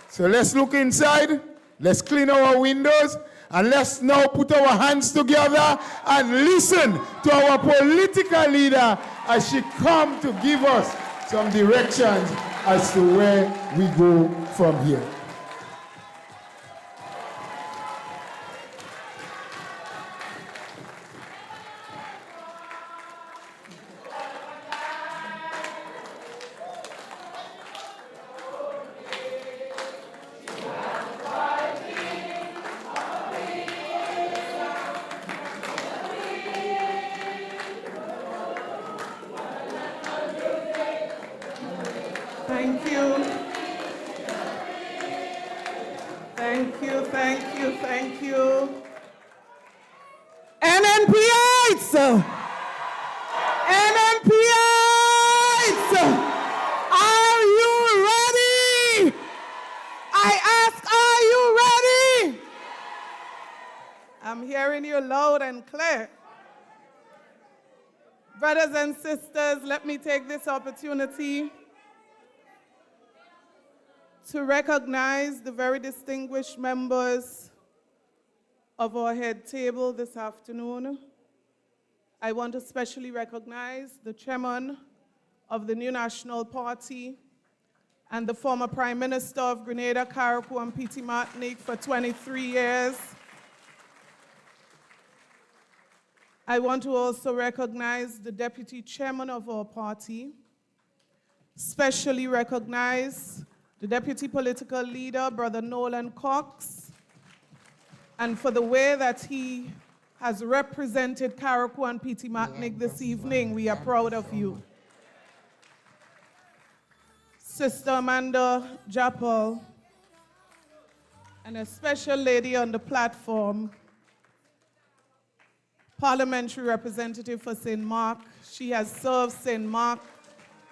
So let's look inside, let's clean our windows, and let's now put our hands together and listen to our political leader as she comes to give us some directions as to where we go from here. Thank you. Thank you. NNPites! NNPites! Are you ready? I ask, are you ready? I'm hearing you loud and clear. Brothers and sisters, let me take this opportunity to recognize the very distinguished members of our head table this afternoon. I want to especially recognize the chairman of the New National Party and the former Prime Minister of Grenada, Carriacou and Petite Martinique for 23 years. I want to also recognize the deputy chairman of our party, especially recognize the deputy political leader, Brother Nolan Cox, and for the way that he has represented Carriacou and Petite Martinique this evening. We are proud of you. Sister Amanda Japal, and a special lady on the platform, parliamentary representative for St. Mark. She has served St. Mark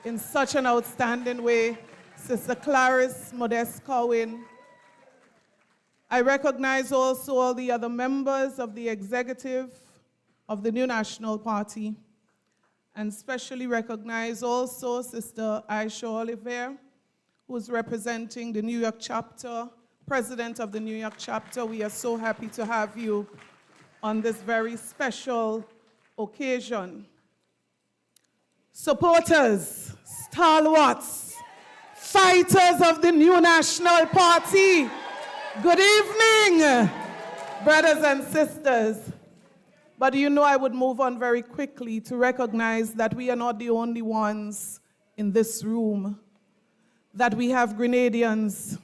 in such an outstanding way. Sister Clarice Modeste Cowan. I recognize also all the other members of the executive of the New National Party, and especially recognize also Sister Aisha Oliver, who is representing the New York chapter, president of the New York chapter. We are so happy to have you on this very special occasion. Supporters, stalwarts, fighters of the New National Party, good evening, brothers and sisters. But you know I would move on very quickly to recognize that we are not the only ones in this room, that we have Grenadians,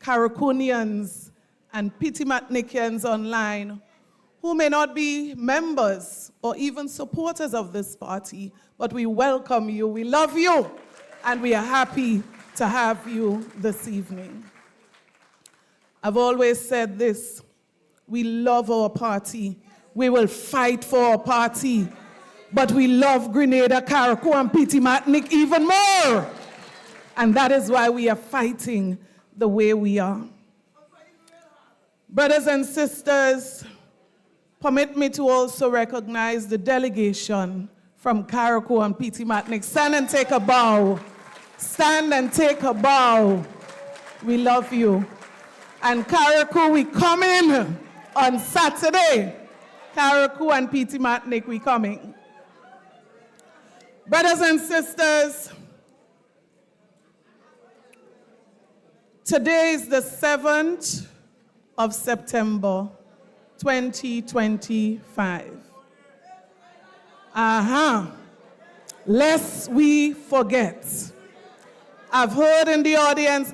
Carriaconians, and Petite Martiniquans online who may not be members or even supporters of this party, but we welcome you, we love you, and we are happy to have you this evening. I've always said this, we love our party, we will fight for our party, but we love Grenada, Carriacou, and Petite Martinique even more. And that is why we are fighting the way we are. Brothers and sisters, permit me to also recognize the delegation from Carriacou and Petite Martinique. Stand and take a bow. Stand and take a bow. We love you. And Carriacou, we coming on Saturday. Carriacou and Petite Martinique, we coming. Brothers and sisters, today is the 7th of September, 2025. Lest we forget, I've heard in the audience,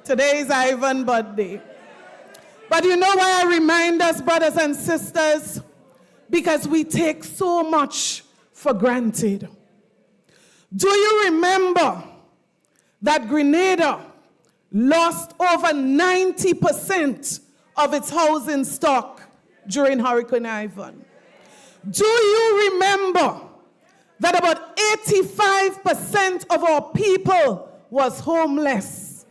today is Ivan's birthday. But you know why I remind us, brothers and sisters? Because we take so much for granted. Do you remember that Grenada lost over 90% of its housing stock during Hurricane Ivan? Do you remember that about 85% of our people was homeless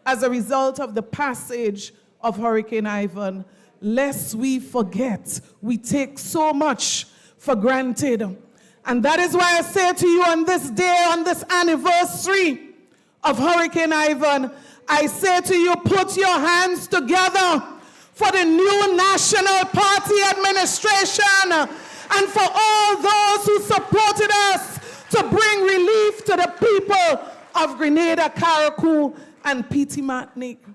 as a result of the passage of Hurricane Ivan? Lest we forget, we take so much for granted. And that is why I say to you on this day, on this anniversary of Hurricane Ivan, I say to you, put your hands together for the new National Party administration and for all those who supported us to bring relief to the people of Grenada, Carriacou, and Petite Martinique.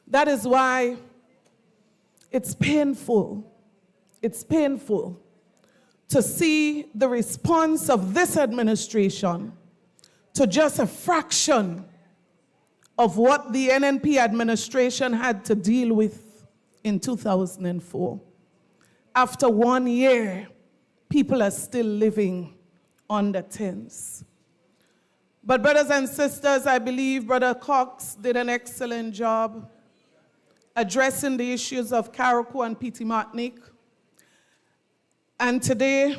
That is why it's painful to see the response of this administration to just a fraction of what the NNP administration had to deal with in 2004. After 1 year, people are still living under tents. But brothers and sisters, I believe Brother Cox did an excellent job addressing the issues of Carriacou and Petite Martinique. And today,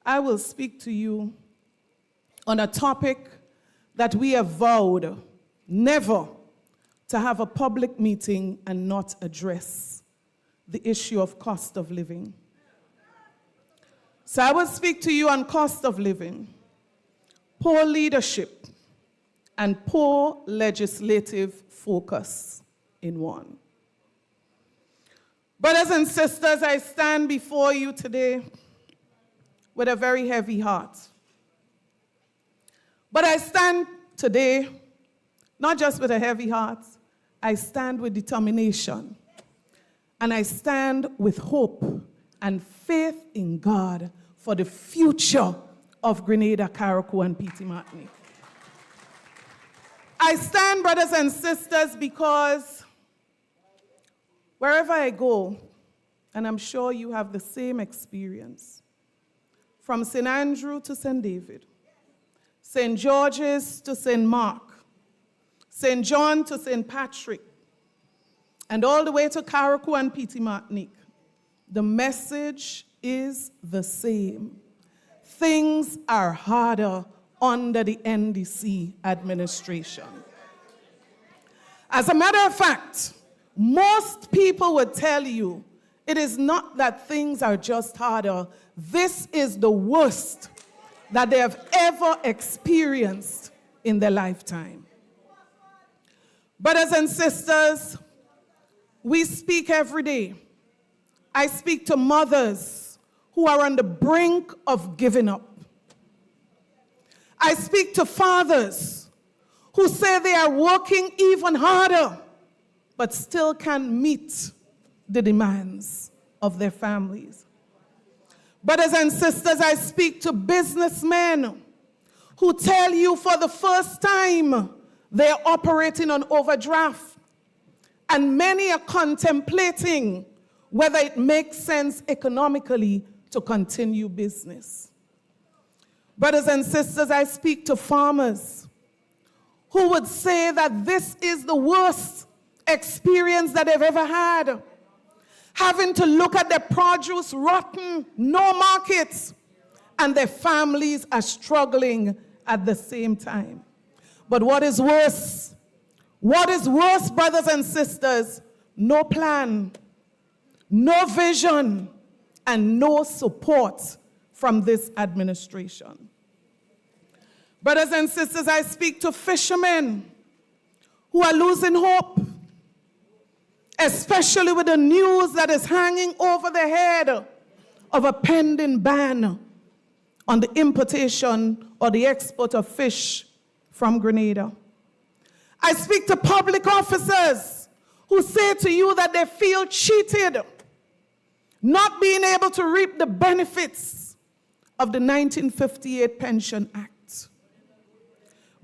I will speak to you on a topic that we have vowed never to have a public meeting and not address: the issue of cost of living. So I will speak to you on cost of living, poor leadership, and poor legislative focus in one. Brothers and sisters, I stand before you today with a very heavy heart. But I stand today not just with a heavy heart, I stand with determination. And I stand with hope and faith in God for the future of Grenada, Carriacou, and Petite Martinique. I stand, brothers and sisters, because wherever I go, and I'm sure you have the same experience, from St. Andrew to St. David, St. George's to St. Mark, St. John to St. Patrick, and all the way to Carriacou and Petite Martinique, the message is the same. Things are harder under the NDC administration. As a matter of fact, most people would tell you it is not that things are just harder. This is the worst that they have ever experienced in their lifetime. Brothers and sisters, we speak every day. I speak to mothers who are on the brink of giving up. I speak to fathers who say they are working even harder, but still can't meet the demands of their families. Brothers and sisters, I speak to businessmen who tell you for the first time they're operating on overdraft, and many are contemplating whether it makes sense economically to continue business. Brothers and sisters, I speak to farmers who would say that this is the worst experience that they've ever had, having to look at their produce rotten, no markets, and their families are struggling at the same time. But what is worse? What is worse, brothers and sisters? No plan, no vision, and no support from this administration. Brothers and sisters, I speak to fishermen who are losing hope, especially with the news that is hanging over their head of a pending ban on the importation or the export of fish from Grenada. I speak to public officers who say to you that they feel cheated, not being able to reap the benefits of the 1958 Pension Act.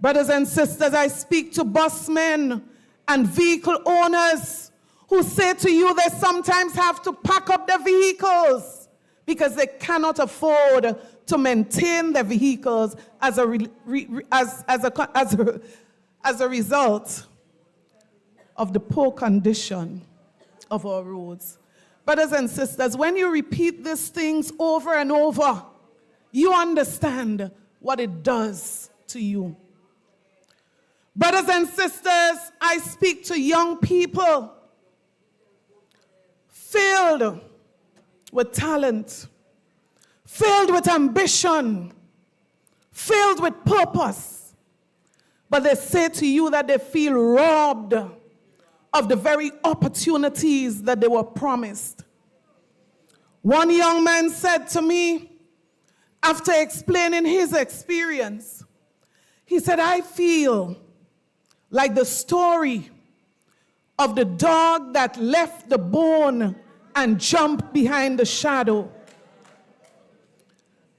Brothers and sisters, I speak to busmen and vehicle owners who say to you they sometimes have to pack up their vehicles because they cannot afford to maintain their vehicles as a result of the poor condition of our roads. Brothers and sisters, when you repeat these things over and over, you understand what it does to you. Brothers and sisters, I speak to young people filled with talent, filled with ambition, filled with purpose. But they say to you that they feel robbed of the very opportunities that they were promised. One young man said to me, after explaining his experience, he said, I feel like the story of the dog that left the bone and jumped behind the shadow.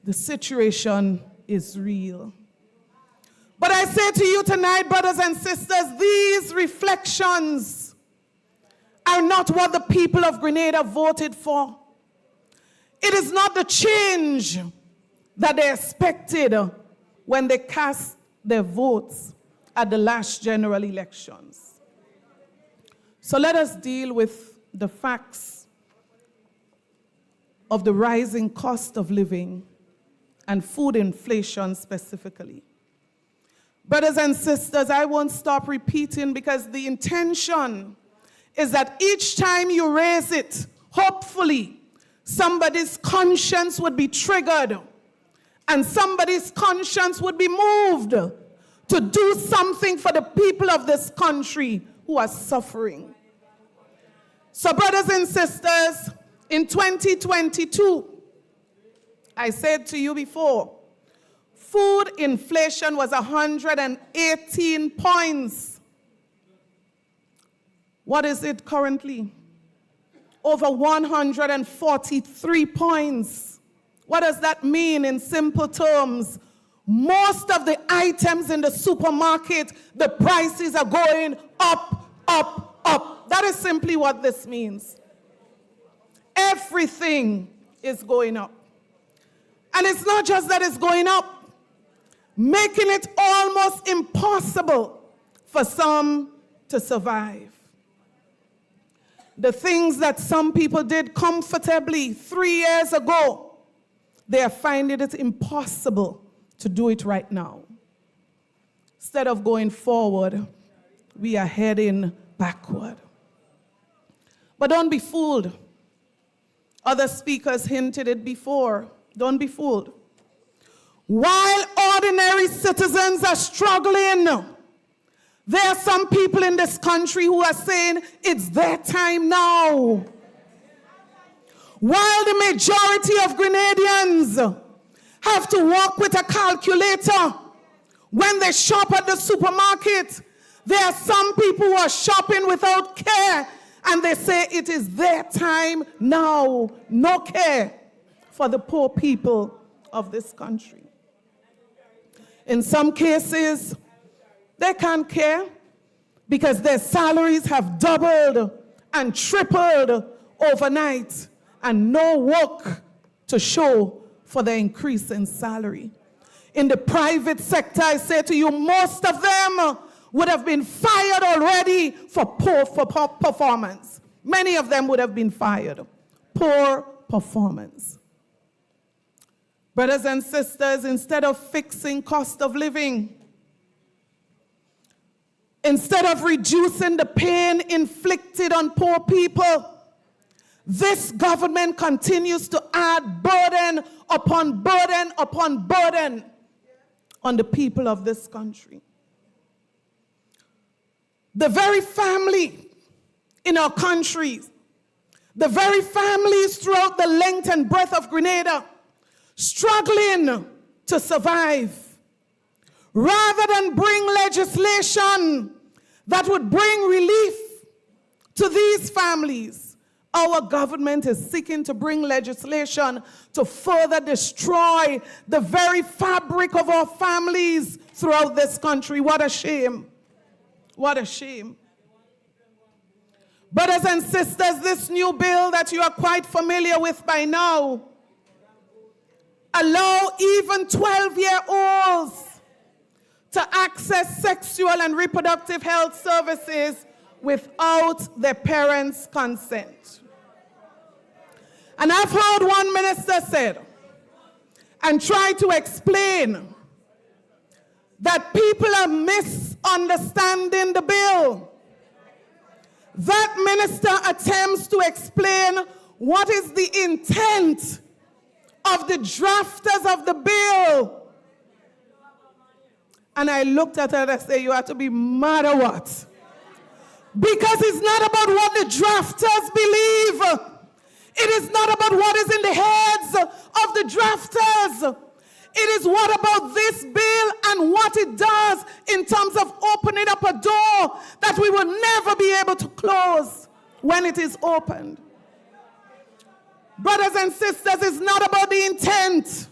The situation is real. But I say to you tonight, brothers and sisters, these reflections are not what the people of Grenada voted for. It is not the change that they expected when they cast their votes at the last general elections. So let us deal with the facts of the rising cost of living and food inflation specifically. Brothers and sisters, I won't stop repeating because the intention is that each time you raise it, hopefully somebody's conscience would be triggered and somebody's conscience would be moved to do something for the people of this country who are suffering. So brothers and sisters, in 2022, I said to you before, food inflation was 118 points. What is it currently? Over 143 points. What does that mean in simple terms? Most of the items in the supermarket, the prices are going up, up, up. That is simply what this means. Everything is going up. And it's not just that it's going up, making it almost impossible for some to survive. The things that some people did comfortably 3 years ago, they are finding it impossible to do it right now. Instead of going forward, we are heading backward. But don't be fooled. Other speakers hinted it before. Don't be fooled. While ordinary citizens are struggling, there are some people in this country who are saying it's their time now. While the majority of Grenadians have to walk with a calculator when they shop at the supermarket, there are some people who are shopping without care and they say it is their time now. No care for the poor people of this country. In some cases, they can't care because their salaries have doubled and tripled overnight and no work to show for the increase in salary. In the private sector, I say to you, most of them would have been fired already for poor performance. Many of them would have been fired. Poor performance. Brothers and sisters, instead of fixing cost of living, instead of reducing the pain inflicted on poor people, this government continues to add burden upon burden upon burden on the people of this country. The very family in our countries, the very families throughout the length and breadth of Grenada, struggling to survive. Rather than bring legislation that would bring relief to these families, our government is seeking to bring legislation to further destroy the very fabric of our families throughout this country. What a shame. What a shame. Brothers and sisters, this new bill that you are quite familiar with by now allow even 12-year-olds to access sexual and reproductive health services without their parents' consent. And I've heard one minister said, and try to explain, that people are misunderstanding the bill. That minister attempts to explain what is the intent of the drafters of the bill. And I looked at her and I said, you have to be mad or what? Because it's not about what the drafters believe. It is not about what is in the heads of the drafters. It is what about this bill and what it does in terms of opening up a door that we will never be able to close when it is opened. Brothers and sisters, it's not about the intent.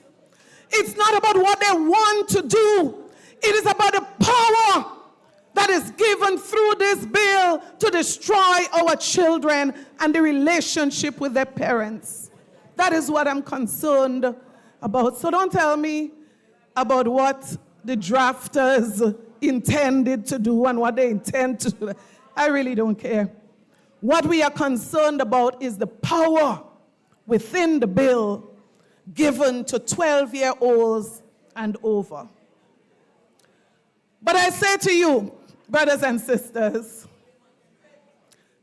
It's not about what they want to do. It is about the power that is given through this bill to destroy our children and the relationship with their parents. That is what I'm concerned about. So don't tell me about what the drafters intended to do and what they intend to do. I really don't care. What we are concerned about is the power within the bill given to 12-year-olds and over. But I say to you, brothers and sisters,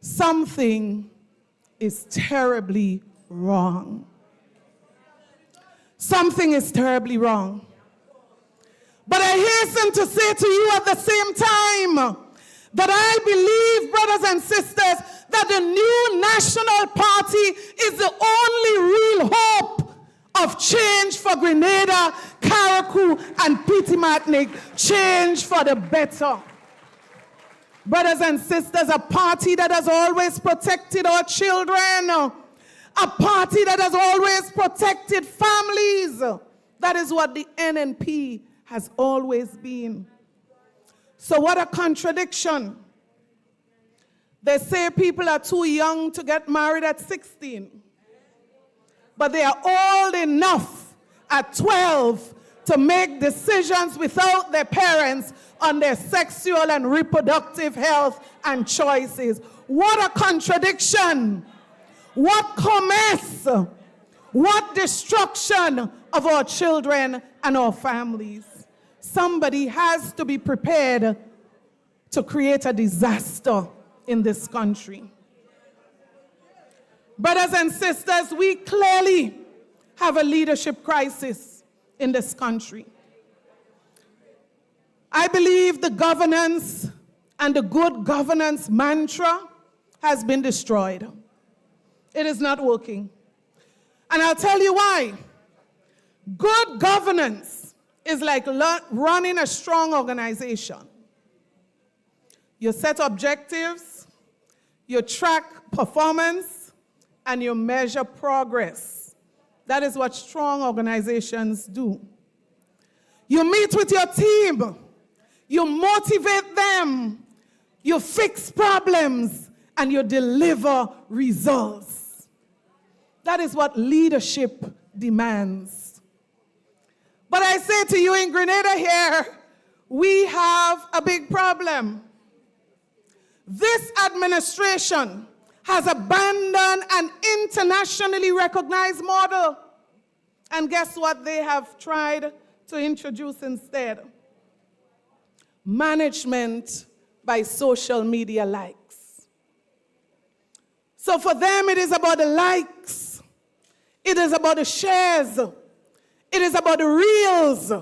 something is terribly wrong. Something is terribly wrong. But I hasten to say to you at the same time that I believe, brothers and sisters, that the new National Party is the only real hope of change for Grenada, Carriacou, and Petite Martinique. Change for the better. Brothers and sisters, a party that has always protected our children, a party that has always protected families. That is what the NNP has always been. So what a contradiction. They say people are too young to get married at 16, but they are old enough at 12 to make decisions without their parents on their sexual and reproductive health and choices. What a contradiction. What commerce, what destruction of our children and our families. Somebody has to be prepared to create a disaster in this country. Brothers and sisters, we clearly have a leadership crisis in this country. I believe the governance and the good governance mantra has been destroyed. It is not working. And I'll tell you why. Good governance is like running a strong organization. You set objectives, you track performance, and you measure progress. That is what strong organizations do. You meet with your team, you motivate them, you fix problems, and you deliver results. That is what leadership demands. But I say to you, in Grenada here, we have a big problem. This administration has abandoned an internationally recognized model. And guess what they have tried to introduce instead? Management by social media likes. So for them, it is about the likes. It is about the shares. It is about the reels,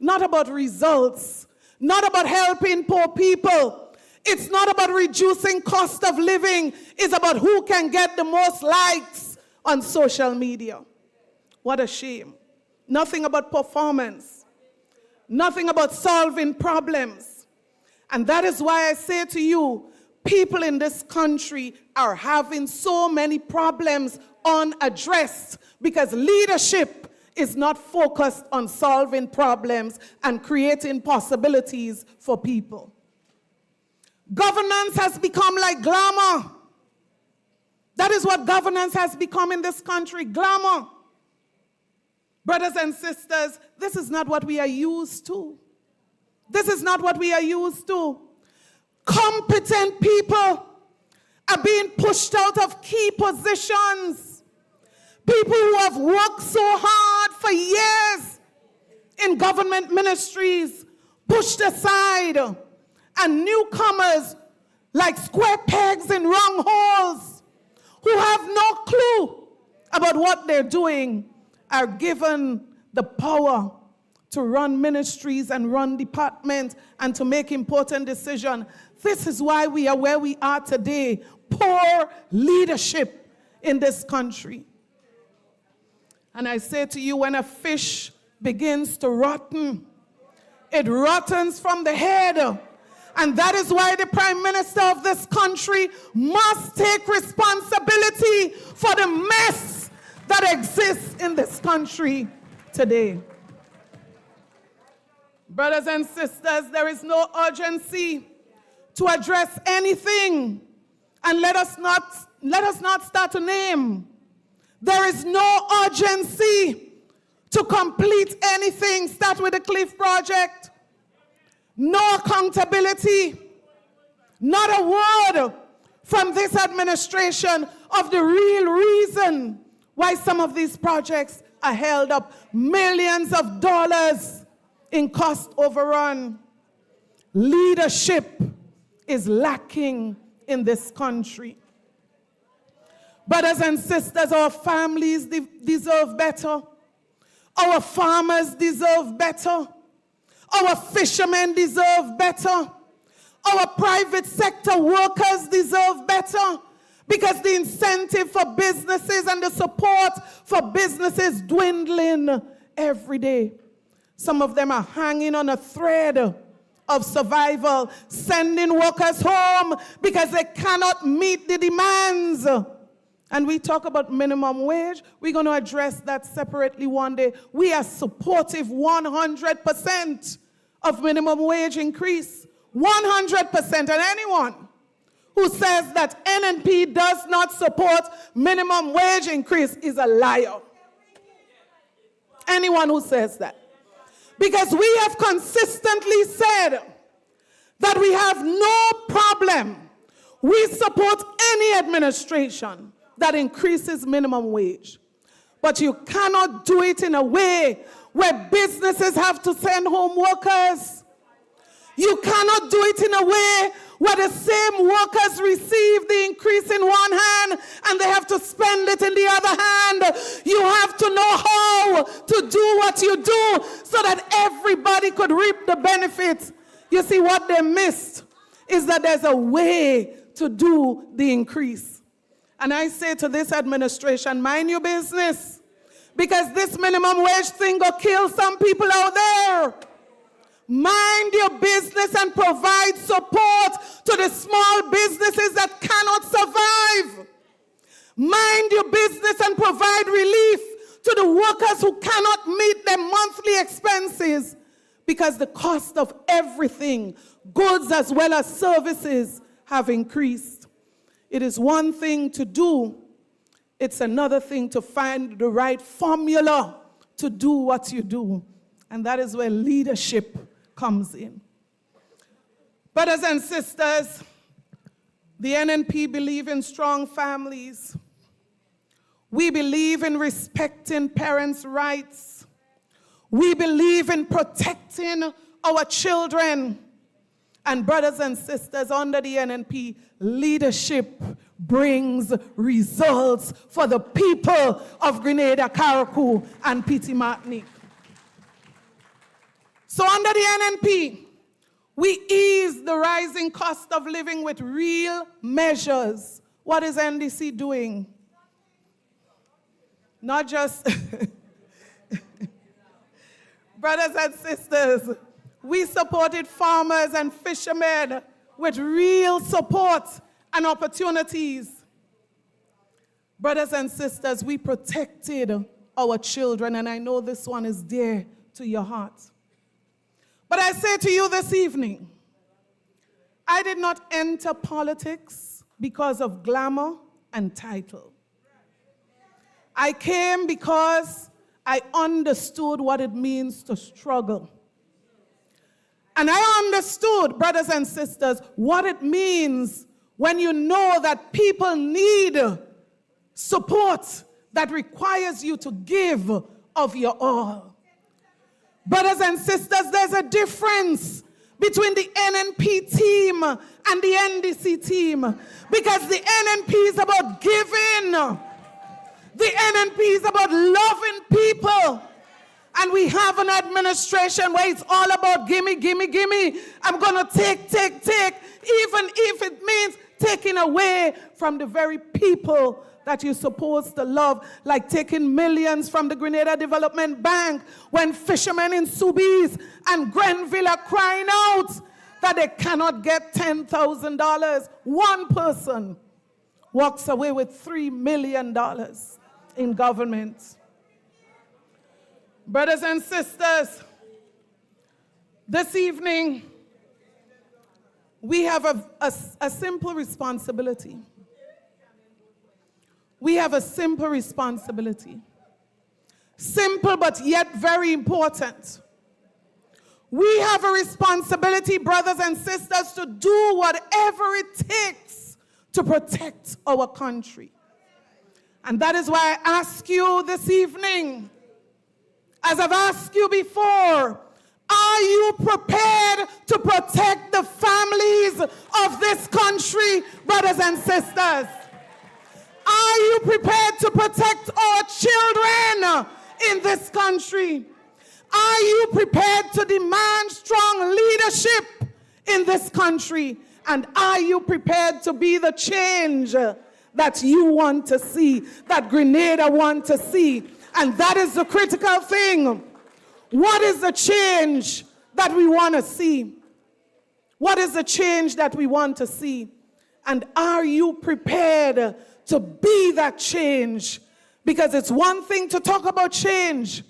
not about results, not about helping poor people. It's not about reducing cost of living. It's about who can get the most likes on social media. What a shame. Nothing about performance. Nothing about solving problems. And that is why I say to you, people in this country are having so many problems unaddressed because leadership is not focused on solving problems and creating possibilities for people. Governance has become like glamour. That is what governance has become in this country, glamour. Brothers and sisters, this is not what we are used to. This is not what we are used to. Competent people are being pushed out of key positions. People who have worked so hard for years in government ministries, pushed aside, and newcomers like square pegs in round holes who have no clue about what they're doing are given the power to run ministries and run departments and to make important decisions. This is why we are where we are today. Poor leadership in this country. And I say to you, when a fish begins to rotten, it rottens from the head. And that is why the Prime Minister of this country must take responsibility for the mess that exists in this country today. Brothers and sisters, there is no urgency to address anything. And let us not start to name. There is no urgency to complete anything. Start with the Cliff Project. No accountability. Not a word from this administration of the real reason why some of these projects are held up. Millions of dollars in cost overrun. Leadership is lacking in this country. Brothers and sisters, our families deserve better. Our farmers deserve better. Our fishermen deserve better. Our private sector workers deserve better, because the incentive for businesses and the support for businesses dwindling every day. Some of them are hanging on a thread of survival, sending workers home because they cannot meet the demands. And we talk about minimum wage. We're going to address that separately one day. We are supportive 100% of minimum wage increase. 100%. And anyone who says that NNP does not support minimum wage increase is a liar. Anyone who says that. Because we have consistently said that we have no problem. We support any administration that increases minimum wage. But you cannot do it in a way where businesses have to send home workers. You cannot do it in a way where the same workers receive the increase in one hand and they have to spend it in the other hand. You have to know how to do what you do so that everybody could reap the benefits. You see, what they missed is that there's a way to do the increase. And I say to this administration, mind your business, because this minimum wage thing will kill some people out there. Mind your business and provide support to the small businesses that cannot survive. Mind your business and provide relief to the workers who cannot meet their monthly expenses, because the cost of everything, goods as well as services, have increased. It is one thing to do, it's another thing to find the right formula to do what you do. And that is where leadership comes in. Brothers and sisters, the NNP believe in strong families. We believe in respecting parents' rights. We believe in protecting our children. And brothers and sisters, under the NNP, leadership brings results for the people of Grenada, Carriacou, and Petit Martinique. So under the NNP, we ease the rising cost of living with real measures. What is NDC doing? Not just... Brothers and sisters, we supported farmers and fishermen with real support and opportunities. Brothers and sisters, we protected our children, and I know this one is dear to your heart. But I say to you this evening, I did not enter politics because of glamour and title. I came because I understood what it means to struggle. And I understood, brothers and sisters, what it means when you know that people need support that requires you to give of your all. Brothers and sisters, there's a difference between the NNP team and the NDC team, because the NNP is about giving. The NNP is about loving people. And we have an administration where it's all about gimme, gimme, gimme. I'm going to take, even if it means taking away from the very people that you're supposed to love, like taking millions from the Grenada Development Bank when fishermen in Soubise and Grenville are crying out that they cannot get $10,000. One person walks away with $3 million in government. Brothers and sisters, this evening, we have a simple responsibility. We have a simple responsibility. Simple, but yet very important. We have a responsibility, brothers and sisters, to do whatever it takes to protect our country. And that is why I ask you this evening, as I've asked you before, are you prepared to protect the families of this country, brothers and sisters? Are you prepared to protect our children in this country? Are you prepared to demand strong leadership in this country? And are you prepared to be the change that you want to see, that Grenada want to see? And that is the critical thing. What is the change that we want to see? What is the change that we want to see? And are you prepared to be that change? Because it's one thing to talk about change.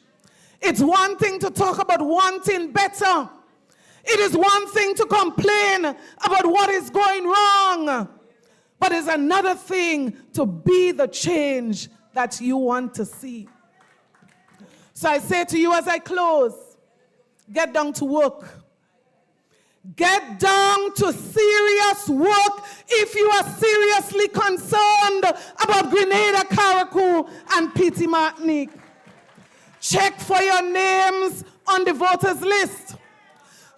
It's one thing to talk about wanting better. It is one thing to complain about what is going wrong. But it's another thing to be the change that you want to see. So I say to you as I close, get down to work. Get down to serious work if you are seriously concerned about Grenada, Carriacou, and Petite Martinique. Check for your names on the voters list.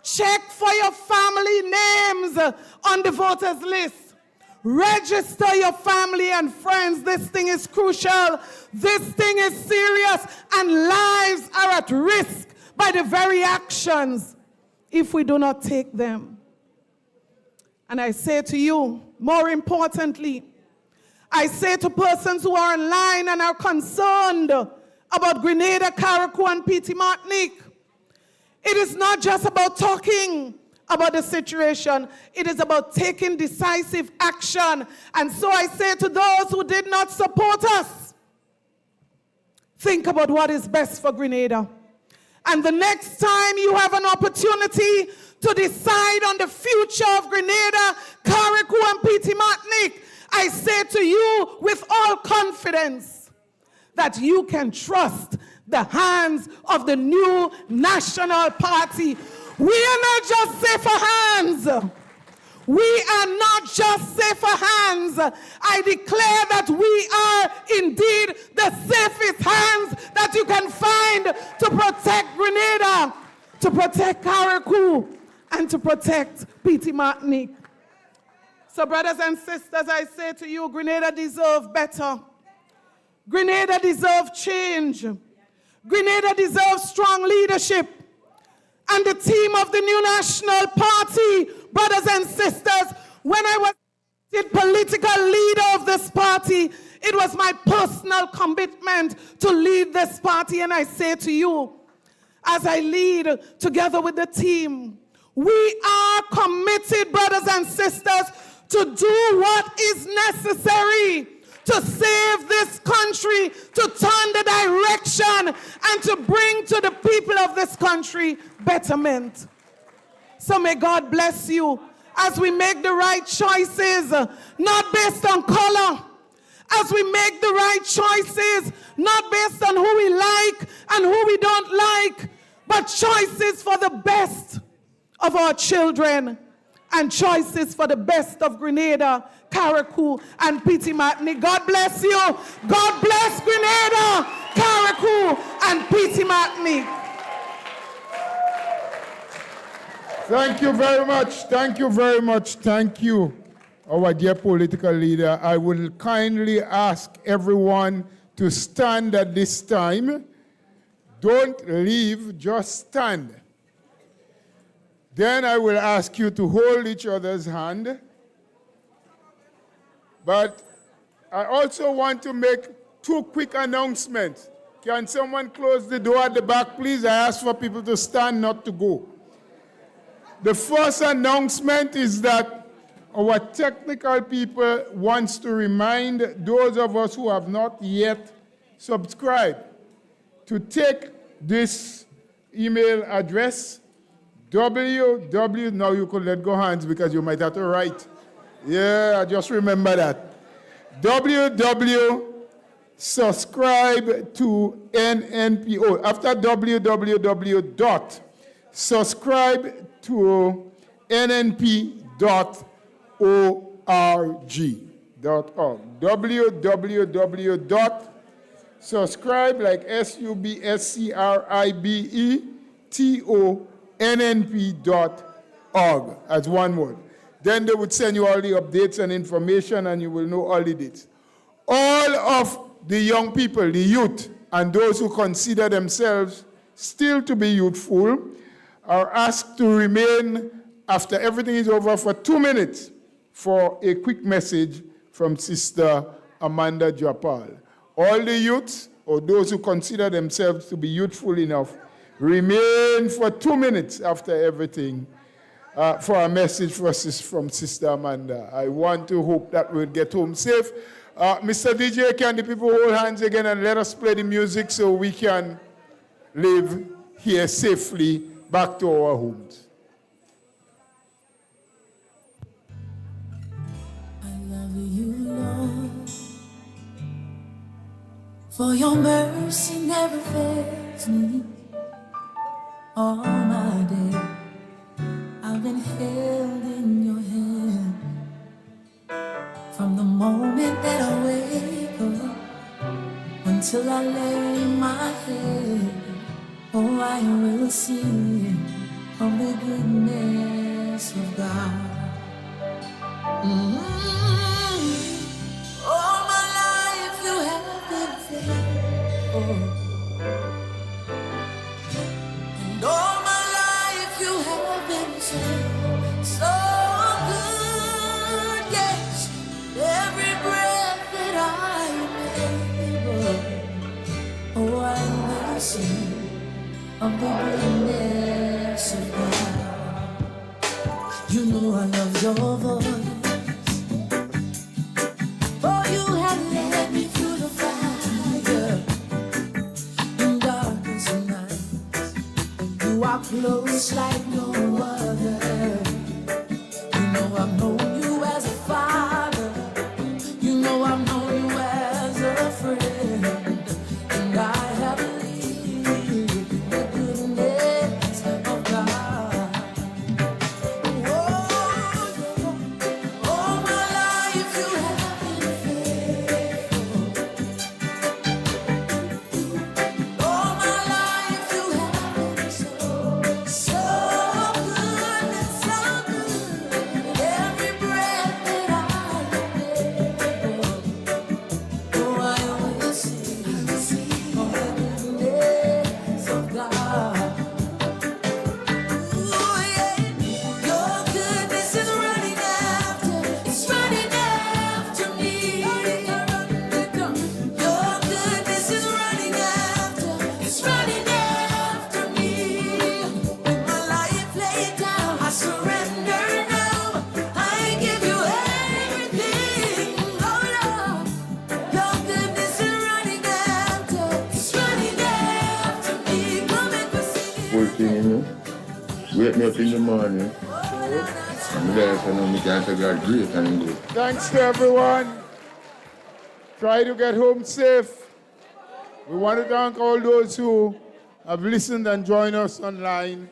Check for your family names on the voters list. Register your family and friends. This thing is crucial. This thing is serious, and lives are at risk by the very actions if we do not take them. And I say to you, more importantly, I say to persons who are online and are concerned about Grenada, Carriacou, and Petite Martinique, it is not just about talking about the situation. It is about taking decisive action. And so I say to those who did not support us, think about what is best for Grenada. And the next time you have an opportunity to decide on the future of Grenada, Carriacou, and Petite Martinique, I say to you with all confidence that you can trust the hands of the new National Party. We are not just safer hands. We are not just safer hands. I declare that we are indeed the safest hands that you can find to protect Grenada, to protect Carriacou, and to protect Petite Martinique. So brothers and sisters, I say to you, Grenada deserves better. Grenada deserves change. Grenada deserves strong leadership. And the team of the new National Party, brothers and sisters, when I was the political leader of this party, it was my personal commitment to lead this party. And I say to you, as I lead together with the team, we are committed, brothers and sisters, to do what is necessary to save this country, to turn the direction, and to bring to the people of this country betterment. So may God bless you as we make the right choices, not based on color. As we make the right choices, not based on who we like and who we don't like, but choices for the best of our children and choices for the best of Grenada, Carriacou, and Petit-Martinique. God bless you. God bless Grenada, Carriacou, and Petit-Martinique. Thank you very much. Thank you very much. Thank you, our dear political leader. I will kindly ask everyone to stand at this time. Don't leave, just stand. Then I will ask you to hold each other's hand. But I also want to make two quick announcements. Can someone close the door at the back, please? I ask for people to stand, not to go. The first announcement is that our technical people wants to remind those of us who have not yet subscribed to take this email address, now you could let go hands because you might have to write. Yeah, I just remember that. subscribe to NNPO. After subscribe to nnp.org. www.subscribe, like subscribe.onnp.org, as one word. Then they would send you all the updates and information, and you will know all the dates. All of the young people, the youth, and those who consider themselves still to be youthful are asked to remain after everything is over for 2 minutes for a quick message from Sister Amanda Japal. All the youths, or those who consider themselves to be youthful enough, remain for 2 minutes after everything for a message from Sister Amanda. I want to hope that we'll get home safe. Mr. DJ, can the people hold hands again and let us play the music so we can live here safely back to our homes? I love you, Lord, for your mercy never fails me. All my day I've been held in your hand. From the moment that I wake up until I lay my head, oh, I will sing of the goodness of God. All my life you have been faithful, and all my life you have been so, so good. Yes, every breath that I am able, oh, I will sing of the goodness of God. You know I love your voice, for you have led me through the fire in darkest nights. You are close like no other. You know I've known you as a father. You know I've known you as a friend, and I have so wake me up in the morning. And there, so now I can say God great and good. Thanks to everyone. Try to get home safe. We want to thank all those who have listened and joined us online.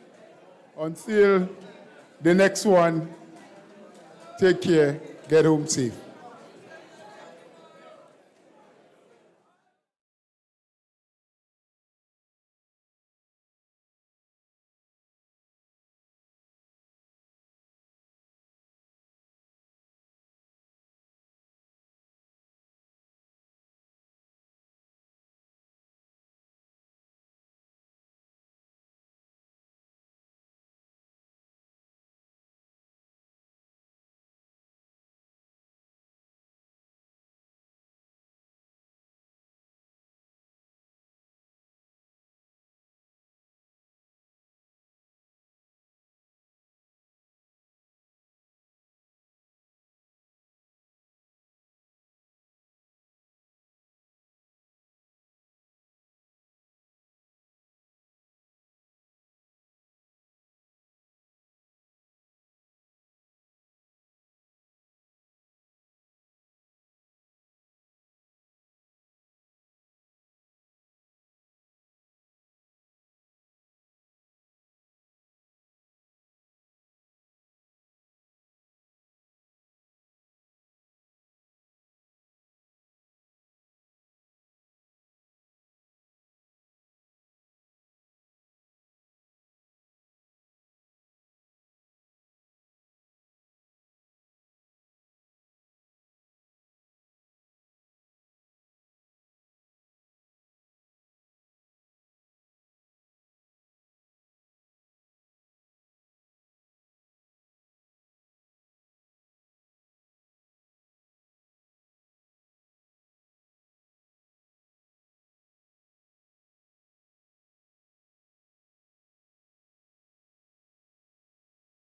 Until the next one, take care. Get home safe.